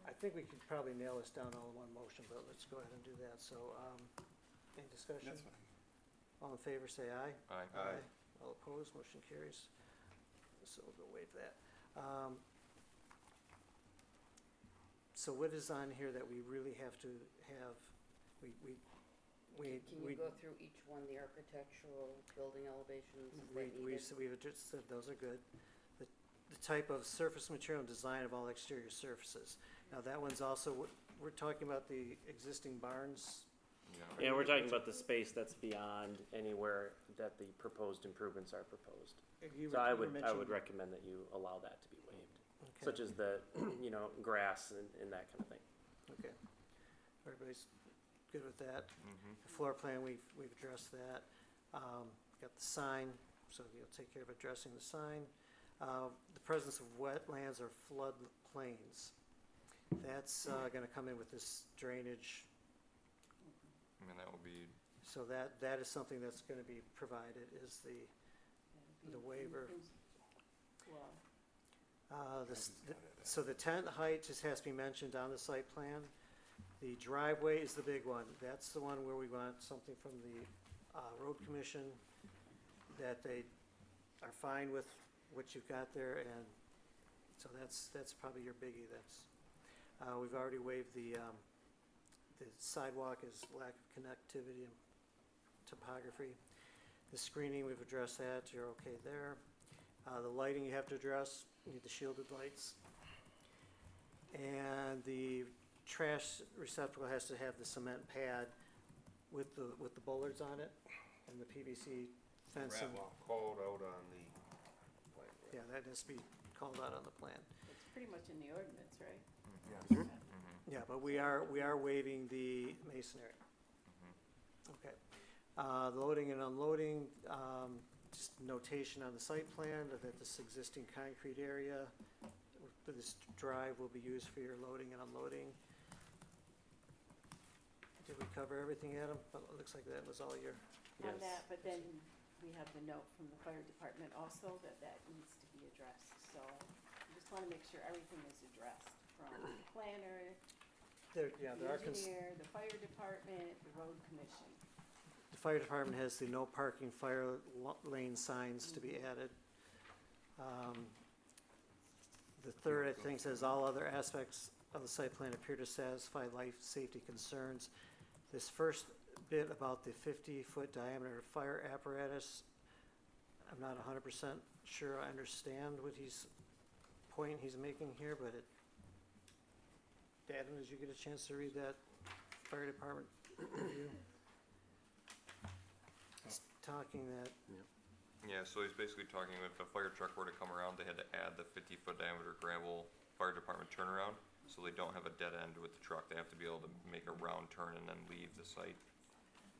I think we could probably nail this down all in one motion, but let's go ahead and do that, so, any discussion? That's fine. All in favor, say aye. Aye. All opposed, motion carries. So we'll go waive that. So what is on here that we really have to have, Can we, you go through each one, the architectural, building elevations, is that we've needed? just said those are good. The type of surface material and design of all exterior surfaces. Now, that one's also, we're talking about the existing barns. Yeah. And we're talking about the space that's beyond anywhere that the proposed improvements are proposed. You So I were would mentioning- recommend that you allow that to be waived, Okay, such as the, grass and that kind of thing. okay. Everybody's good with that? Mhm. The floor plan, we've addressed that. Got the sign, so you'll take care of addressing the sign. The presence of wetlands or flood plains. That's gonna come in with this drainage, I mean, that would be, so that is something that's gonna be provided, is the waiver. Well, So the tent height just has to be mentioned on the site plan. The driveway is the big one. That's the one where we want something from the road commission that they are fine with what you've got there, and so that's probably your biggie. We've already waived the sidewalk is lack of connectivity and topography. The screening, we've addressed that, you're okay there. The lighting you have to address, you need the shielded lights. And the trash receptacle has to have the cement pad with the bollards on it and the PVC fencing. Called out on the plan. Yeah, that has to be called out on the plan. It's pretty much in the ordinance, right? Yes. Yeah, but we are waiving the masonry. Okay. The loading and unloading, just notation on the site plan that this existing concrete area, this drive will be used for your loading and unloading. Did we cover everything, Adam? Well, it looks like that was all your, On that, but then we have the note from the fire department also that needs to be addressed. So I just wanna make sure everything is addressed, from the planner, there the are, engineer, the fire department, the road commission. the fire department has the no parking fire lane signs to be added. The third, I think, says all other aspects of the site plan appear to satisfy life safety concerns. This first bit about the 50-foot diameter fire apparatus, I'm not 100% sure I understand what point he's making here, but Adam, did you get a chance to read that fire department review? It's talking that, Yeah, so he's basically talking if a fire truck were to come around, they had to add the 50-foot diameter gravel fire department turnaround, so they don't have a dead end with the truck. They have to be able to make a round turn and then leave the site.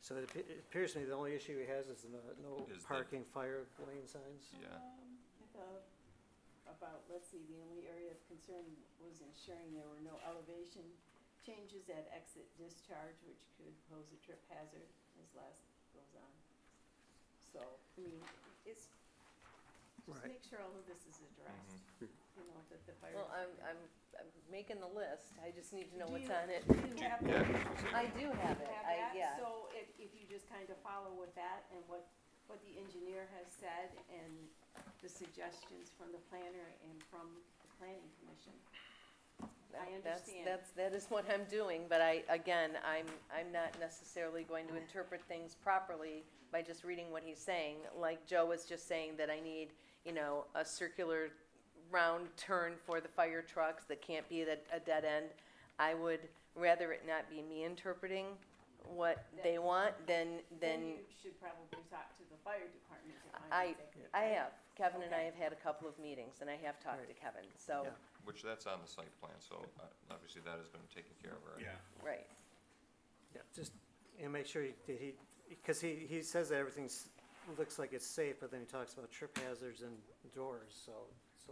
so it appears to me the only issue he has is no Is the- parking fire lane signs. Yeah. Let's see, the only area of concern was ensuring there were no elevation changes at exit discharge, which could pose a trip hazard as last goes on. So, I mean, it's, just Right. make sure all of this is addressed, you know, that the fire. Well, I'm making the list, I just need to know what's on it. Do you have Yeah. that? I do have it, Have that? yeah. So if you just kind of follow with that and what the engineer has said and the suggestions from the planner and from the planning commission. I understand. That is what I'm doing, but I'm not necessarily going to interpret things properly by just reading what he's saying. Like Joe was just saying that I need, a circular round turn for the fire trucks that can't be a dead end. I would rather it not be me interpreting what they want than You should probably talk to the fire department to find I out that- have. Kevin and I Okay. have had a couple of meetings, and I have talked to Right. Kevin, so, Yeah. Which that's on the site plan, so obviously that has been taken care of already. Yeah. right. Yeah, just, make sure because he says that everything's, looks like it's safe, but then he talks about trip hazards and doors, so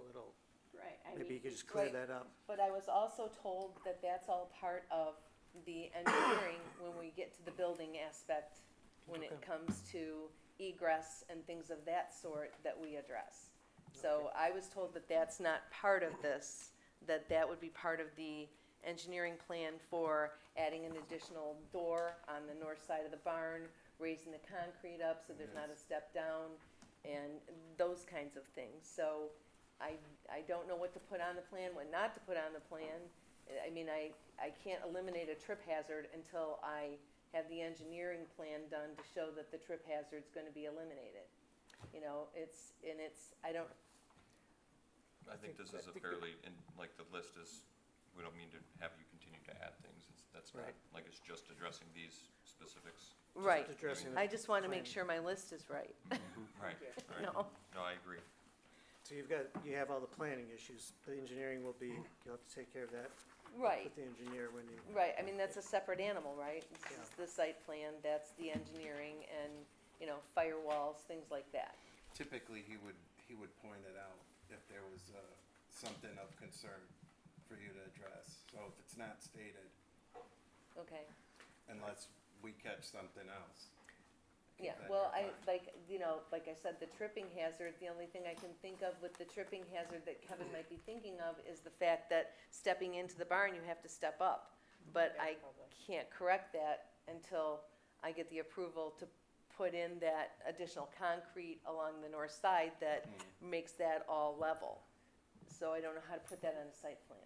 it'll, Right, maybe you could just clear Right. that up. But I was also told that that's all part of the engineering when we get to the building aspect, when it Okay. comes to egress and things of that sort that we address. So I was told that that's not part of this, that would be part of the engineering plan for adding an additional door on the north side of the barn, raising the concrete up so there's not a step down, and those kinds of things. So I don't know what to put on the plan, what not to put on the plan. I mean, I can't eliminate a trip hazard until I have the engineering plan done to show that the trip hazard's gonna be eliminated. I think this is a fairly, and like the list is, we don't mean to have you continue to add things. That's not, Right. like it's just addressing these specifics. Right, Addressing the I just wanna make plan. sure my list is right, Right, right. no, No, I agree. So you have all the planning issues. The engineering will be, you'll have to take care of that right. with the engineer when you, Right, I mean, that's a separate animal, right? This Yeah. is the site plan, that's the engineering and, firewalls, things like that. Typically, he would point it out if there was something of concern for you to address. So if it's not stated, Okay, unless we catch something else. yeah, Then well, you're like I said, the tripping hazard, the only thing I can think of with the tripping hazard that Kevin might be thinking of is the fact that stepping into the barn, you have to step up. But I can't correct that until I get the approval to put in that additional concrete along the north side that makes that all level. So I don't know how to put that on a site plan.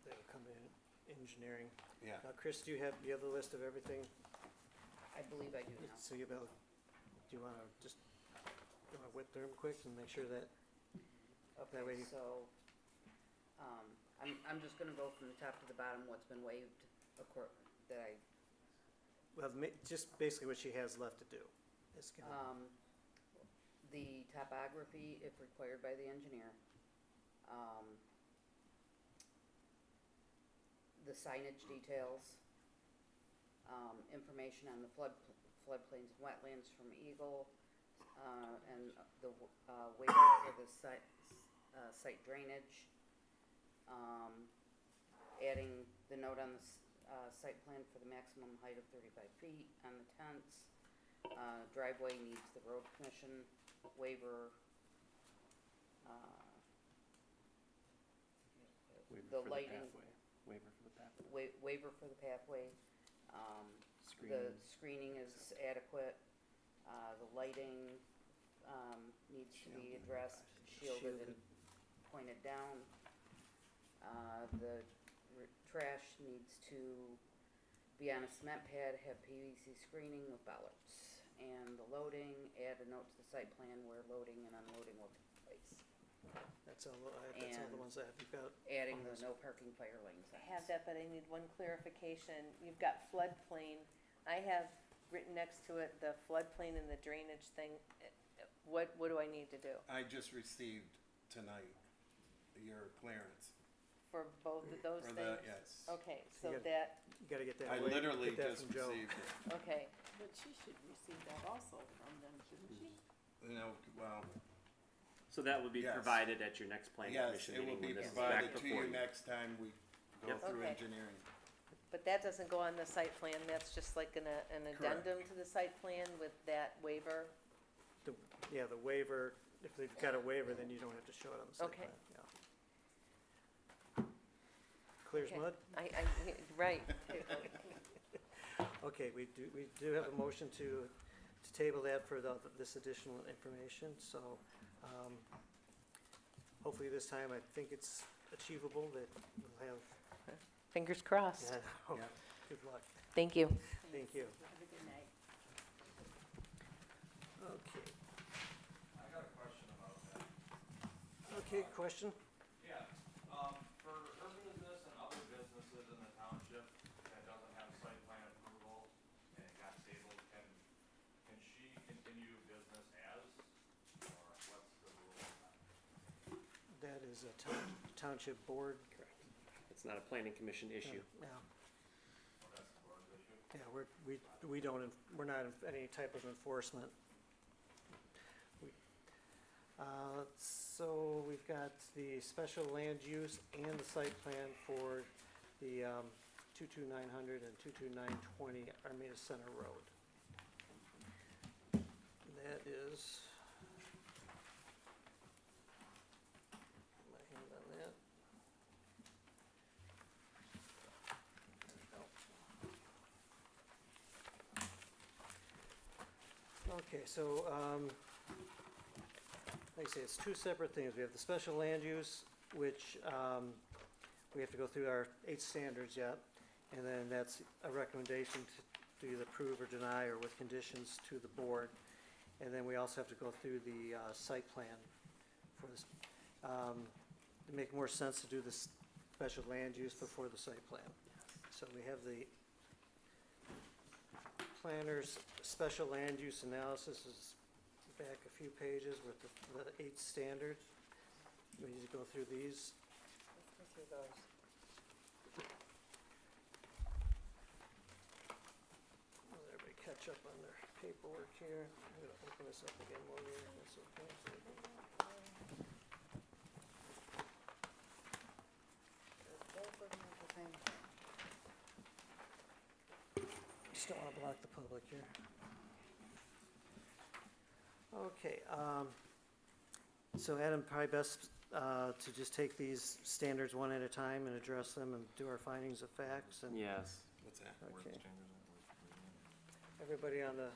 They'll come in, engineering. Yeah. Chris, do you have the list of everything? I believe I do now. So do you wanna just, whip through them quick and make sure that, that way Okay, you- so, I'm just gonna go from the top to the bottom, what's been waived, that I, well, just basically what she has left to do. Is gonna, the topography, if required by the engineer. The signage details, information on the floodplains and wetlands from Eagle, and the, waiver for the site drainage. Adding the note on the, site plan for the maximum height of 35 feet on the tents. Driveway needs the road commission waiver. The lighting, Waiver for the pathway. waiver for the pathway. The screening is adequate. The lighting, needs to be addressed, shielded and pointed down. The trash needs to be on a cement pad, have PVC screening with bollards. And the loading, add a note to the site plan where loading and unloading will take place. that's all the ones that you've got. Adding on the this. no parking fire lane I signs. have that, but I need one clarification. You've got floodplain. I have written next to it the floodplain and the drainage thing. What do I need to do I just received tonight your clearance for both of those for things? the, yes. Okay, so You that, You gotta get that. I way- literally get that just from Joe. received it. okay, But she should receive that also from them, shouldn't she? No, well, So that would be Yes. provided at your next planning yes, commission it will meeting be when this is back provided to before you you. next time we go Yep. through Okay. engineering. but that doesn't go on the site plan. That's just like an addendum to the site plan with that waiver? Yeah, the waiver, if they've got a waiver, then you don't have to show it on the site Okay. plan, yeah. Clear as Okay. mud? Right. Okay, we do have a motion to table that for this additional information, so, hopefully this time, I think it's achievable that we'll have, Fingers crossed. yeah, Yeah. good luck, Thank you. thank you. Have a good night. Okay, I got a question about that. okay, question? Yeah, for her business and other businesses in the township that doesn't have site plan approval and it got tabled, can she continue business as, or what's the rule on that? That is a township board. Correct. It's not a planning commission issue. Yeah, Oh, that's the board's issue? yeah, we don't, we're not in any type of enforcement. So we've got the special land use and the site plan for the 22900 and 22920 Armada Center Road. That is, my hand on that. Okay, so, like I say, it's two separate things. We have the special land use, which, we have to go through our 8 standards yet. And then that's a recommendation to either approve or deny or with conditions to the board. And then we also have to go through the, site plan for this. To make more sense to do this special land use before the site plan. So we have the planner's special land use analysis is back a few pages with the 8 standards. We need to go through these. Let's go through those. Let everybody catch up on their paperwork here. I'm gonna open this up again while we're, if that's okay. Both of them are the same thing. Just don't wanna block the public here. Okay, so Adam, probably best, to just take these standards one at a time and address them and do our findings of facts and. Yes. What's that? Where the Okay. standards everybody on the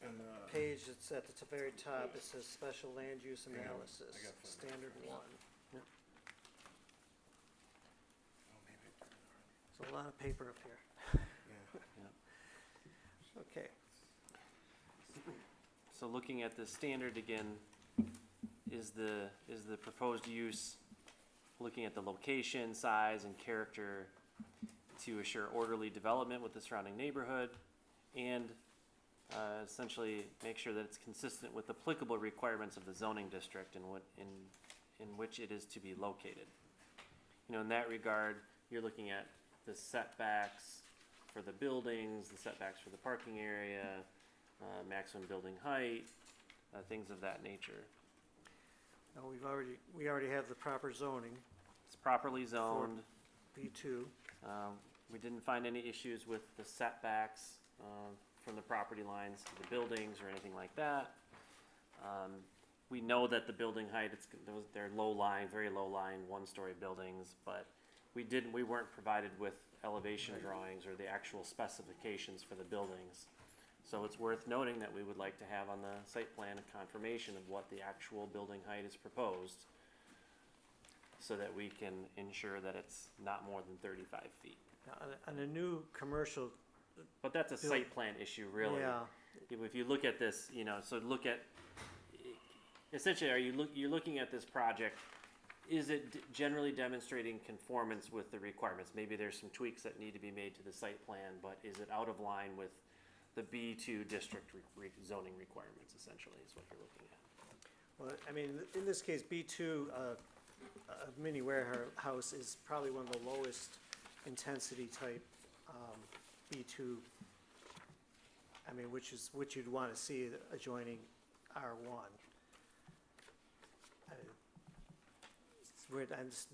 And, page, it's at the very top, it says special land use Yeah, analysis, I got it. standard one. oh, maybe, There's a lot of paper up here. yeah. Okay, So looking at the standard again, is the proposed use, looking at the location, size, and character to assure orderly development with the surrounding neighborhood, and essentially make sure that it's consistent with applicable requirements of the zoning district in which it is to be located. You know, in that regard, you're looking at the setbacks for the buildings, the setbacks for the parking area, maximum building height, things of that nature. now we already have the proper zoning, It's properly zoned. B2. We didn't find any issues with the setbacks from the property lines to the buildings or anything like that. We know that the building height, they're low lying, very low lying, one-story buildings, but we weren't provided with elevation drawings or the actual specifications for the buildings. So it's worth noting that we would like to have on the site plan a confirmation of what the actual building height is proposed, so that we can ensure that it's not more than 35 feet. Now, on a new commercial, But that's a site plan issue, really. yeah, If you look at this, you know, so look at, essentially, you're looking at this project, is it generally demonstrating conformance with the requirements? Maybe there's some tweaks that need to be made to the site plan, but is it out of line with the B2 district zoning requirements, essentially, is what you're looking at. well, I mean, in this case, B2, a mini warehouse is probably one of the lowest intensity type, B2, I mean, which you'd want to see adjoining R1. It's weird, I'm just,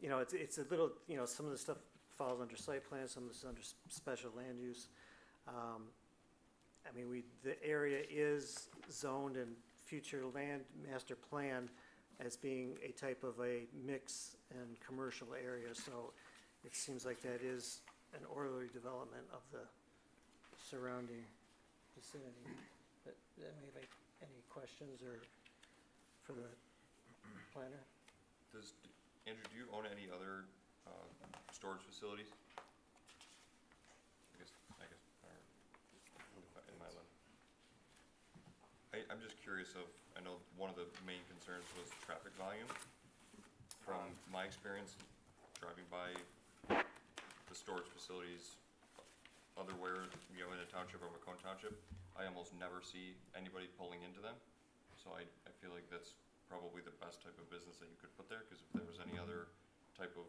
you know, it's a little, you know, some of the stuff falls under site plan, some of this is under special land use. I mean, the area is zoned in future land master plan as being a type of a mix and commercial area, so it seems like that is an orderly development of the surrounding vicinity. But, anybody, any questions or for the planner? Andrew, do you own any other, storage facilities? I guess, or in my limit. I'm just curious I know one of the main concerns was traffic volume. From my experience, driving by the storage facilities otherwhere, you know, in a township or Macomb Township, I almost never see anybody pulling into them. So I feel like that's probably the best type of business that you could put there, because if there was any other type of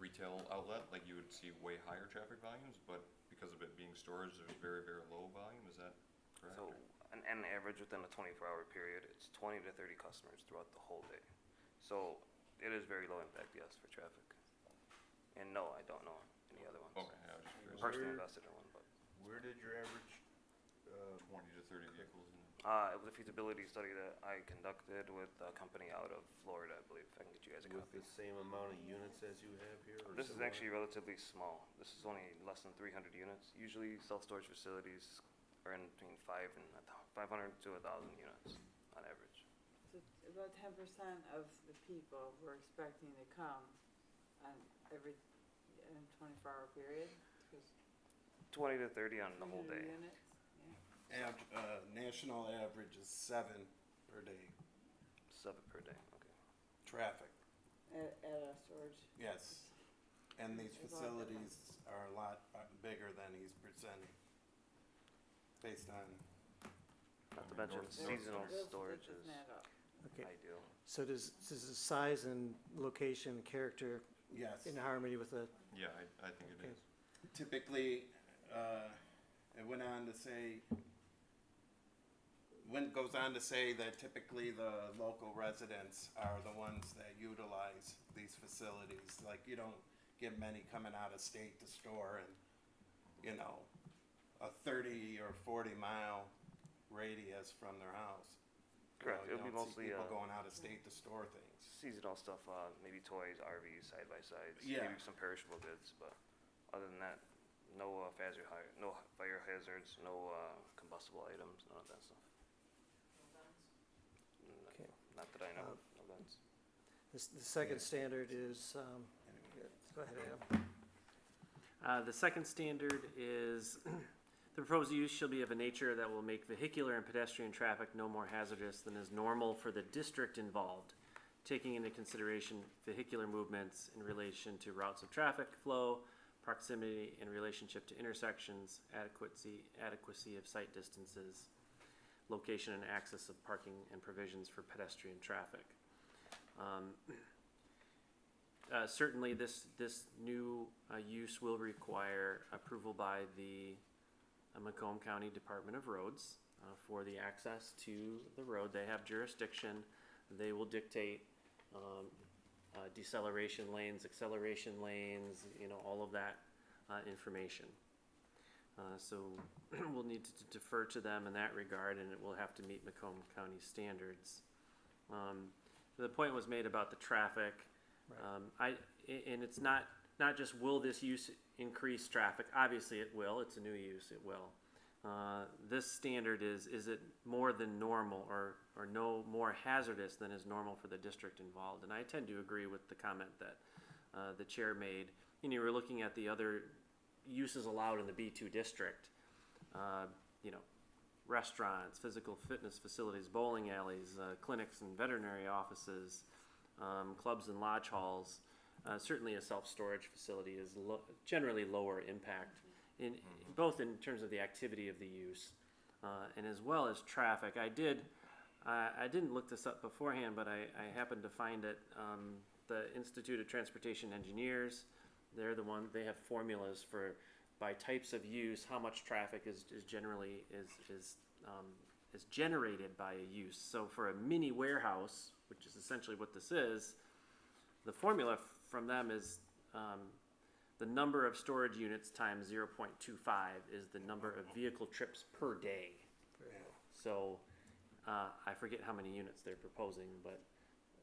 retail outlet, like you would see way higher traffic volumes, but because of it being storage, there's very, very low volume, is that correct? So, an average within a 24-hour period, it's 20 to 30 customers throughout the whole day. So, it is very low impact, yes, for traffic. And no, I don't know any other ones. Okay, I was just curious. Personally invested in one, but. Where did your average, 20 to 30 vehicles in It was a feasibility study that I conducted with a company out of Florida, I believe. I can get you guys a with copy. the same amount of units as you have here? Or This is similar? actually relatively small. This is only less than 300 units. Usually self-storage facilities are in between 500 to 1,000 units on average. So about 10% of the people were expecting to come on in 24-hour period? 'Cause 20 to 30 on the whole 300 day. units? Yeah. National average is 7 per day, 7 per day, okay. traffic, At a storage. yes. And these There's a lot different. facilities are a lot bigger than he's presenting, based on, Not to mention seasonal Those- storage that is doesn't add up. Okay, ideal. so does the size and location, character yes. in harmony with the, Yeah, I think it Okay. is. Typically, it went on to say, goes on to say that typically the local residents are the ones that utilize these facilities. Like, you don't get many coming out of state to store and, you know, a 30 or 40 mile radius from their house. Correct. You It'll be don't see mostly people going out of state to store things. seasonal stuff, maybe toys, RVs, side-by-sides, Yeah. maybe some perishable goods, but other than that, no no fire hazards, no combustible items, none of that stuff. Okay. Not that I know of, no guns. The second standard is, go ahead, Adam. The second standard is the proposed use shall be of a nature that will make vehicular and pedestrian traffic no more hazardous than is normal for the district involved, taking into consideration vehicular movements in relation to routes of traffic flow, proximity in relationship to intersections, adequacy of site distances, location and access of parking and provisions for pedestrian traffic. Certainly this new use will require approval by the Macomb County Department of Roads for the access to the road. They have jurisdiction. They will dictate deceleration lanes, acceleration lanes, all of that information. So we'll need to defer to them in that regard, and it will have to meet Macomb County standards. The point was made about the traffic. Right. And it's not just will this use increase traffic. Obviously it will. It's a new use. It will. This standard is it more than normal or no more hazardous than is normal for the district involved? And I tend to agree with the comment that the chair made. You were looking at the other uses allowed in the B2 district. Restaurants, physical fitness facilities, bowling alleys, clinics and veterinary offices, clubs and lodge halls. Certainly a self-storage facility is generally lower impact, both in terms of the activity of the use and as well as traffic. I didn't look this up beforehand, but I happened to find it. The Institute of Transportation Engineers, they have formulas for by types of use how much traffic is generally generated by a use. So for a mini warehouse, which is essentially what this is, the formula from them is the number of storage units times 0.25 is the number of vehicle trips per day. So I forget how many units they're proposing, but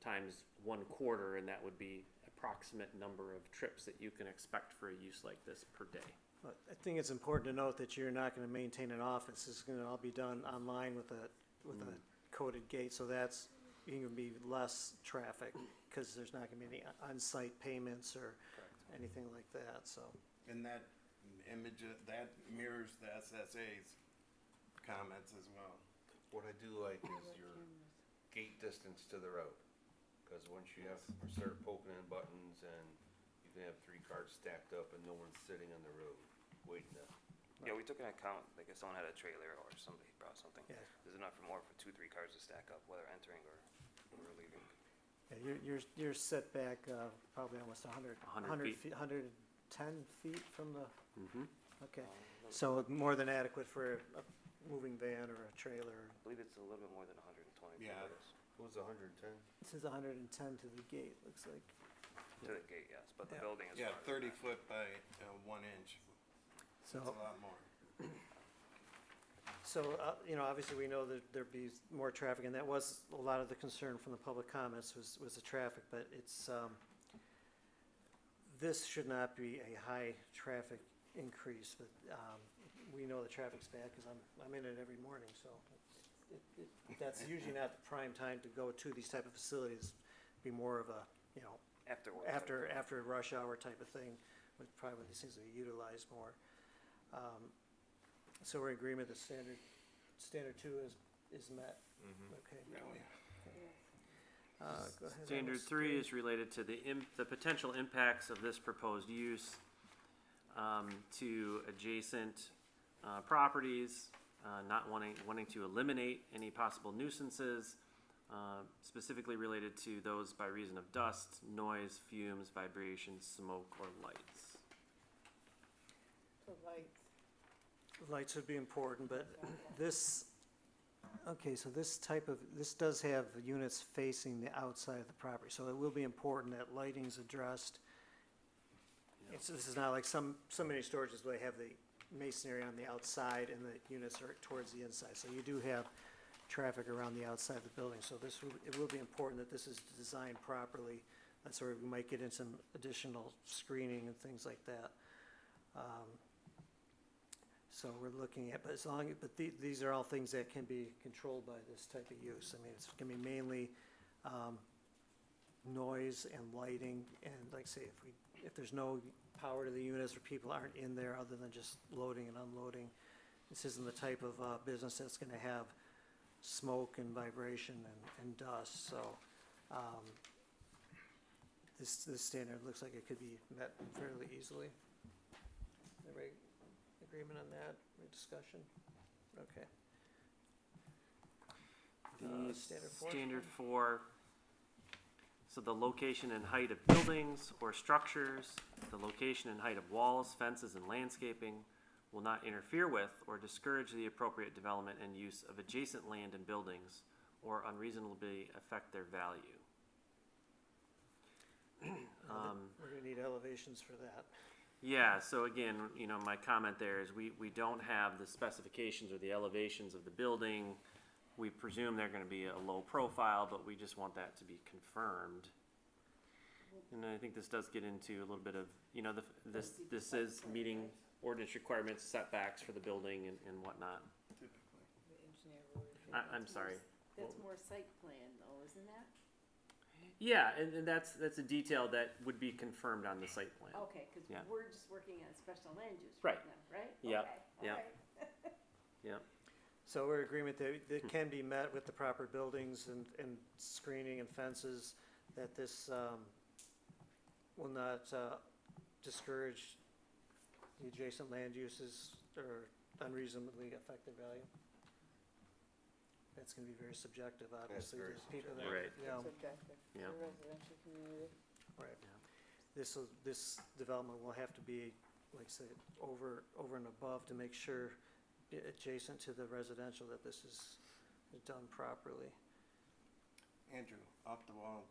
times 1/4, and that would be approximate number of trips that you can expect for a use like this per day. But I think it's important to note that you're not going to maintain an office. It's going to all be done online with a coded gate, so that's going to be less traffic because there's not going to be any on-site payments or anything like that. So. And that image, that mirrors the SSA's comments as well. What I do like is your gate distance to the road. Because once you start poking in buttons and you can have 3 cars stacked up and no one's sitting on the road waiting to. Yeah, we took into account, like if someone had a trailer or somebody brought something, Yeah. there's enough for 2-3 cars to stack up, whether entering or leaving. Yeah, you're set back probably almost 100 100 feet, 110 feet from the. Mm-hmm. Okay, so more than adequate for a moving van or a trailer. I believe it's a little bit more than 120. Yeah. What was 110? This is 110 to the gate. Looks like. To the gate, yes, but the Yeah. building is. Yeah, farther 30 back. foot by 1 inch. So. That's a lot more. So, obviously we know that there'd be more traffic, and that was a lot of the concern from the public comments was the traffic, but it's, this should not be a high traffic increase, but, we know the traffic's bad because I'm in it every morning, so that's usually not the prime time to go to these type of facilities. Be more of a, After work. after rush hour type of thing, would probably when these things are utilized more. So we're in agreement that standard 2 is met. Okay. Go ahead. Standard Alice. 3 is related to the potential impacts of this proposed use to adjacent properties, not wanting to eliminate any possible nuisances, specifically related to those by reason of dust, noise, fumes, vibrations, smoke, or lights. The lights. Lights would be important, but this, okay, so this does have units facing the outside of the property, so it will be important that lighting's addressed. This is not like some many storages where they have the masonry on the outside and the units are towards the inside, so you do have traffic around the outside of the building, so it will be important that this is designed properly. That's where we might get in some additional screening and things like that. So we're looking at, but these are all things that can be controlled by this type of use. I mean, it's gonna be mainly, noise and lighting, and like I say, if there's no power to the units or people aren't in there other than just loading and unloading, this isn't the type of, business that's gonna have smoke and vibration and dust, so, this standard looks like it could be met fairly easily. Everybody agreement on that, any discussion? Okay. The Standard four? standard for, so the location and height of buildings or structures, the location and height of walls, fences, and landscaping will not interfere with or discourage the appropriate development and use of adjacent land and buildings or unreasonably affect their value. We're gonna need elevations for that. Yeah, so again, you know, my comment there is we don't have the specifications or the elevations of the building. We presume they're gonna be a low profile, but we just want that to be confirmed. And I think this does get into a little bit of, you know, this is meeting ordinance requirements, setbacks for the building and whatnot. Typically. The engineer will I'm sorry. That's more site plan though, isn't that? Yeah, and that's a detail that would be confirmed on the site plan. Okay, cause Yeah. we're just working on special land use Right. right now, right? Yep, Okay, yep. alright. Yep. So we're in agreement that can be met with the proper buildings and screening and fences, that this, will not, discourage the adjacent land uses or unreasonably affect their value. That's gonna be very subjective, obviously. very There's people that, Right. you know, subjective. It's Yeah. a residential community. right. This development will have to be, like I said, over and above to make sure adjacent to the residential that this is done properly. Andrew, off the wall,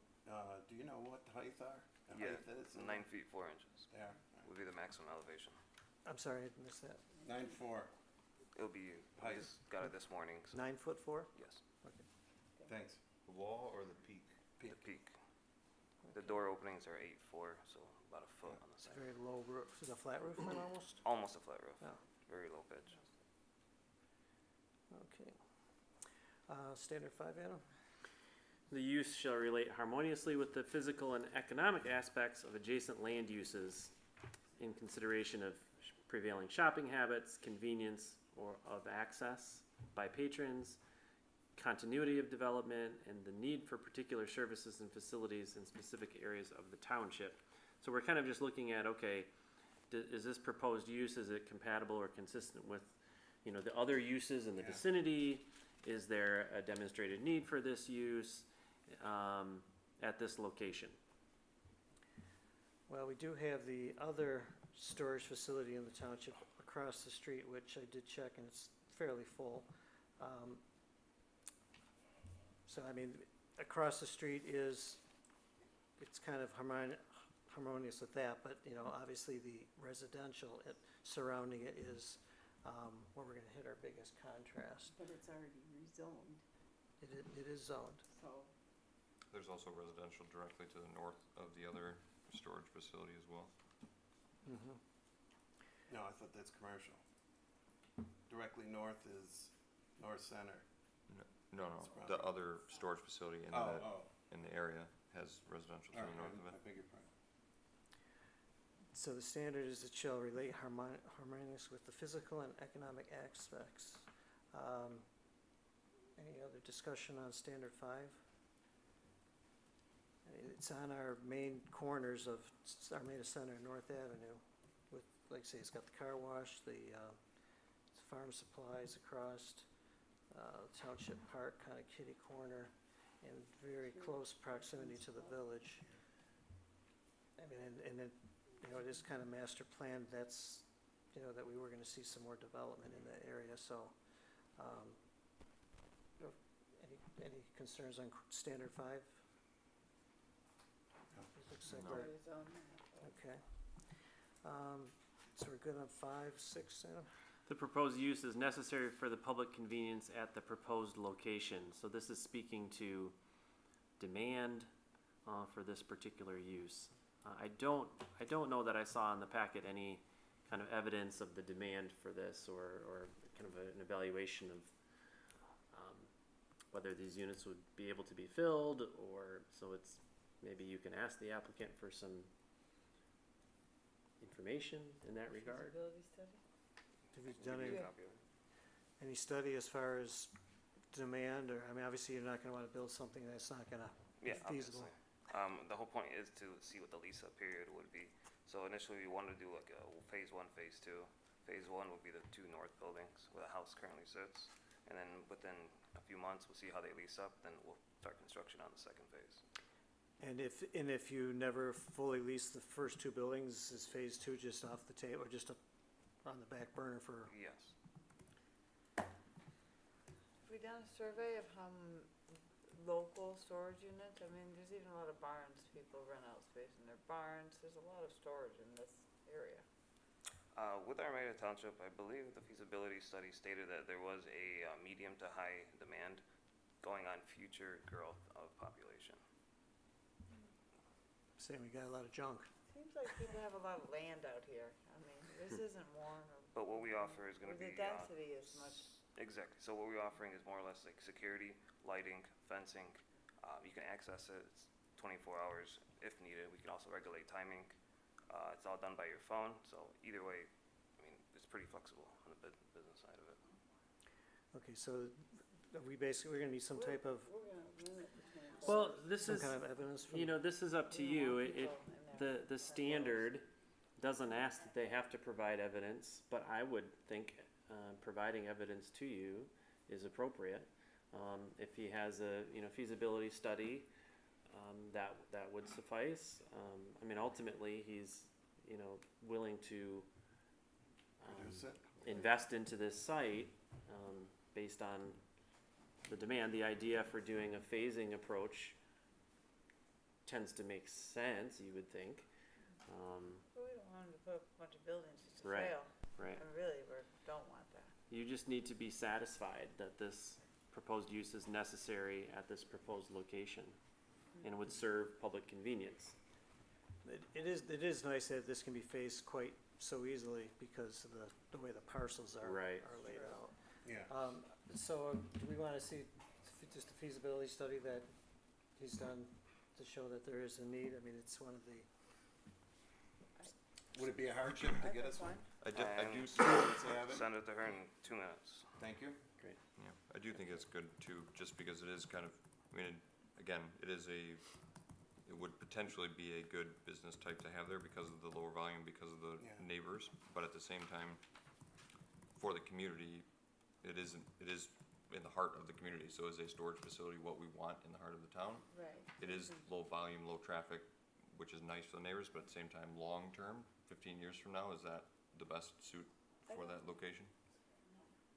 do you know what the height are? The Yeah, height is? 9 feet 4 inches There, would be the maximum elevation. I'm sorry, I missed that. 9'4", It'll be, I Height. just got it this morning, so, 9'4"? yes, thanks. The wall or the peak? the peak. The door openings are 8'4", so about a foot on the It's side. very low roof. Is it a flat roof then almost? Almost a flat roof, Oh. very low pitch. Okay. Standard 5, Adam? The use shall relate harmoniously with the physical and economic aspects of adjacent land uses in consideration of prevailing shopping habits, convenience or of access by patrons, continuity of development, and the need for particular services and facilities in specific areas of the township. So we're kind of just looking at, okay, is this proposed use, is it compatible or consistent with, you know, the other uses in the Yeah. vicinity? Is there a demonstrated need for this use at this location? Well, we do have the other storage facility in the township across the street, which I did check, and it's fairly full. So, I mean, across the street it's kind of harmonious with that, but, you know, obviously the residential surrounding it is where we're gonna hit our biggest contrast. But it's already rezoned, It is zoned. so. There's also residential directly to the north of the other storage facility as well. Mm-hmm. No, I thought that's commercial. Directly north is North Center. No, It's the probably- other storage facility in the area has residential to the north of I it. beg your pardon. So the standard is it shall relate harmonious with the physical and economic aspects. Any other discussion on standard 5? It's on our main corners of Armada Center and North Avenue with, like I say, it's got the car wash, the farm supplies across, Township Park, kind of kitty corner, and very close proximity to the village. I mean, and then, you know, it is kind of master planned, that's, you know, that we were gonna see some more development in that area, so, any concerns on standard 5? It looks like No. we're, Already zoned that. okay. So we're good on 5, 6, Sam? The proposed use is necessary for the public convenience at the proposed location. So this is speaking to demand for this particular use. I don't know that I saw in the packet any kind of evidence of the demand for this, or kind of an evaluation of whether these units would be able to be filled, or, so it's, maybe you can ask the applicant for some information in that regard. Feasibility study? Have you done any, Copy of it. any study as far as demand, or, I mean, obviously you're not gonna wanna build something that's not gonna be Yeah, feasible. obviously. The whole point is to see what the lease-up period would be. So initially, we wanted to do like a phase one, phase two. Phase one would be the two north buildings where the house currently sits. And then within a few months, we'll see how they lease up, then we'll start construction on the second phase. And if you never fully lease the first two buildings, is phase two just off the table, or just on the back burner for? Yes. Have we done a survey of how local storage units? I mean, there's even a lot of barns, people rent out space in their barns, there's a lot of storage in this area. With Armada Township, I believe the feasibility study stated that there was a medium to high demand going on future growth of population. Saying we got a lot of junk. Seems like people have a lot of land out here. I mean, this isn't warm or. But what we offer is gonna The be, density is much, exactly, so what we're offering is more or less like security, lighting, fencing. You can access it, it's 24 hours if needed. We can also regulate timing. It's all done by your phone, so either way, I mean, it's pretty flexible on the business side of it. Okay, so are we basically, we're gonna need some type of, we're gonna limit between. Well, this some is, kind of evidence from? you know, this is up to We don't you. want It, people in there. the standard doesn't ask that they have to provide evidence, but I would think, providing evidence to you is appropriate. If he has a, you know, feasibility study, that would suffice. I mean, ultimately, he's, you know, willing to, Produce it. invest into this site, based on the demand. The idea for doing a phasing approach tends to make sense, you would think. But we don't want them to put up a bunch of buildings just to Right. fail. Right. And really, we don't want that. You just need to be satisfied that this proposed use is necessary at this proposed location and would serve public convenience. It is nice that this can be phased quite so easily because of the way the parcels are. Right. Are laid out. Yeah. So do we wanna see just a feasibility study that he's done to show that there is a need? I mean, it's one of the, Would it be a hardship to get us one? I do, Let's have it. Send it to her in 2 minutes. Thank you. yeah, I do think it's good too, just because it is kind of, I mean, again, it would potentially be a good business type to have there because of the lower volume, because of the Yeah. neighbors, but at the same time, for the community, it is in the heart of the community, so is a storage facility what we want in the heart of the town? Right. It is low volume, low traffic, which is nice for the neighbors, but at the same time, long-term, 15 years from now, is that the best suit for that location?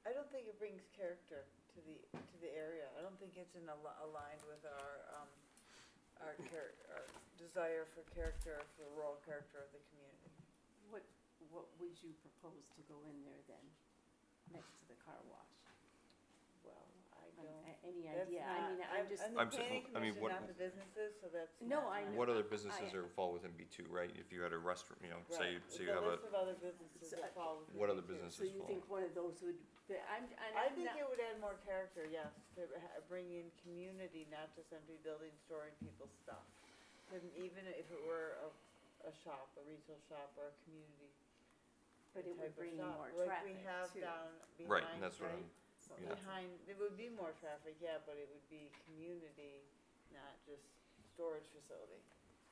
I don't think it brings character to the area. I don't think it's aligned with our desire for character, for rural character of the community. What would you propose to go in there then, next to the car wash? Well, I Like, don't. Any That's idea? not- I mean, I'm just, I'm I'm the so- planning I mean, commission, what- not the businesses, so that's. No, not I my- know. What other businesses are fall within B2, right? If you had a restaurant, you know, say, Right. say you It's have a a, list of other businesses So, that fall within what other it, too. businesses so you fall? think one of those would, I'm I think not, it would add more character, yes, to bring in community, not just empty buildings storing people's stuff. And even if it were a shop, a retail shop, or a community but it type would of bring in shop, more like traffic we have too. down behind. Right, and that's what right? I'm, So yeah. that's- Behind, it would be more traffic, yeah, but it would be community, not just storage facility.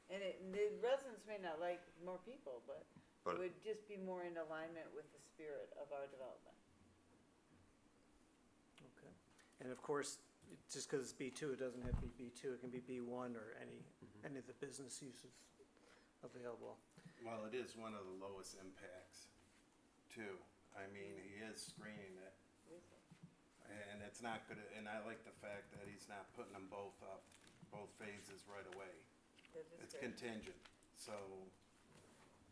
And the residents may not like more people, but But- it would just be more in alignment with the spirit of our development. okay. And of course, just because it's B2, it doesn't have to be B2, it can be B1 or any of the business uses available. Well, it is one of the lowest impacts too. I mean, he is screening it. And it's not gonna, and I like the fact that he's not putting them both up, both phases right away. That is It's great. contingent, so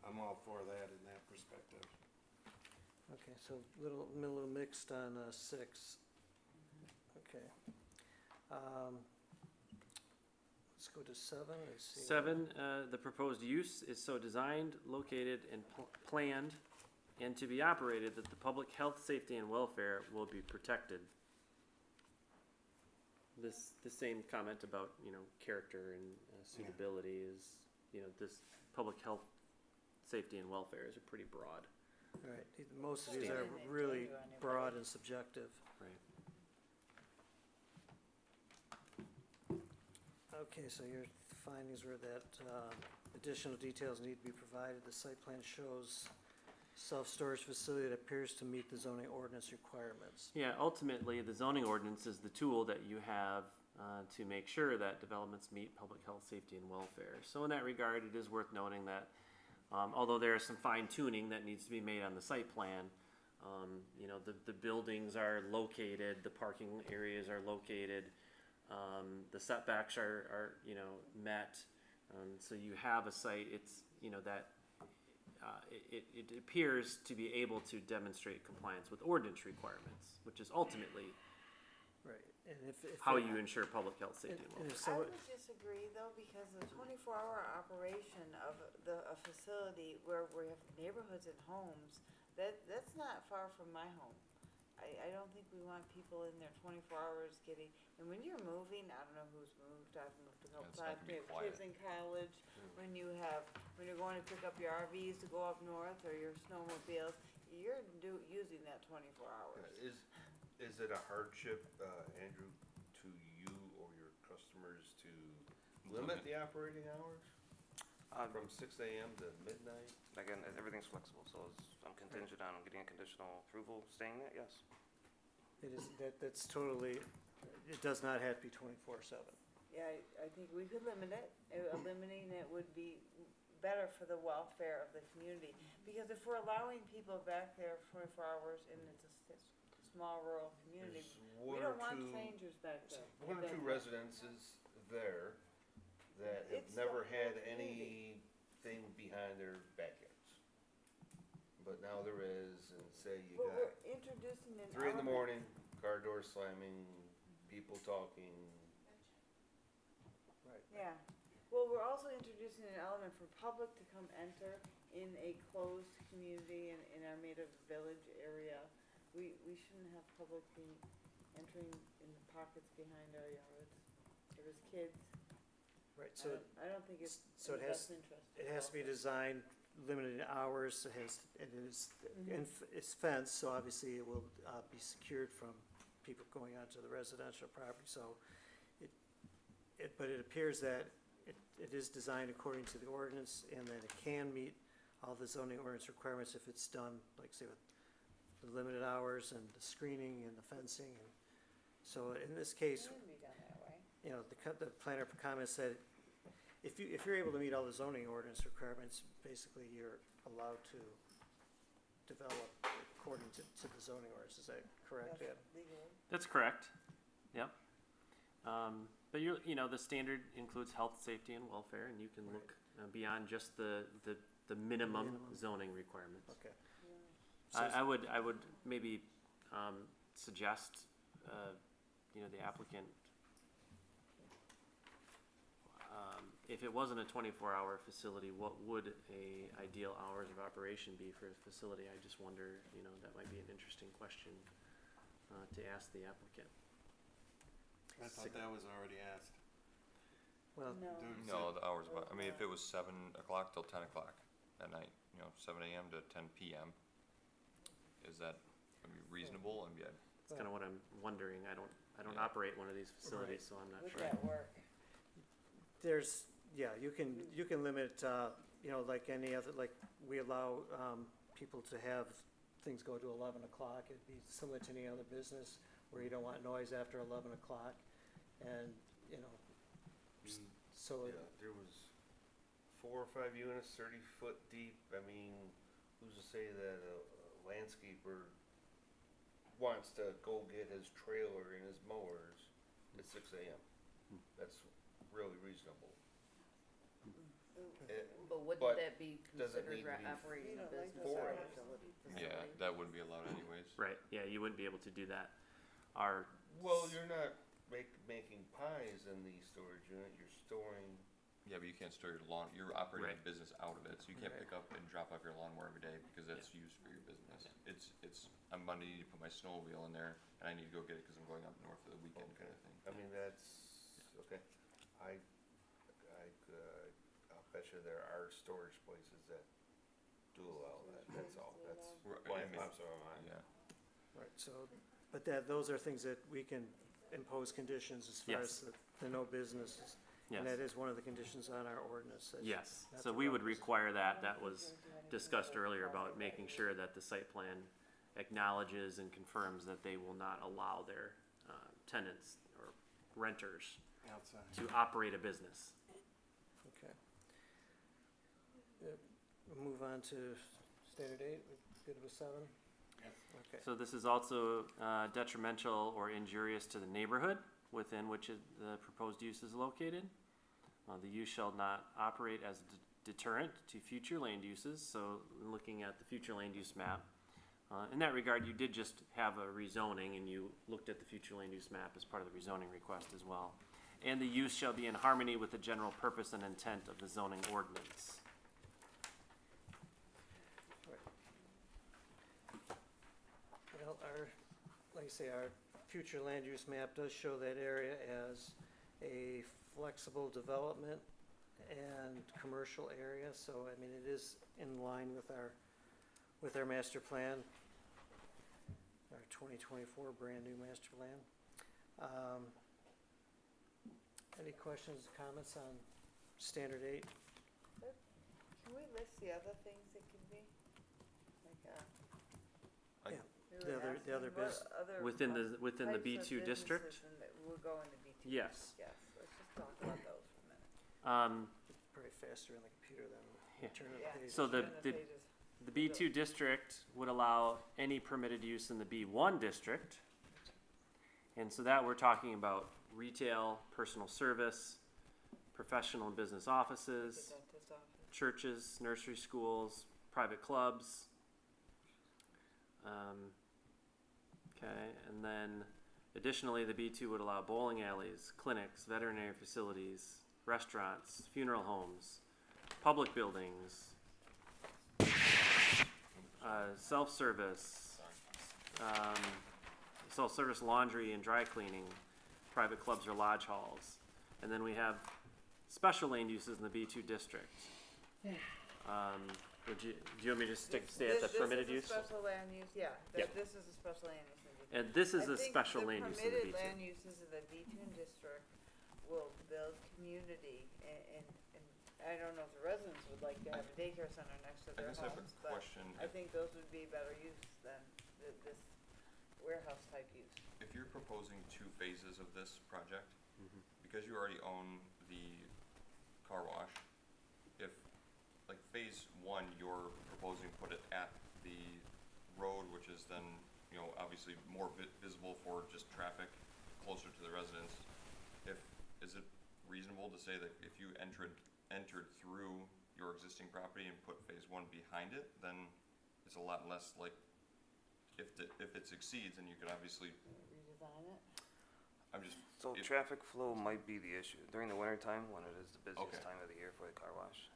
I'm all for that in that perspective. Okay, so little mixed on 6. Okay. Let's go to 7 and see. 7, the proposed use is so designed, located, and planned and to be operated that the public health, safety, and welfare will be protected. The same comment about, character and suitability is, this public health, safety, and welfare is pretty broad. Right, most of these are really broad and subjective. Right. Okay, so your findings were that additional details need to be provided. The site plan shows self-storage facility that appears to meet the zoning ordinance requirements. Yeah, ultimately, the zoning ordinance is the tool that you have to make sure that developments meet public health, safety, and welfare. So in that regard, it is worth noting that although there is some fine tuning that needs to be made on the site plan, the buildings are located, the parking areas are located, the setbacks are met. So you have a site, it's, that it appears to be able to demonstrate compliance with ordinance requirements, which is ultimately Right, and if. how you ensure public health, safety, and And welfare. if I someone, would disagree though, because the 24-hour operation of a facility where we have neighborhoods and homes, that's not far from my home. I don't think we want people in there 24 hours getting, and when you're moving, I don't know who's moved, I've moved a couple It's not times, gonna be we have kids in college, when you're going to pick up your RVs to go up north or your snowmobiles, you're using that 24 hours. Is it a hardship, Andrew, to you or your customers to limit the operating hours from 6 AM to midnight? Again, everything's flexible, so I'm contingent on getting a conditional approval staying there, yes. it is, that's totally, it does not have to be 24/7. Yeah, I think we could limit it. Eliminating it would be better for the welfare of the community. Because if we're allowing people back there 24 hours and it's a small rural community, we don't want strangers back there. One or two residences there that have It's never the had whole community. anything behind their backyards. But now there is, and say you But got we're introducing an 3 in the element. morning, car door slamming, people talking. Right. Yeah. Well, we're also introducing an element for public to come enter in a closed community in Armada Village area. We shouldn't have public entering in the pockets behind our yards. There is kids. Right, so, I don't think it's so in it the has- best interest. it has to be designed, limited in hours, it's fenced, so obviously it will be secured from people going onto the residential property, so but it appears that it is designed according to the ordinance, and that it can meet all the zoning ordinance requirements if it's done, like say with the limited hours and the screening and the fencing, and so in this case, It can be done that way. the planner comments said, if you're able to meet all the zoning ordinance requirements, basically you're allowed to develop according to the zoning ordinance, is that correct, Ed? Legally. That's correct. Yep. But the standard includes health, safety, and welfare, and you can look beyond just the minimum Minimum. zoning requirements. Okay. I would maybe suggest, the applicant, if it wasn't a 24-hour facility, what would a ideal hours of operation be for a facility? I just wonder, that might be an interesting question to ask the applicant. I thought that was already asked. Well, No. No, the hours, I mean, if it was 7 o'clock till 10 o'clock at night, 7 AM to 10 PM, is that reasonable? I mean, That's kind of what I'm wondering. I don't Yeah. operate one of these facilities, so I'm not Would sure. that work? there's, you can limit, like any other, like we allow people to have things go to 11 o'clock. It'd be similar to any other business where you don't want noise after 11 o'clock, and, so. Yeah, there was 4 or 5 units, 30 foot deep. I mean, who's to say that a landscaper wants to go get his trailer and his mowers at 6 AM? That's really reasonable. But wouldn't But that be does it considered need to be operating a You don't like business the or a size. facility? yeah, that wouldn't be allowed anyways. Right, yeah, you wouldn't be able to do that. Our Well, you're not making pies in the storage unit. You're storing Yeah, but you can't store your lawn, you're operating a Right. business out of it, so you can't Right. pick up and drop off your lawnmower every day because that's used for your business. It's, I'm Monday, need to put my snowmobile in there, and I need to go get it because I'm going up north for the weekend kind of thing. I mean, that's, okay. I'll bet you there are storage places that do allow that, that's all, that's. Right, why I mean, I'm sorry, Yeah, Right, so, but those are things that we can impose conditions as far Yes. as the no businesses. And Yes. that is one of the conditions on our ordinance. that Yes, not so to we run would business. require that. That was discussed earlier about making sure that the site plan acknowledges and confirms that they will not allow their tenants or renters Outside. to operate a business. Okay. We'll move on to standard 8, we good with 7? Yes. Okay. So this is also detrimental or injurious to the neighborhood within which the proposed use is located. The use shall not operate as a deterrent to future land uses. So looking at the future land use map, in that regard, you did just have a rezoning and you looked at the future land use map as part of the rezoning request as well. And the use shall be in harmony with the general purpose and intent of the zoning ordinance. Well, like I say, our future land use map does show that area as a flexible development and commercial area, so I mean, it is in line with our master plan, our 2024 brand-new master plan. Any questions, comments on standard 8? Can we list the other things it can be? Like, Yeah. we The were other- the other asking what bus- other Within the types of B2 district? businesses in the- We're going to B2. Yes. Yes, let's just talk about those for a minute. Probably faster on the computer than Yeah. turning the Yeah. page. So Turn the pages. the B2 district would allow any permitted use in the B1 district. And so that we're talking about retail, personal service, professional and business The offices, dentist office. churches, nursery schools, private clubs. Okay, and then additionally, the B2 would allow bowling alleys, clinics, veterinary facilities, restaurants, funeral homes, public buildings, self-service, self-service laundry and dry cleaning, private clubs or lodge halls. And then we have special land uses in the B2 district. Do you want me to stay at the permitted use? This is a special land use, yeah, Yeah. This is a special land use in B2. And this is a special land use in the I think the permitted land B2. uses in the B2 district will build community, and I don't know if the residents would like to have a daycare center next to I their guess I have homes, a but question. I think those would be better use than this warehouse type use. If you're proposing 2 phases of this project, Mhm. because you already own the car wash, if, like, phase 1, you're proposing to put it at the road, which is then, obviously more visible for just traffic closer to the residents, is it reasonable to say that if you entered through your existing property and put phase 1 behind it, then it's a lot less, like, if it succeeds, then you could obviously, Redesign it? I'm just, So If- traffic flow might be the issue. During the winter time, when it is the busiest Okay. time of the year for the car wash,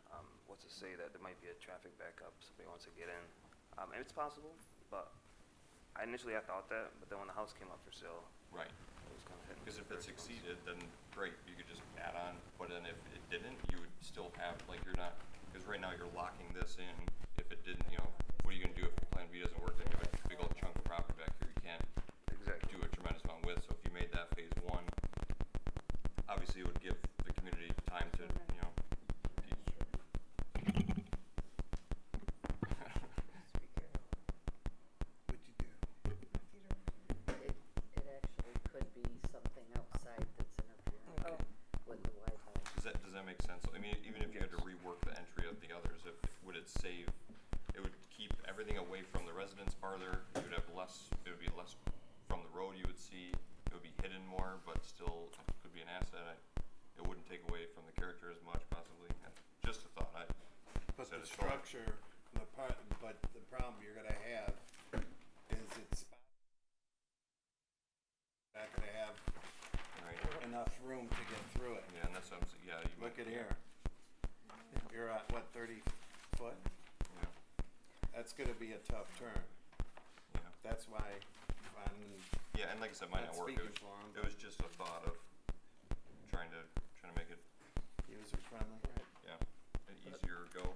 what's to say that there might be a traffic backup, somebody wants to get in. And it's possible, but I initially had thought that, but then when the house came up for sale, right. it was kind of hitting. Because if it succeeded, then great, you could just add on, but then if it didn't, you would still have, like, you're not, because right now you're locking this in. If it didn't, what are you gonna do if plan B doesn't work, then you have a big old chunk of property back here you can't Exactly. do a tremendous amount with, so if you made that phase 1, obviously it would give the community time to, What'd you do? It actually could be something outside that's interfering with the Wi-Fi. Does that make sense? I mean, even if you had to rework the entry of the others, would it save, it would keep everything away from the residents farther, it would have less, it would be less from the road you would see, it would be hidden more, but still could be an asset. It wouldn't take away from the character as much possibly. Just a thought, But said the it's fine. structure, but the problem you're gonna have is it's not gonna have right? enough room to get through it. Yeah, and that's what I'm saying, yeah, you might. Look at here. you're at, what, 30 foot? Yeah, That's gonna be a tough turn. yeah. That's why I'm Yeah, and like I said, might not not work. speaking for him, It was just a thought of trying to make it, user friendly. yeah, an easier go.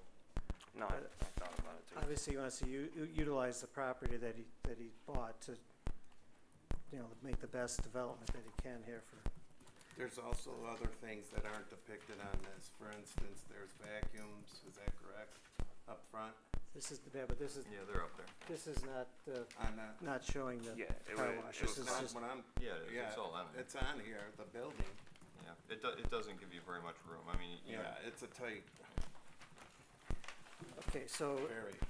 No, I thought about it too. Obviously, he wants to utilize the property that he bought to, make the best development that he can here for, There's also other things that aren't depicted on this. For instance, there's vacuums, is that correct, up front? this is, yeah, but this is, Yeah, they're up there. this is not, On that, not showing the Yeah, it car would- wash. it This was is not just, what I'm, Yeah, yeah, it's all on there. it's on here, the building. Yeah, it doesn't give you very much room. I mean, you know, Yeah, it's a tight, okay, so,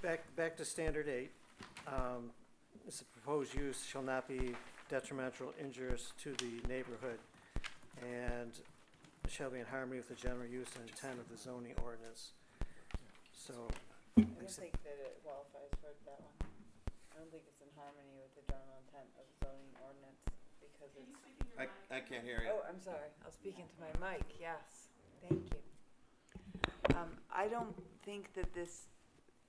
very. back to standard 8. This proposed use shall not be detrimental, injurious to the neighborhood, and shall be in harmony with the general use and intent of the zoning ordinance. So, I don't think that it qualifies for that one. I don't think it's in harmony with the general intent of the zoning ordinance, because it's. I can't hear you. Oh, I'm sorry, I'll speak into my mic, yes, thank you. I don't think that this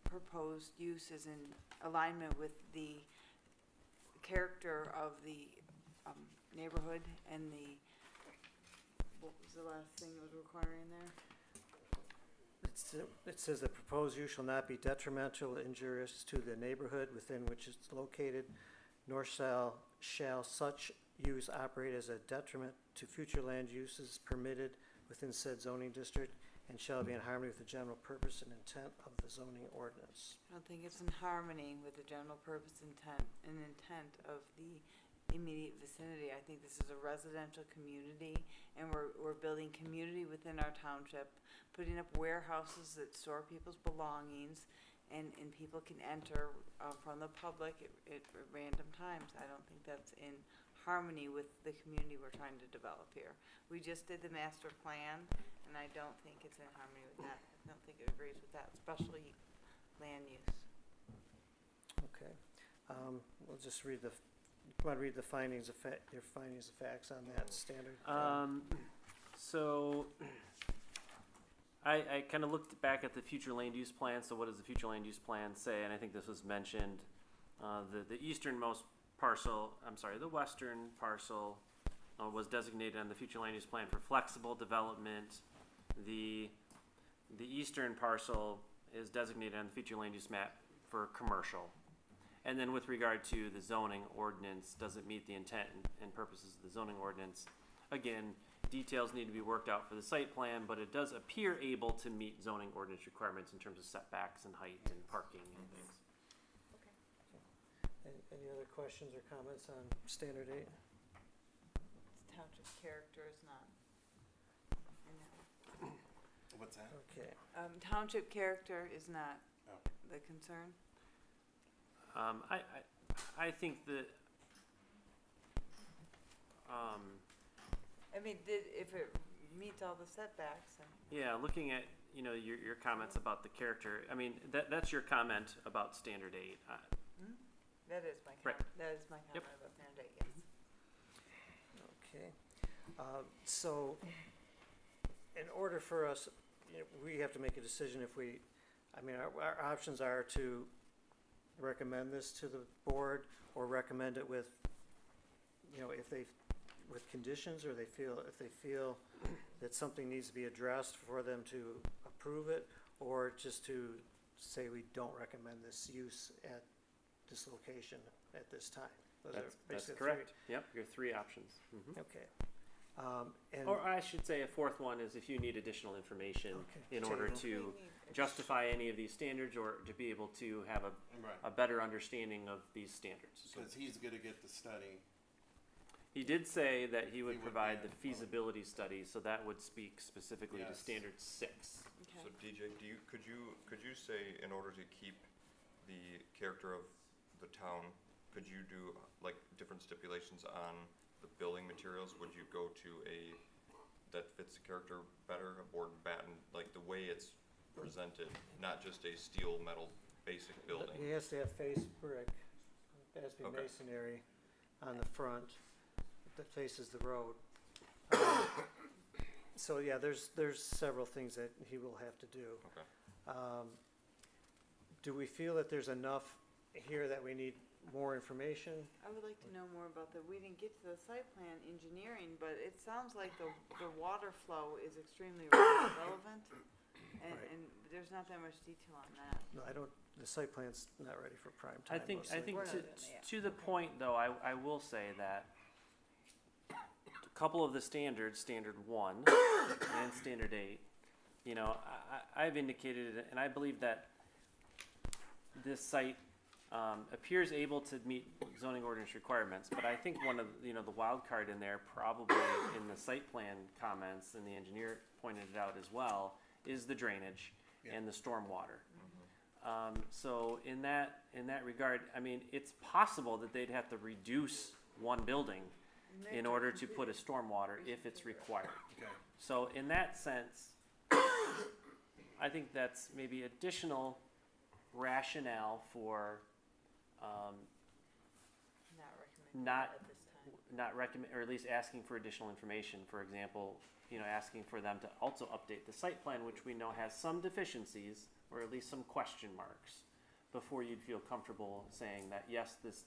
proposed use is in alignment with the character of the neighborhood and the, what was the last thing it was requiring there? it says the proposed use shall not be detrimental, injurious to the neighborhood within which it's located, nor shall such use operate as a detriment to future land uses permitted within said zoning district, and shall be in harmony with the general purpose and intent of the zoning ordinance. I don't think it's in harmony with the general purpose intent of the immediate vicinity. I think this is a residential community, and we're building community within our township, putting up warehouses that store people's belongings, and people can enter from the public at random times. I don't think that's in harmony with the community we're trying to develop here. We just did the master plan, and I don't think it's in harmony with that. I don't think it agrees with that, especially land use. Okay, we'll just read the, you want to read the findings of your findings of facts on that standard? So, I kind of looked back at the future land use plan. So what does the future land use plan say? And I think this was mentioned. The easternmost parcel, the western parcel was designated on the future land use plan for flexible development. The eastern parcel is designated on the future land use map for commercial. And then with regard to the zoning ordinance, does it meet the intent and purposes of the zoning ordinance? Again, details need to be worked out for the site plan, but it does appear able to meet zoning ordinance requirements in terms of setbacks and height and parking and things. Any other questions or comments on standard 8? Township character is not in that. What's that? Okay, Township character is not Oh. the concern. I think that, I mean, if it meets all the setbacks, then. yeah, looking at, your comments about the character, I mean, that's your comment about standard 8. That is my Right. comment, that is my Yep. comment about standard 8, yes. okay. So, in order for us, we have to make a decision if we, our options are to recommend this to the board, or recommend it with, with conditions, or if they feel that something needs to be addressed for them to approve it, or just to say we don't recommend this use at this location at this time. Those are That's basically correct. Yep, your 3 options. three. Okay. And Or I should say a 4th one is if you need additional information Okay. in order to justify any of these standards, or to be able to have a Right, better understanding of these standards. because he's gonna get the study. He did say that he He would would provide be the on- feasibility study, so that would speak specifically to Yes. standard 6. So DJ, could you say, in order to keep the character of the town, could you do like different stipulations on the building materials? Would you go to that fits the character better, a board and batten, like the way it's presented, not just a steel metal basic building? he has to have face brick, it has to be Okay. masonry on the front that faces the road. So so yeah, there's several things that he will have to do. Okay. Do we feel that there's enough here that we need more information? I would like to know more about we didn't get to the site plan engineering, but it sounds like the water flow is extremely relevant. And, Right. and there's not that much detail on that. No, I don't, the site plan's not ready for prime time. I think mostly. We're not to, doing that. to the point though, I will say that a couple of the standards, standard 1 and standard 8, you know, I've indicated it, and I believe that this site appears able to meet zoning ordinance requirements, but I think one of, you know, the wild card in there, probably in the site plan comments, and the engineer pointed it out as well, is the drainage and the stormwater. So in that regard, I mean, it's possible that they'd have to reduce one building in order to put a stormwater if it's required. So in that sense, I think that's maybe additional rationale for Not recommended at this time. not recommend, or at least asking for additional information. For example, you know, asking for them to also update the site plan, which we know has some deficiencies, or at least some question marks, before you'd feel comfortable saying that, yes, this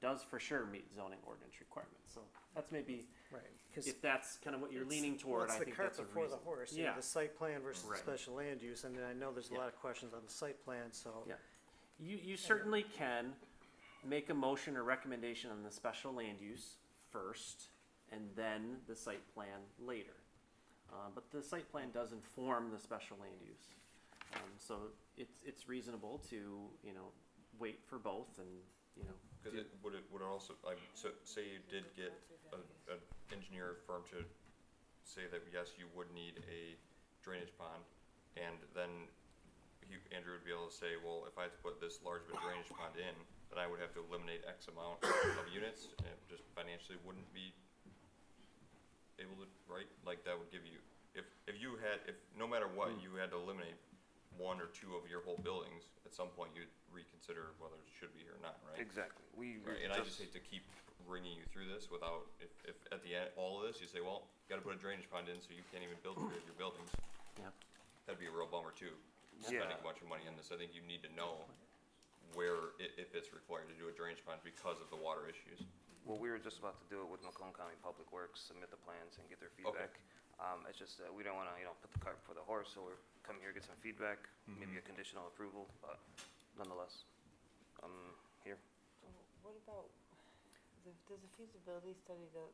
does for sure meet zoning ordinance requirements. So that's maybe, Right, 'cause if that's kind of what you're it's- leaning toward, I think that's a It's the cart before reason. the horse, you Yeah. know, the site plan versus the Right. special land use, and I know there's a Yeah. lot of questions on the site plan, so. Yeah. You certainly can make a motion or recommendation on the special land use first, and then the site plan later. But the site plan does inform the special land use. So it's reasonable to, you know, wait for both and, you know. Cause would it also, like, so say you did get a engineer firm to say that, yes, you would need a drainage pond, and then Andrew would be able to say, well, if I had to put this large of a drainage pond in, then I would have to eliminate X amount of units, and it just financially wouldn't be able to, right? Like, that would give you, if no matter what, you had to eliminate 1 or 2 of your whole buildings, at some point you'd reconsider whether it should be here or not, right? Exactly. Right, and I just hate to keep bringing you through this without, if at the end, all of this, you say, well, you gotta put a drainage pond in, so you can't even build 3 of your buildings. Yeah. That'd be a real bummer too, Yeah. spending a bunch of money on this. I think you need to know where, if it's required to do a drainage pond because of the water issues. Well, we were just about to do it with Macomb County Public Works, submit the plans and get their feedback. It's just that we don't wanna, you know, put the cart before the horse, so we're coming here, get some feedback, maybe a conditional approval, but nonetheless, here. So what about, does the feasibility study, does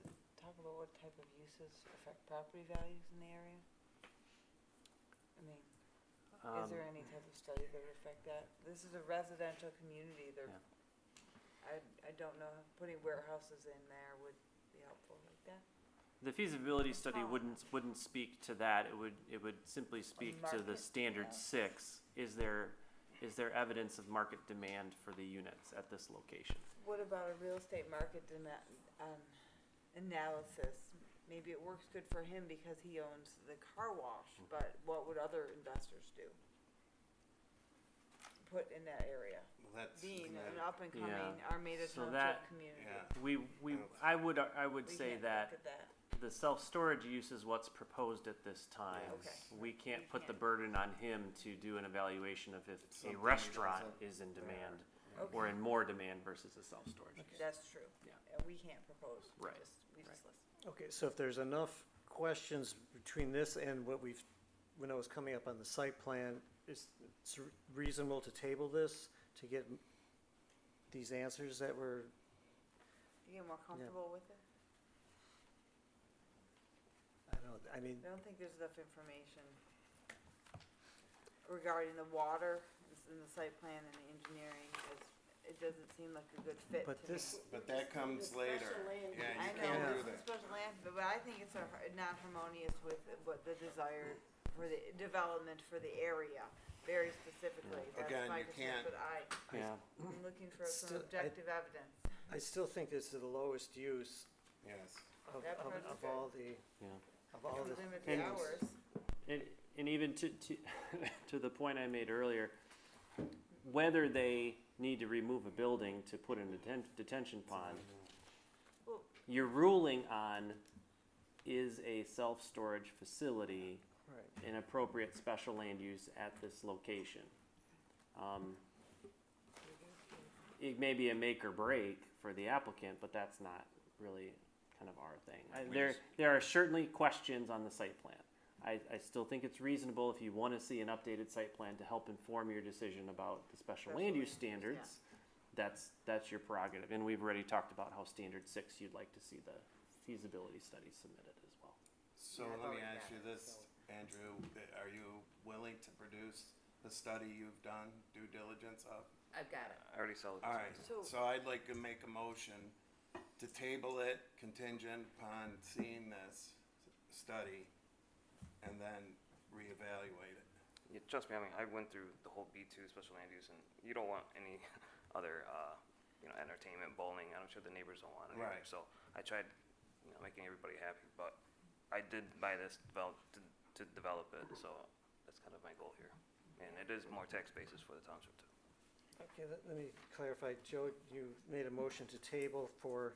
it talk about what type of uses affect property values in the area? I mean, is there any type of study that would affect that? This is a residential community, I don't know if putting warehouses in there would be helpful like that. The feasibility study wouldn't speak to that. It would simply speak to the market, standard yeah. 6. Is there evidence of market demand for the units at this location? What about a real estate market analysis? Maybe it works good for him because he owns the car wash, but what would other investors do? Put in that area, being an up and coming Yeah. Armada So Township that- community. I would We say can't that look at that. the self-storage use is what's proposed at this time. Okay. We can't We put the can't. burden on him to do an evaluation of if something a he restaurant doesn't- is in demand Okay. or in more demand versus a self-storage use. That's true. Yeah. And we can't propose, Right. we just listen. Okay, so if there's enough questions between this and what when it was coming up on the site plan, it's reasonable to table this to get these answers that were, You get more comfortable with it? I mean, I don't think there's enough information regarding the water in the site plan and the engineering. It doesn't seem like a good fit but to me. this, But that comes later. Yeah, I you know, can't do it's a that. special land, but I think it's not harmonious with what the desire for the development for the area, very specifically. That's Again, my you concern, can't- but Yeah. I'm looking for some Still, objective evidence. I still think this is the lowest use Yes. That part is of good. all the, Yeah. of all If we the. limit the and- hours, And even to to the point I made earlier, whether they need to remove a building to put in a detention pond, Well- you're ruling on is a self-storage facility Right. an appropriate special land use at this location? It may be a make or break for the applicant, but that's not really kind of our thing. There are certainly questions on the site plan. I still think it's reasonable if you want to see an updated site plan to help inform your decision about the special land use standards. That's your prerogative, and we've already talked about how standard 6 you'd like to see the feasibility study submitted as well. So let me ask you this, Andrew, are you willing to produce the study you've done due diligence of? I've got it. I already saw it. All right, so I'd like to make a motion to table it contingent upon seeing this study and then reevaluate it. Yeah, trust me, I mean, I went through the whole B2 special land use, and you don't want any other, entertainment, bowling. I'm sure the neighbors don't want it either. Right. So I tried, making everybody happy, but I did buy this to develop it, so that's kind of my goal here. And it is more tax basis for the township too. Okay, let me clarify. Joe, you made a motion to table for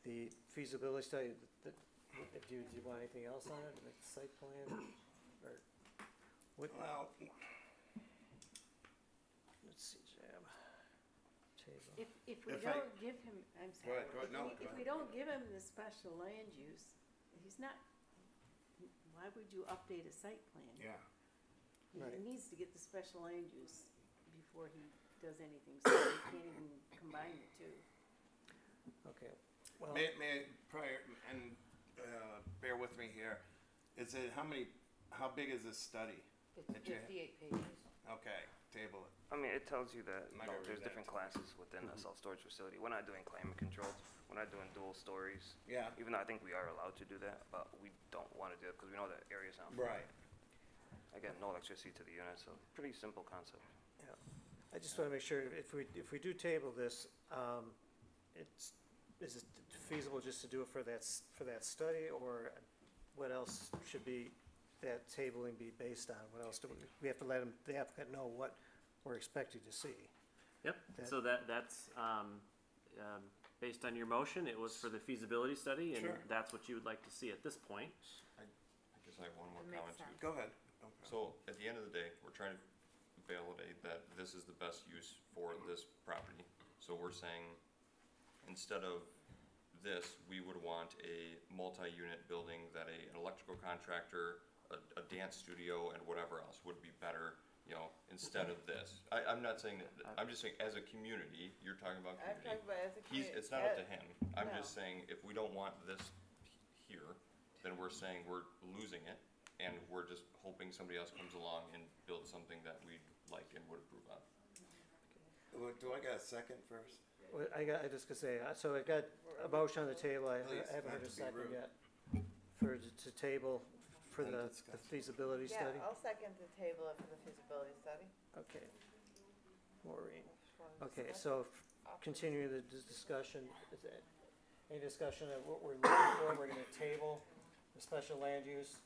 the feasibility study. Do you want anything else on it, like the site plan, or what? Well, Let's see, Jam. Table. If we If I- don't give him, I'm Go sorry. ahead, go ahead. No, If we don't give him the special land use, he's not, why would you update a site plan? yeah. Right. He needs to get the special land use before he does anything, so he can't even combine the two. Okay, well, May I prior, and bear with me here, how big is this study? It's Did you- 58 pages. Okay, table it. I mean, it tells you that, Might gotta there's read that different too. classes within a self-storage facility. We're not doing climate controlled. We're not doing dual stories. Yeah, Even though I think we are allowed to do that, but we don't want to do it because we know that area's not. right. Again, no electricity to the unit, so pretty simple concept. yeah. I just want to make sure, if we do table this, is it feasible just to do it for that study, or what else should that tabling be based on? What else we have to let the applicant know what we're expecting to see? Yep, so that's, based on your motion, it was for the feasibility study, and Sure. that's what you would like to see at this point. I guess I have one more It makes comment too. sense. Go ahead. Okay. So at the end of the day, we're trying to validate that this is the best use for this property. So we're saying, instead of this, we would want a multi-unit building that an electrical contractor, a dance studio, and whatever else would be better, instead of this. I'm not saying that, I'm just saying, as a community, you're talking about I'm community. talking about as a community. It's not up to him. I'm No. just saying, if we don't want this here, then we're saying we're losing it, and we're just hoping somebody else comes along and builds something that we like and would approve of. Well, do I got a second first? Well, I just gonna say, so I got a motion on the table, I Please, haven't heard not a to be second rude. yet, to table for And the discuss. feasibility Yeah, study. I'll second the table for the feasibility study. Okay. Maureen, Want to okay, discuss? so continuing the discussion, is there any discussion of what we're looking for? We're gonna table the special land use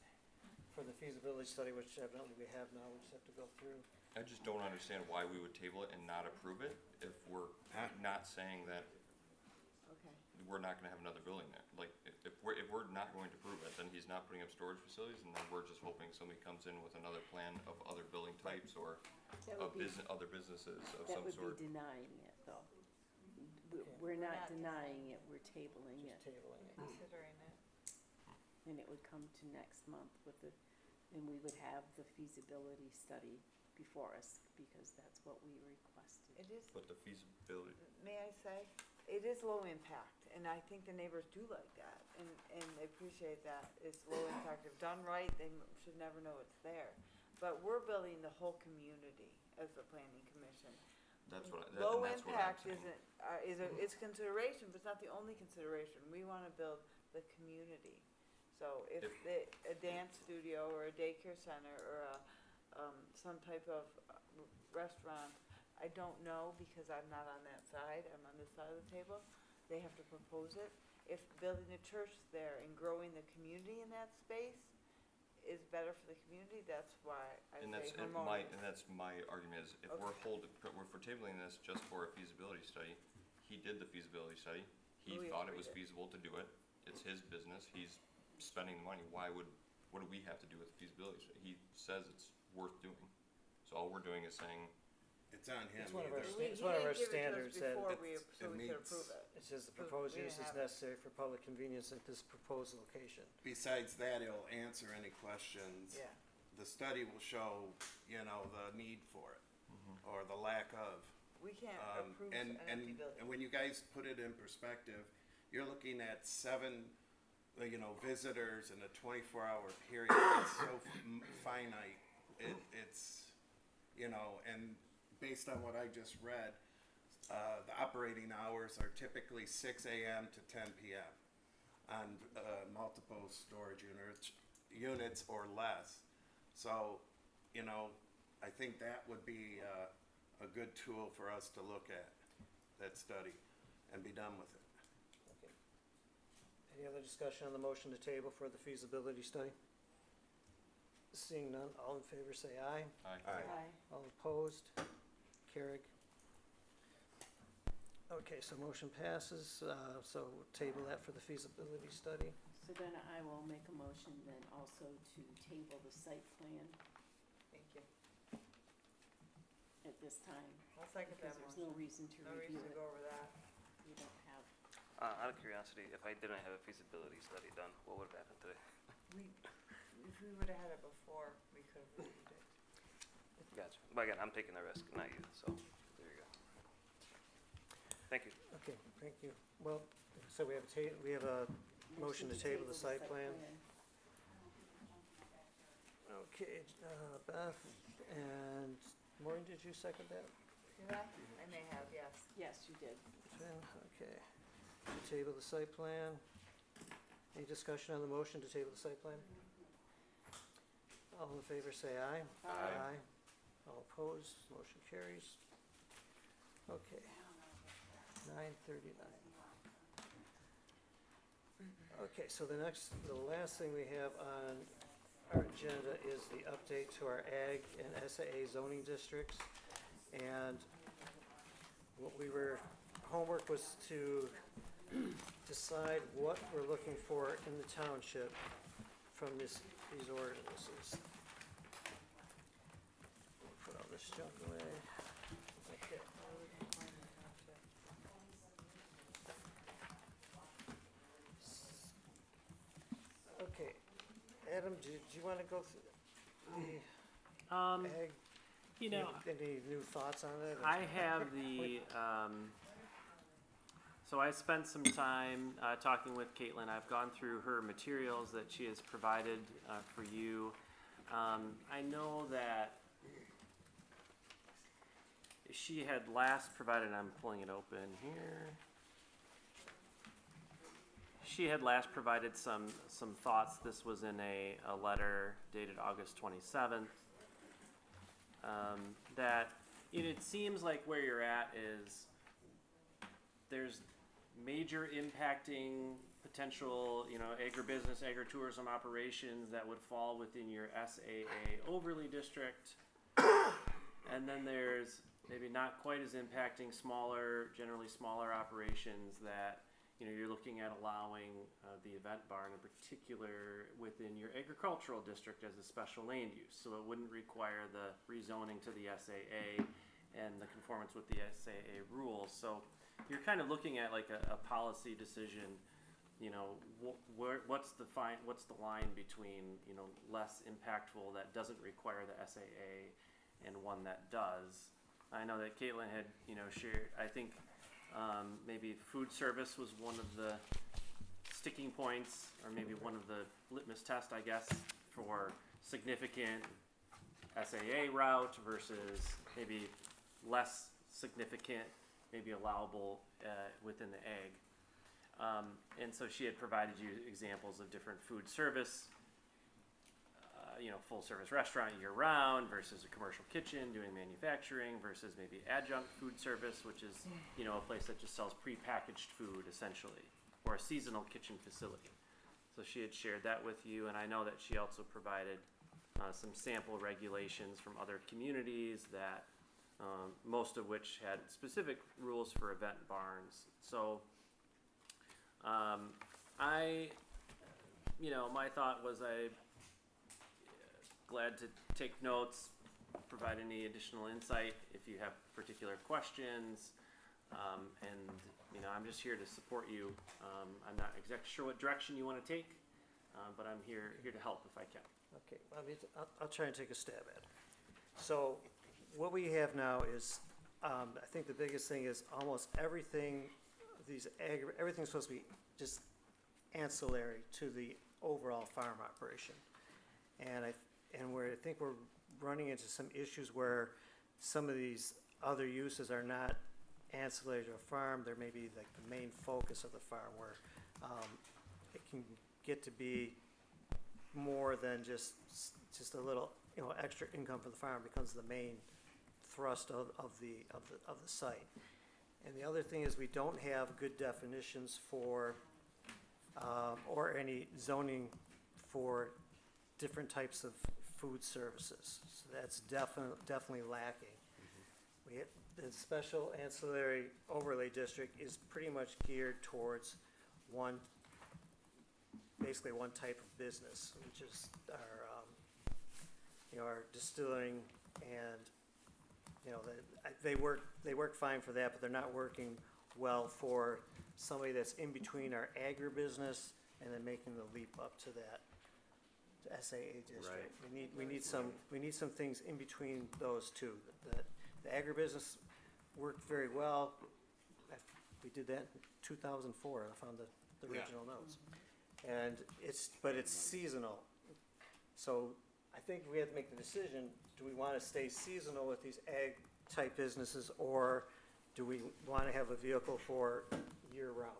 for the feasibility study, which evidently we have now, we just have to go through. I just don't understand why we would table it and not approve it if we're not saying that Okay. we're not gonna have another building there. Like, if we're not going to approve it, then he's not putting up storage facilities, and then we're just hoping somebody comes in with another plan of other building types or That of would be, other businesses of that some would sort. be denying it, though. Okay. We're not not denying it, we're tabling it, Just tabling it. Considering it. and it would come to next month and we would have the feasibility study before us, because that's what we requested. It is, But the feasibility, may I say, it is low impact, and I think the neighbors do like that, and they appreciate that. It's low impact. If done right, they should never know it's there. But we're building the whole community as the planning commission. that's what Low and that's what I'm impact saying. it's consideration, but it's not the only consideration. We wanna build the community. So if a dance studio or a daycare center or some type of restaurant, I don't know because I'm not on that side, I'm on this side of the table, they have to propose it. If building a church there and growing the community in that space is better for the community, that's why I And say that's harmonious. my argument is, if we're tabling this just for a feasibility study, he did the feasibility study. He We thought it was agreed. feasible to do it. It's his business. He's spending the money, what do we have to do with the feasibility study? He says it's worth doing. So all we're doing is saying, It's on him It's one of our, either. it's one of our standards that Before we, it's- so it we could meets- approve it. it says the So proposed we use is have it. necessary for public convenience at this proposed location. Besides that, it'll answer any questions. Yeah. The study will show, you know, the need for it, or the lack of. We can't approve And, an empty and building. when you guys put it in perspective, you're looking at 7, you know, visitors in a 24-hour period. It's so finite. It's, you know, and based on what I just read, the operating hours are typically 6 a.m. to 10 p.m. on multiple storage units or less. So, you know, I think that would be a good tool for us to look at, that study, and be done with it. Okay. Any other discussion on the motion to table for the feasibility study? Seeing none, all in favor say aye. Aye. All opposed? Carried. Okay, so motion passes, so table that for the feasibility study. So then I will make a motion then also to table the site plan Thank you. at this time. I'll second Because that there's no motion. reason to No review reason to it. go over that. We don't have, Out of curiosity, if I didn't have a feasibility study done, what would have happened today? If we would've had it before, we could've reviewed it. Gotcha. But again, I'm taking the risk, not you, so there you go. Thank you. Okay, thank you. Well, so we have a motion to table the site plan. Okay, Beth and Maureen, did you second that? Did I? I may have, yes. Yes, you did. Jen, okay. To table the site plan. Any discussion on the motion to table the site plan? All in favor say aye. Aye. All opposed, motion carries. Okay. 9:39. Okay, so the last thing we have on our agenda is the update to our ag and SAA zoning districts. And homework was to decide what we're looking for in the township from these ordinances. Put all this junk away. Okay. Okay, Adam, do you wanna go through the ag? You know, Any new thoughts on it? I have the, so I spent some time talking with Caitlin. I've gone through her materials that she has provided for you. I know that she had last provided, I'm pulling it open here. She had last provided some thoughts. This was in a letter dated August 27th. That it seems like where you're at is there's major impacting potential, agribusiness, agritourism operations that would fall within your SAA overlay district. And then there's maybe not quite as impacting generally smaller operations that you're looking at allowing the event barn in particular within your agricultural district as a special land use. So it wouldn't require the rezoning to the SAA and the conformance with the SAA rules. So you're kind of looking at like a policy decision, what's the line between, less impactful that doesn't require the SAA and one that does. I know that Caitlin had, shared, I think, maybe food service was one of the sticking points, or maybe one of the litmus tests, I guess, for significant SAA route versus maybe less significant, maybe allowable within the ag. And so she had provided you examples of different food service, full service restaurant year round versus a commercial kitchen doing manufacturing versus maybe adjunct food service, which is, a place that just sells prepackaged food essentially, or a seasonal kitchen facility. So she had shared that with you, and I know that she also provided some sample regulations from other communities that most of which had specific rules for event barns. So I you know, my thought was glad to take notes, provide any additional insight if you have particular questions. And, you know, I'm just here to support you. I'm not exactly sure what direction you want to take, but I'm here to help if I can. Okay, I'll try and take a stab at it. So what we have now is, I think the biggest thing is almost everything, everything's supposed to be just ancillary to the overall farm operation. And I think we're running into some issues where some of these other uses are not ancillary to a farm. They're maybe like the main focus of the farm, where it can get to be more than just a little, you know, extra income for the farm. Becomes the main thrust of the site. And the other thing is we don't have good definitions for or any zoning for different types of food services. So that's definitely lacking. The special ancillary overlay district is pretty much geared towards basically one type of business, which is our distilling, and they work fine for that, but they're not working well for somebody that's in between our agribusiness and then making the leap up to that SAA district. We need some things in between those two. The agribusiness worked very well. We did that in 2004. I found the original notes, and it's seasonal. So I think we have to make the decision: do we want to stay seasonal with these ag type businesses, or do we want to have a vehicle for year round?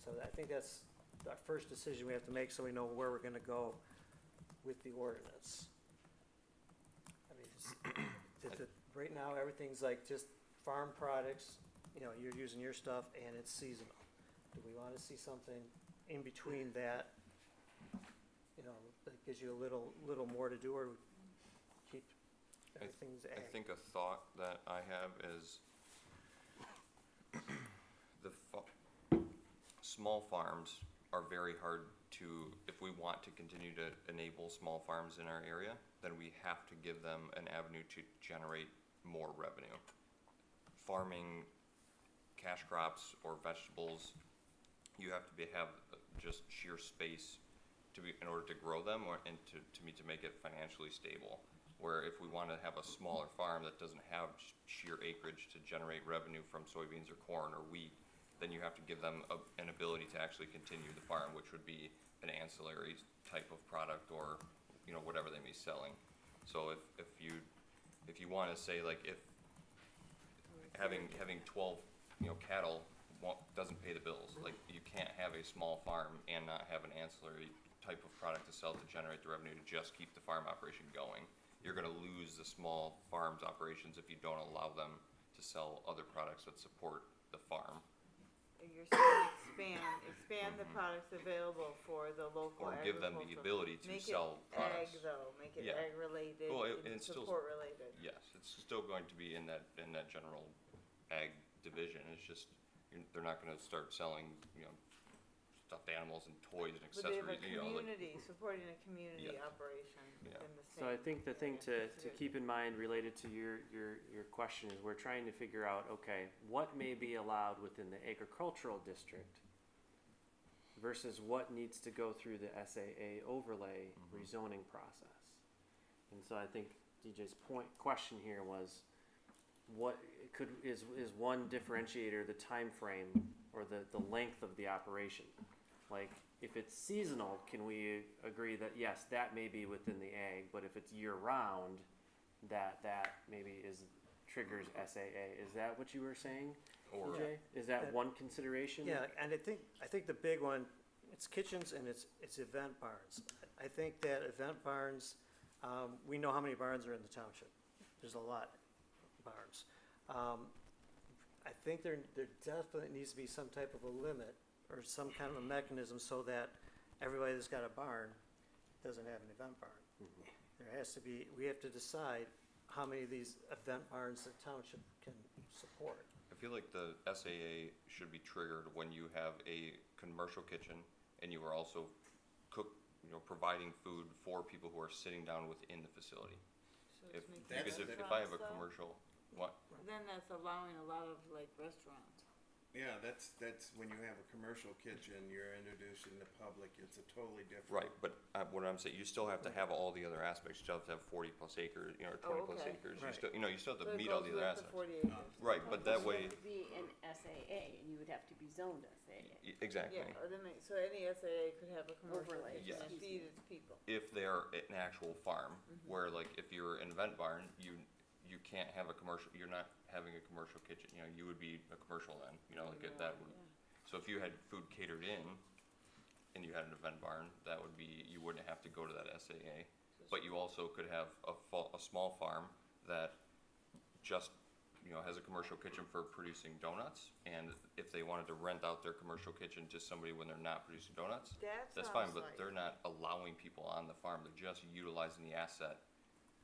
So I think that's our first decision we have to make, so we know where we're going to go with the ordinance. I mean, right now everything's like just farm products. You know, you're using your stuff and it's seasonal. Do we want to see something in between that? You know, that gives you a little more to do, or keep everything's ag? I think a thought that I have is small farms are very hard to, if we want to continue to enable small farms in our area, then we have to give them an avenue to generate more revenue. Farming cash crops or vegetables, you have to have just sheer space in order to grow them, and to make it financially stable. Where if we want to have a smaller farm that doesn't have sheer acreage to generate revenue from soybeans or corn or wheat, then you have to give them an ability to actually continue the farm, which would be an ancillary type of product, or whatever they may be selling. So if you want to say, like, if having 12 cattle doesn't pay the bills, like, you can't have a small farm and not have an ancillary type of product to sell to generate the revenue to just keep the farm operation going. You're going to lose the small farms operations if you don't allow them to sell other products that support the farm. You're saying expand the products available for the local Or give them the ability to sell products. Make it ag though, make it Yeah. ag related Well, and it's still, support related. yes, it's still going to be in that general ag division. It's just, they're not gonna start selling, stuffed animals and toys and But they have accessories, a community, supporting a community Yeah. operation Yeah. within the same. So I think the thing to That's good. keep in mind related to your question is we're trying to figure out, okay, what may be allowed within the agricultural district versus what needs to go through the SAA overlay rezoning process. And so I think DJ's question here was, what is one differentiator the time frame or the length of the operation? Like, if it's seasonal, can we agree that yes, that may be within the ag, but if it's year round, that maybe triggers SAA. Is that what you were saying, Or- DJ? Is that one consideration? Yeah, and I think the big one, it's kitchens and it's event barns. I think that event barns, we know how many barns are in the township. There's a lot of barns. I think there definitely needs to be some type of a limit or some kind of a mechanism so that everybody that's got a barn doesn't have an event barn. There has to be, we have to decide how many of these event barns the township can support. I feel like the SAA should be triggered when you have a commercial kitchen and you are also providing food for people who are sitting down within the facility. So If, it's making because if I have a restaurants, though? commercial, what? Then that's allowing a lot of like restaurants. Yeah, that's when you have a commercial kitchen, you're introducing the public, it's a totally different. Right, but what I'm saying, you still have to have all the other aspects, you still have to have 40 plus acres, or 20 plus okay. acres, Right. you still have So to it meet all goes the other with the aspects. 40 acres. Right, but that way, It would be an SAA, and you would have to be zoned SAA. exactly. Yeah, so any SAA could have a commercial Overlay, kitchen and yes. feed its people. If they are an actual farm, where like if you're an event barn, you can't have a commercial, you're not having a commercial kitchen, you would be a commercial then, like that would. So if you had food catered in, and you had an event barn, that would be, you wouldn't have to go to that SAA. But you also could have a small farm that just, has a commercial kitchen for producing donuts, and if they wanted to rent out their commercial kitchen to somebody when they're not producing donuts, that's fine, but they're not allowing people on the farm, they're just utilizing the asset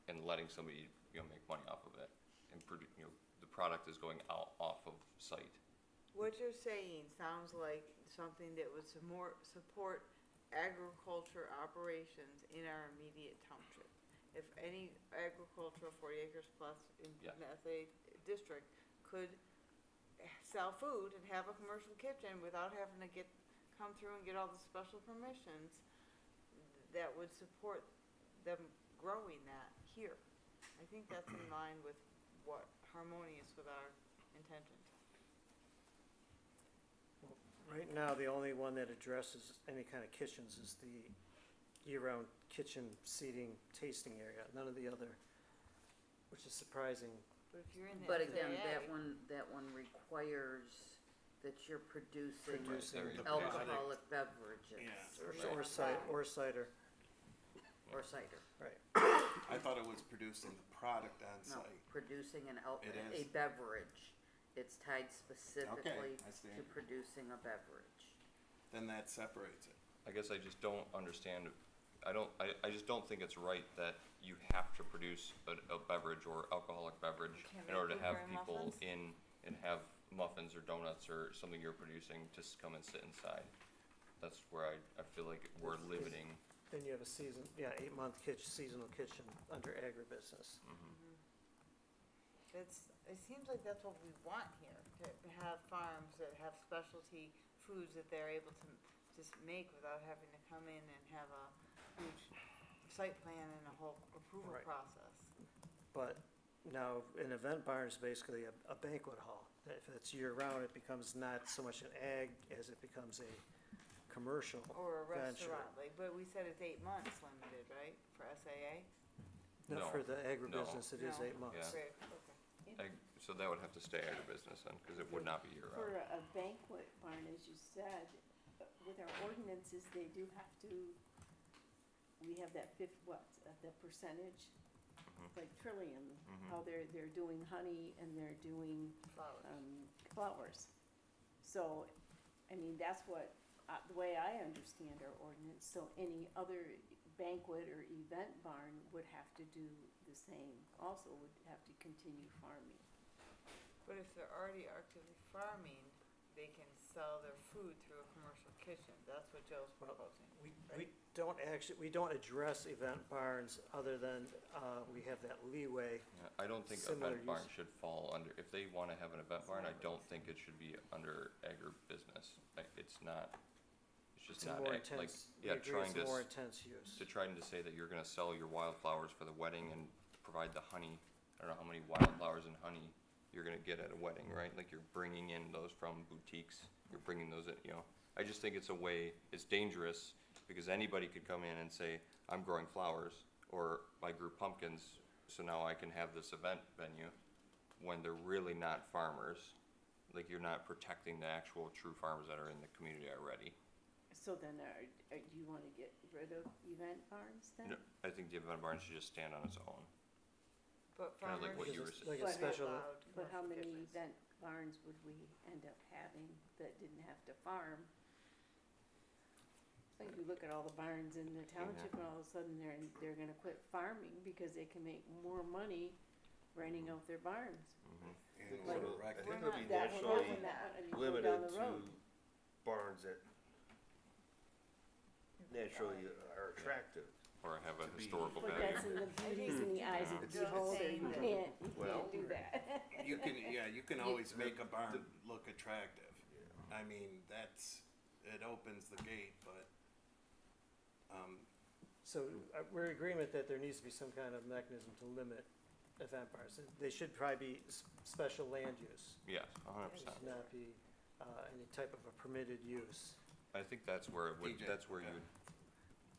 and letting somebody, make money off of it. And the product is going out off of site. What you're saying sounds like something that would support agriculture operations in our immediate township. If any agricultural 40 acres plus in Yeah. the SA district could sell food and have a commercial kitchen without having to come through and get all the special permissions, that would support them growing that here. I think that's in line with what harmonious with our intentions. Right now, the only one that addresses any kind of kitchens is the year-round kitchen seating tasting area, none of the other, which is surprising. But if you're in the But again, SAA, that one requires that you're producing Producing the alcoholic beverages. Yeah. Or cider, Or cider. right. I thought it was producing the product on No, site. producing It a is. beverage. It's tied specifically I see. to producing a beverage. Then that separates it. I guess I just don't understand, I just don't think it's right that you have to produce a beverage or alcoholic beverage Can't in make order to have blueberry people muffins? in and have muffins or donuts or something you're producing just come and sit inside. That's where I feel like we're limiting. Then you have a 8-month seasonal kitchen under agribusiness. it seems like that's what we want here, to have farms that have specialty foods that they're able to just make without having to come in and have a huge site plan and a whole approval Right. process. But now, an event barn is basically a banquet hall. If it's year-round, it becomes not so much an ag as it becomes a commercial Or a venture. restaurant, but we said it's 8 months limited, right, for SAA? No, No, for the agribusiness, it is No. 8 months. Yeah. Great, okay. So that would have to stay agribusiness then, because it would not be year For round. a banquet barn, as you said, with our ordinances, they do have to, we have that the percentage, like Trillium, how they're doing honey and they're doing Flowers. flowers. So, I mean, that's what, the way I understand our ordinance, so any other banquet or event barn would have to do the same, also would have to continue farming. But if they're already actively farming, they can sell their food through a commercial kitchen, that's what Joe's proposing. We don't address event barns other than, we have that leeway. Yeah, I don't think Similar event barn use. should fall under, if they wanna have an event barn, I don't think it should be under agribusiness. It's not, it's just It's a not, more like, intense, we yeah, agree trying it's a to, more intense use. trying to say that you're gonna sell your wildflowers for the wedding and provide the honey. I don't know how many wildflowers and honey you're gonna get at a wedding, right? Like you're bringing in those from boutiques, you're bringing those in, I just think it's a way, it's dangerous, because anybody could come in and say, I'm growing flowers, or I grew pumpkins, so now I can have this event venue, when they're really not farmers. Like, you're not protecting the actual true farmers that are in the community already. So then, do you wanna get rid of event barns then? No, I think the event barn should just stand on its own. But Kinda like farmers what you were just saying. Like a But- special, allowed But how commercial many kitchens. event barns would we end up having that didn't have to farm? Like, you look at all the barns in the township and all of a sudden they're gonna quit farming because they can make more money renting out their barns. And Like, so I think we're it'll be not That one, naturally that one, I mean, go limited down the to road. barns that naturally are attractive. Or have a To be- historical But value. that's in the beauty's in the eyes of the Just beholder, saying you that- can't Well- do that. You can always make a barn look attractive. I mean, it opens the gate, but, So we're in agreement that there needs to be some kind of mechanism to limit event bars. They should probably be special land use. Yes, a hundred It percent. should not be any type of a permitted use. I think that's where it would, TJ, that's where okay. you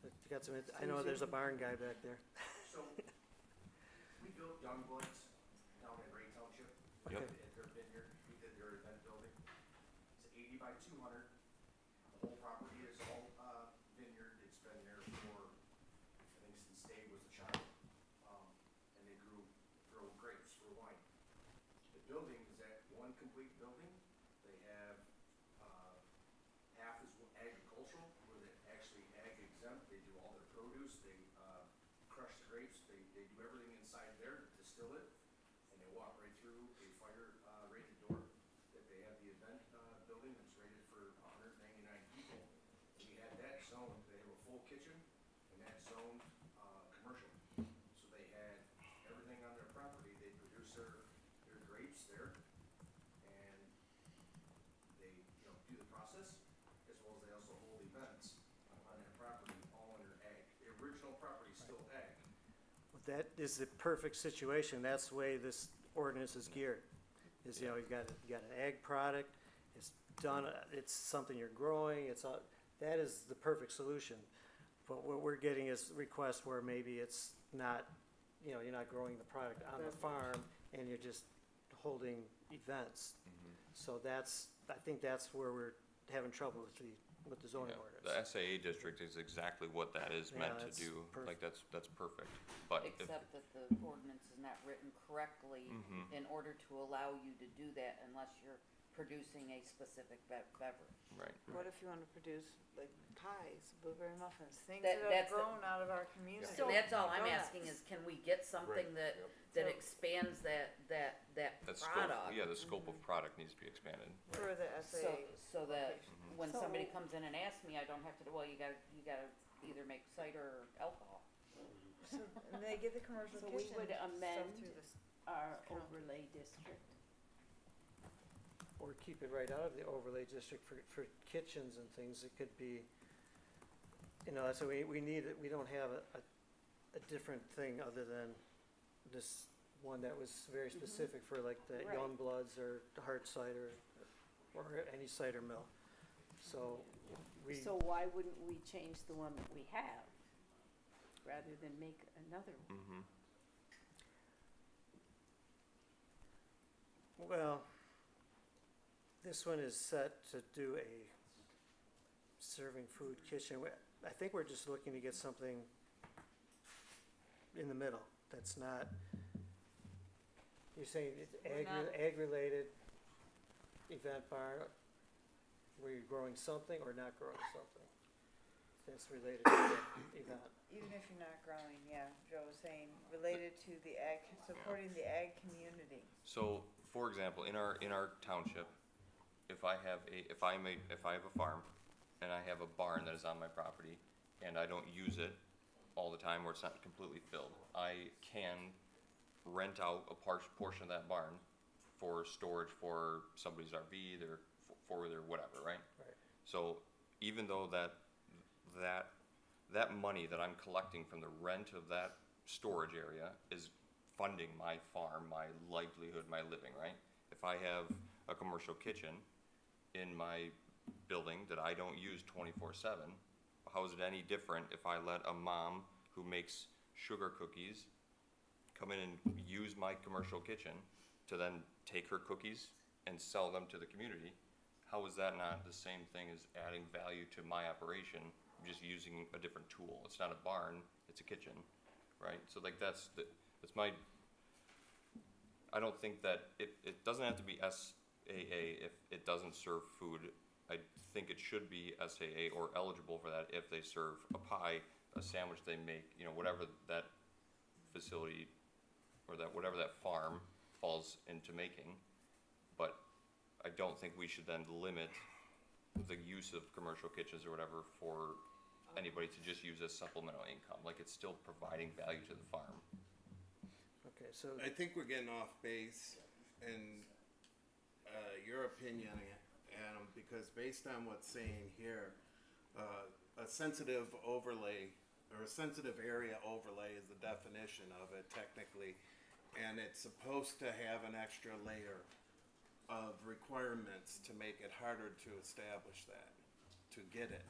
would, You got some, I know there's a barn guy back there. So, we built Youngbloods down in Ray Township. Yep. At their vineyard, we did their event building. It's 80 by 200. The whole property is all vineyard. It's been there for, I think since Dave was a child. And they grow grapes for wine. The building is that one complete building. They have, half is agricultural, where they're actually ag exempt. They do all their produce. They, crush the grapes. They do everything inside there to distill it. And they walk right through a fire, rated door, that they have the event, building that's rated for 199 people. And we had that zoned, they have a full kitchen, and that's zoned, commercial. So they had everything on their property, they produce their grapes there, and they, do the process, as well as they also hold events on that property, all under ag. The original property is still ag. That is the perfect situation. That's the way this ordinance is geared. Is, you got an ag product, it's done, it's something you're growing, that is the perfect solution. But what we're getting is requests where maybe it's not, you're not growing the product on the farm and you're just holding events. So I think that's where we're having trouble with the zoning yeah. ordinance. The SAA district is exactly what that is Yeah, meant to that's do. perfect. Like, that's perfect. But if, Except that the ordinance is not written correctly Mhm. in order to allow you to do that unless you're producing a specific beverage. right, What if you wanna produce like pies, blueberry muffins, things That- that that's have the- grown out of our community? So that's all I'm Donuts. asking is, can we get something that, that expands that that scope, product? yeah, the scope of product needs to be expanded. For the SA. So that when So- somebody comes in and asks me, I don't have to, well, you gotta either make cider or alcohol. So, and they get the commercial So kitchen we would stuff amend through this. our overlay district. Or keep it right out of the overlay district for kitchens and things. It could be, that's what we need, we don't have a different thing other than this one that was very specific for like the Right. Youngbloods or the Hart cider or any cider mill. So So why wouldn't we change the one that we have, rather than make another one? Mm-hmm. well, this one is set to do a serving food kitchen. I think we're just looking to get something in the middle. That's not, you're saying it's ag-related event bar, where you're growing something or not growing something that's related to the event. Even if you're not growing, yeah, Joe was saying, related to the ag, supporting the ag community. So, for example, in our township, if I have a farm and I have a barn that is on my property and I don't use it all the time or it's not completely filled, I can rent out a portion of that barn for storage for somebody's RV, for their whatever, right? Right. So even though that money that I'm collecting from the rent of that storage area is funding my farm, my livelihood, my living, right? If I have a commercial kitchen in my building that I don't use 24/7, how is it any different if I let a mom who makes sugar cookies come in and use my commercial kitchen to then take her cookies and sell them to the community? How is that not the same thing as adding value to my operation, just using a different tool? It's not a barn, it's a kitchen, right? So like that's my, I don't think that, it doesn't have to be SAA if it doesn't serve food. I think it should be SAA or eligible for that if they serve a pie, a sandwich they make, whatever that facility or whatever that farm falls into making. But I don't think we should then limit the use of commercial kitchens or whatever for anybody to just use as supplemental income, like it's still providing value to the farm. Okay, so, I think we're getting off base in, your opinion, Adam, because based on what's saying here, a sensitive overlay, or a sensitive area overlay is the definition of it technically, and it's supposed to have an extra layer of requirements to make it harder to establish that, to get it.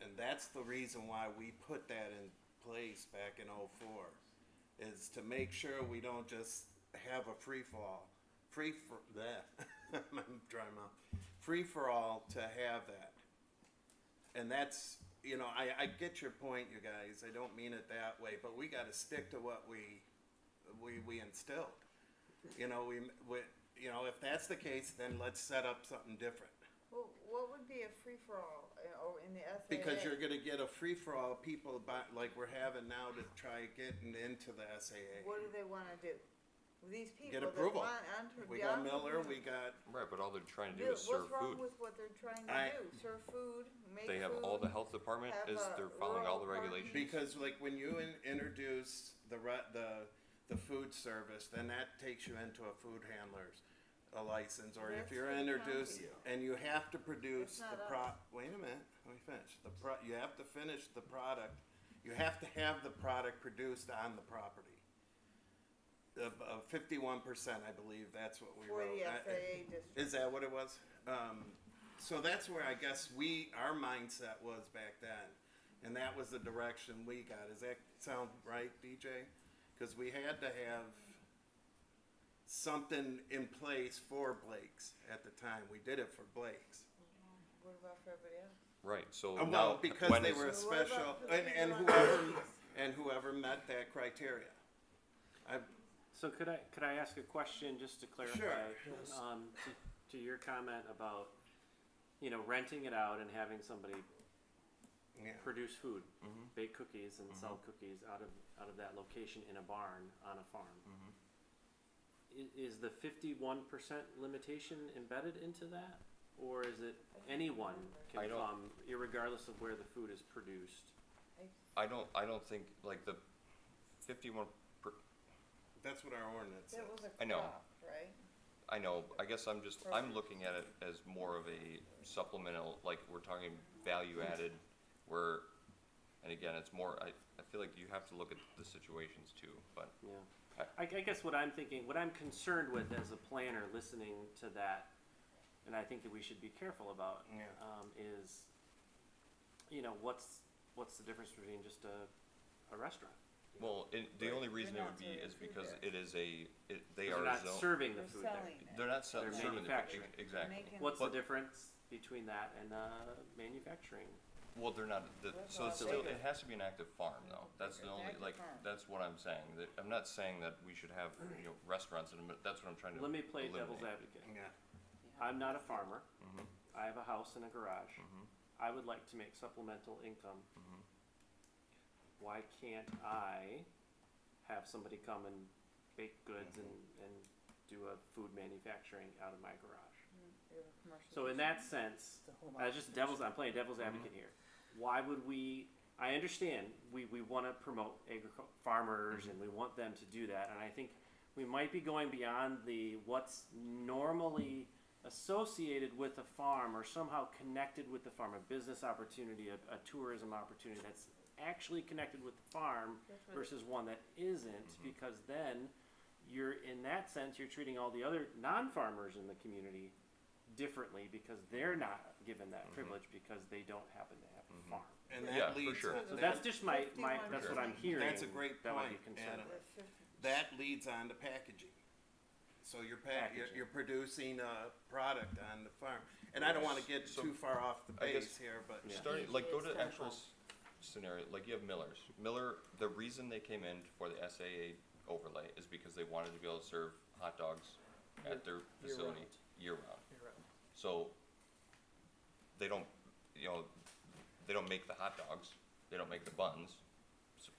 And that's the reason why we put that in place back in '04, is to make sure we don't just have a free-for-all, I'm dry mouth, free-for-all to have that. And that's, you know, I get your point, you guys, I don't mean it that way, but we gotta stick to what we instilled. You know, you know, if that's the case, then let's set up something different. Well, what would be a free-for-all, or in the SAA? Because you're gonna get a free-for-all, people like we're having now to try getting into the SAA. What do they wanna do? These people Get that approval. want to We be got on the Miller, board. we got, Right, but all they're trying to do Bill, is serve what's wrong food. with what they're trying to I- do? Serve food, make food? They have, all the health department have is, a they're following all the rural farm. regulations. because like when you introduce the food service, then that takes you into a food handler's a license, or if That's you're for the introduced, county. and you have to produce That's the not wait a minute, let me finish, you have to finish the product, you have to have the product produced on the property. Of 51%, I believe, that's what we For wrote. the SAA district. Is that what it was? So that's where I guess our mindset was back then, and that was the direction we got. Does that sound right, DJ? Because we had to have something in place for Blake's at the time. We did it for Blake's. What about for everybody else? Right, so Well, now, because when they is, were a So what special, about the and people on whoever met that criteria. So could I ask a question just to clarify? Yes. To your comment about, you know, renting it out and having somebody Yeah. produce food, Mhm. bake cookies and sell cookies out of that location in a barn on a farm. Is the 51% limitation embedded into that? Or is it anyone I can don't- come irregardless of where the food is produced? I don't think, like, the 51, That's what our ordinance says. That was a I know. crop, right? I know, I guess I'm looking at it as more of a supplemental, like, we're talking value added, where, and again, it's more, I feel like you have to look at the situations too, but. Yeah. I guess what I'm thinking, what I'm concerned with as a planner, listening to that, and I think that we should be careful about, Yeah. is, you know, what's the difference between just a restaurant? Well, the only reason it not would be serving is food because there. it is they They're are not zoned. serving the They're food there. selling it. They're not They're serving the, manufacturing. exactly. Making- What's the But- difference between that and manufacturing? Well, they're not, That's so all it's still, they it has to be an active farm though, that's the only, Active like, farm. that's what I'm saying, that, I'm not saying that we should have, you know, restaurants in them, but that's what I'm trying to Let me play devil's eliminate. advocate. Yeah. I'm not a farmer. Mhm. I have a house and a garage. Mhm. I would like to make supplemental income. Mhm. Why can't I have somebody come and bake goods and do a food manufacturing out of my garage? You're a commercial So in that sense, I'm playing devil's advocate here. Why would we, I understand, we wanna promote farmers and we want them to do that, and I think we might be going beyond what's normally associated with a farm or somehow connected with the farm, a business opportunity, a tourism opportunity that's actually connected with the farm That's what- versus one that isn't, because then in that sense, you're treating all the other non-farmers in the community differently because they're not given that privilege because they don't happen to have a farm. And Yeah, that for leads. sure. So that's just that's what I'm 51%. hearing. That's a great that would be point, concerning. Adam. That's 50. That leads on to packaging. So Packaging. you're producing a product on the farm. And I don't wanna get So, too far off the I guess- base here, but. Yeah. Starting, like, go to It's actual fun. scenario, like you have Miller's. Miller, the reason they came in for the SAA overlay is because they wanted to be able to serve hot dogs at their facility year-round. So, they don't, you know, they don't make the hot dogs, they don't make the buns,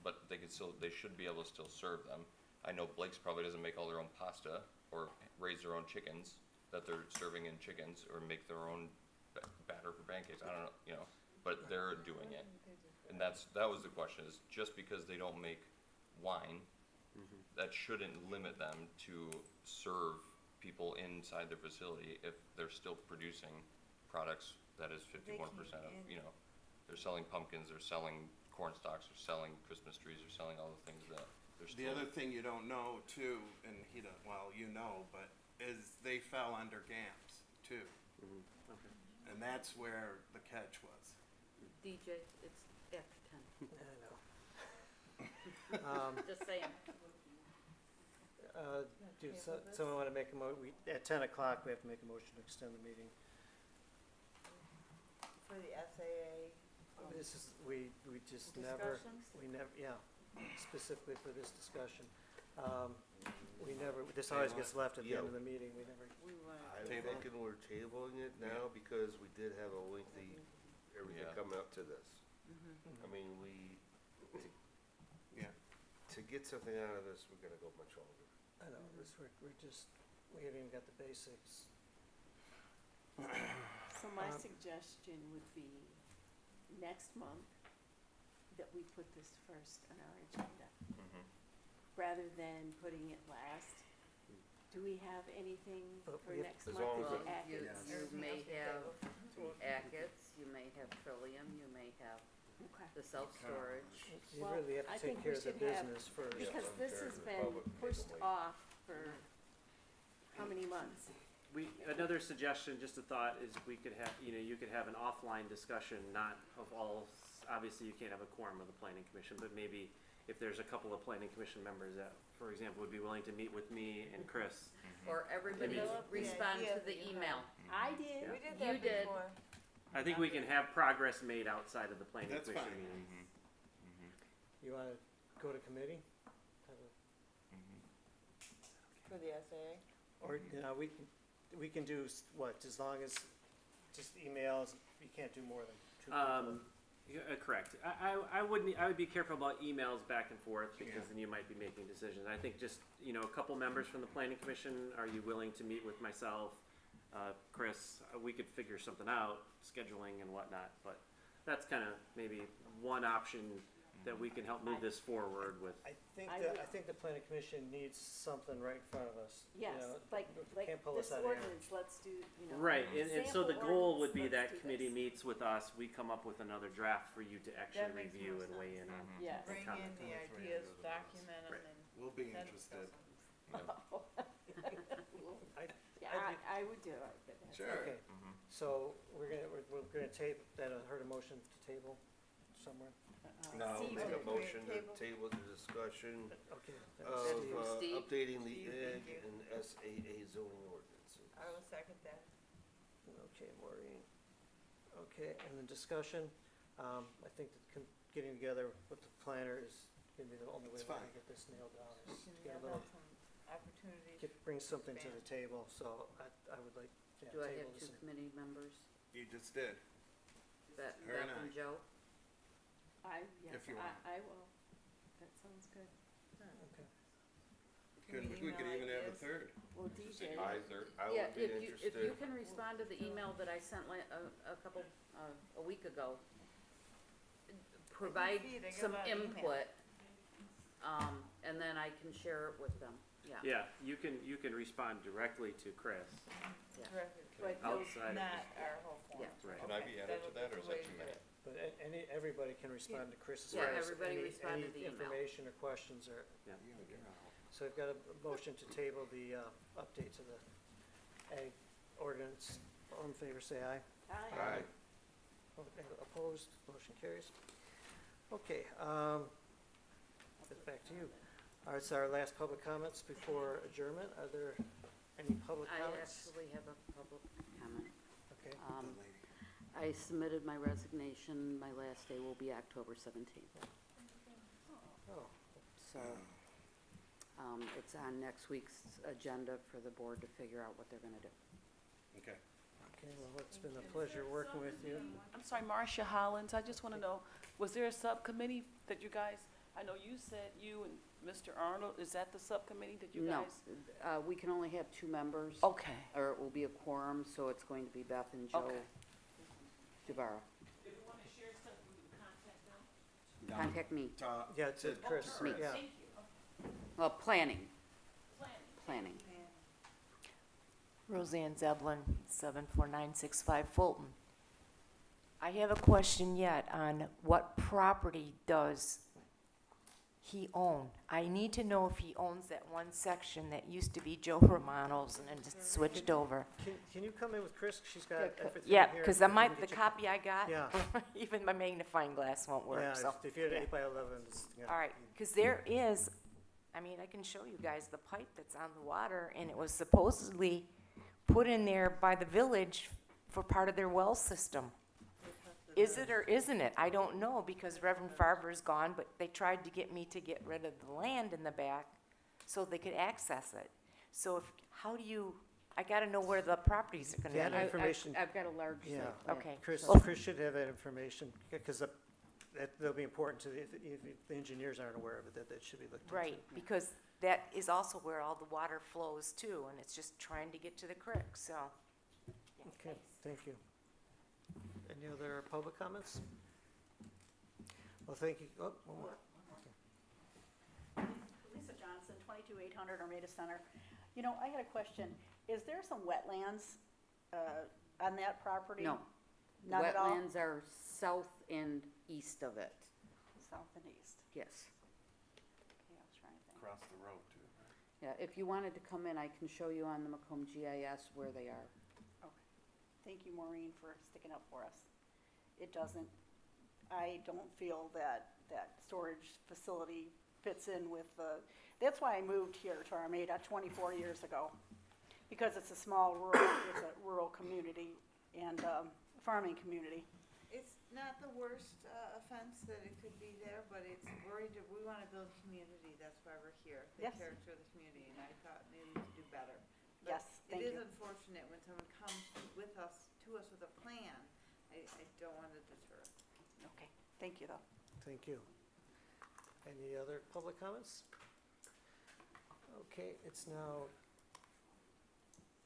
but they should be able to still serve them. I know Blake's probably doesn't make all their own pasta or raise their own chickens that they're serving in chickens or make their own batter for pancakes, I don't know, you know. but they're doing it. And that was the question, is just because they don't make wine, that shouldn't limit them to serve people inside their facility if they're still producing products that is 51% of, you know, they're selling pumpkins, they're selling corn stalks, they're selling Christmas trees, they're selling all the things that they're The still. other thing you don't know too, and he don't, well, you know, but is they fell under GAMS too. Okay. And that's where the catch was. DJ, it's after 10. I know. Just saying. Someone wanna make at 10 o'clock, we have to make a motion to extend the meeting. For the SAA. This is, we just never, Discussions? yeah, specifically for this discussion. We never, this always gets left at the end of the meeting, we never, I'm Table. thinking we're tabling it now because we did have a lengthy, everything Yeah. coming up to this. I mean, Yeah. to get something out of this, we're gonna go much longer. I know, we haven't even got the basics. So my suggestion would be next month that we put this first on our agenda, rather than putting it last. Do we have anything But for we have- next As month long that as you it- add? You may have Ackett's, you may have Trillium, you may have Okay. the self-storage. You Well, really have I to take think care we of the should have- business first. Because I'm this fair has to the been public, make pushed them wait. off for how many months? Another suggestion, just a thought, is we could have, you could have an offline discussion, not of all, obviously you can't have a quorum of the planning commission, but maybe if there's a couple of planning commission members that, for example, would be willing to meet with me and Chris. Or everybody Develop the respond idea to that the you email. I did. We did You that did. before. I think we can have progress made outside of the planning That's commission fine. meetings. You wanna go to committee? Have a- For the SAA. Or, we can do, what, as long as, just emails, you can't do more than two people. Correct. I would be careful about emails back and forth, because then you might be making decisions. I think just, a couple members from the planning commission, are you willing to meet with myself, Chris? We could figure something out, scheduling and whatnot, but that's kinda maybe one option that we can help move this forward with. I think I that, would- I think the planning commission needs something right in front of us. you Yes, know, like can't pull us this out of here. ordinance, let's do, Right, and so the sample goal would ordinance, be let's that do committee this. meets with us, we come up with another draft for you to actually makes review more and weigh in on. Yes. Bring in comment. the ideas, document them, Right. and We'll be then interested. Yeah, I would do it, but that's. Sure. Okay, so we're gonna tape, that, I heard a motion to table somewhere? No, Steve make a did. motion to Table. table the discussion Okay. of, Steve. updating the Steve, ag thank you. and SAA zoning ordinances. I will second that. Okay, Maureen. Okay, and then discussion, I think that getting together with the planner is gonna be the only way It's we're gonna fine. get this nailed down, We is can get a have little, some opportunities. bring something to the table, so I would like, yeah, Do I table have this. two committee members? You just did. Beth Her and and I. Joe? Yes, If you want. I will. That sounds good. Okay. We could even have a ideas? third. Well, DJ, I Yeah, would be if you interested. can respond to the email that I sent a week ago, provide see it, I got some that email. input, and then I can share it with them, yeah. Yeah, you can respond directly to Chris Terrific. but no, outside of. Not our whole form. Yeah. Right. Can I be added to that, or is that too many? But everybody can respond to Chris as Yeah, far as everybody any respond to the email. information or questions or. Yeah. So I've got a motion to table the, update to the ag ordinance. All in favor, say aye. Aye. Opposed, motion carries. Okay, back to you. All right, so our last public comments before adjournment. Are there any public I comments? actually have a public comment. Okay, I submitted my resignation, my last day will be October 17th. oh, So, it's on next week's agenda for the board to figure out what they're gonna do. Okay. okay, well, it's been a pleasure working with you. I'm sorry, Marcia Hollins, I just wanna know, was there a subcommittee that you guys, I know you said you and Mr. Arnold, is that the subcommittee that you No, guys? we can only have 2 members. Okay, Or it will be a quorum, so it's going to be Beth and Joe okay. Jabara. If you wanna share contact me. Yeah, it's Chris, Me. yeah. Well, planning. Planning. Roseanne Zeblin, 74965 Fulton. I have a question yet on what property does he own? I need to know if he owns that one section that used to be Joe Romano's and then just switched over. Can you come in with Chris? She's got everything Yeah, here. because We can the get you- copy I got, Yeah. even my magnifying glass won't Yeah, work, so. if you had yeah. 8x11, it's, yeah. All right, because there is, I mean, I can show you guys the pipe that's on the water, and it was supposedly put in there by the village for part of their well system. Is it or isn't it? I don't know, because Reverend Farber's gone, but they tried to get me to get rid of the land in the back so they could access it. So if, how do you, I gotta know where the properties are gonna That be. information, I've got a large yeah. site plan. Okay. Chris, Well- Chris should have that information, because that'll be important to, if the engineers aren't aware of it, that should be looked into. Right, because that is also where all the water flows to, and it's just trying to get to the creek, so. yeah, Okay, thanks. thank you. Any other public comments? Well, thank you. Oh, one more. Lisa Johnson, 22800 Armada Center. You know, I had a question. Is there some wetlands on that property? No. None at all? Wetlands are south and east of it, South and east. yes. Okay, I was trying to think. Across the road too. Yeah, if you wanted to come in, I can show you on the Macomb GIS where they are. Okay. Thank you, Maureen, for sticking up for us. It doesn't, I don't feel that storage facility fits in with that's why I moved here to Armada 24 years ago. Because it's a small rural community and farming community. It's not the worst offense that it could be there, but it's we want to build community, that's why we're here. The Yes. character of the community, and I thought maybe we could do better. But Yes, thank it you. is unfortunate when someone comes to us with a plan, I don't want to deter. Okay, thank you, though. Thank you. Any other public comments? Okay, it's now,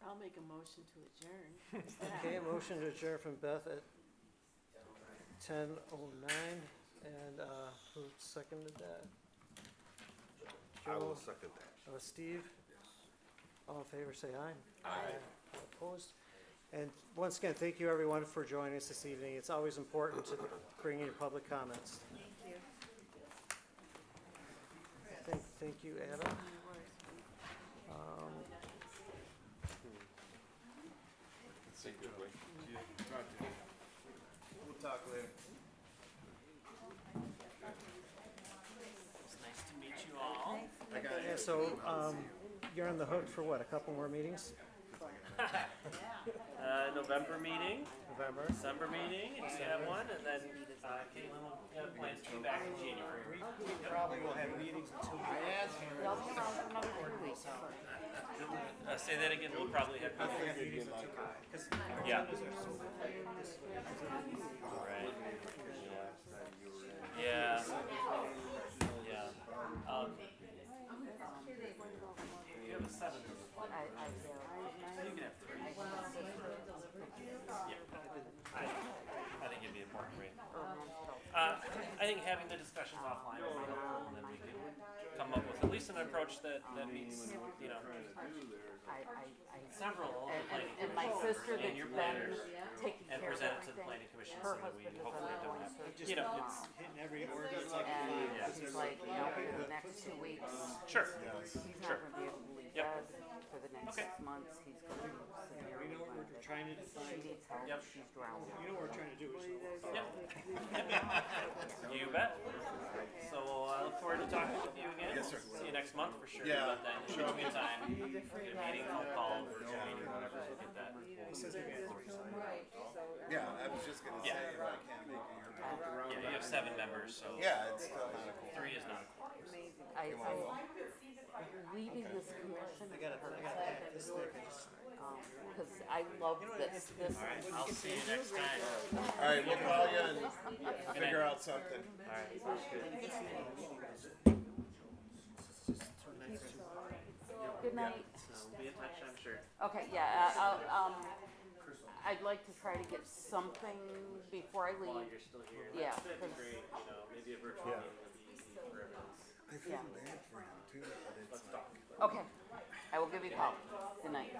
I'll make a motion to adjourn. okay, a motion to adjourn from Beth at 10:09, and who seconded that? I will Joe? second that. Steve? All in favor, say aye. Aye. All opposed? And once again, thank you everyone for joining us this evening. It's always important to bring in your public comments. Thank you. Thank you, Adam. We'll talk later. It's nice to meet you all. Yeah, so, you're on the hook for what, a couple more meetings? November meeting, November? December meeting, if you have one, and then Caitlin will have plans to be back in January. We probably will have meetings until Say that again, we'll probably have. meetings until, because Yeah. agendas are so Right. Yeah. Yeah. You have a 7. You can have 3. Yeah. I think it'd be important for you. I think having the discussions offline will be helpful, and then we can come up with at least an approach that meets, you know, several of the planning And my commissioners sister and that's your been planners, taking and care of present it to the everything, planning commission her so that we husband is hopefully on don't board, have, you know, it's, hitting every ordinance. and she's like, you know, for the next 2 weeks, sure. he's Sure. not gonna be able to leave Yep. bed. For the next Okay. 6 months, he's gonna be severely You know what we're trying to She define, needs help, Yep. she's drowning. you know what we're trying to do is. Yep. You bet. So I look forward to talking with you again. Yes, sir. See you next month for sure. Yeah. But then in between time, get a meeting, phone call, virtual meeting, whatever, we'll get that. Yeah, I was just gonna say, Yeah. if I can't make it, you're back. Yeah, you have 7 members, so Yeah, it's still not a quorum. 3 is not a quorum. Leaving this commission I gotta pack this thick, because I love this. This All right, I'll see you next time. All right, we'll call you and figure out something. All right. Good night. So we'll be in touch, I'm sure. Okay, yeah, I'd like to try to get something before I While leave. you're still here. Yeah, That'd be 'cause- great, you know, maybe a virtual Yeah. I feel bad for him too, but it's like. Okay, I will give you a call. Good night.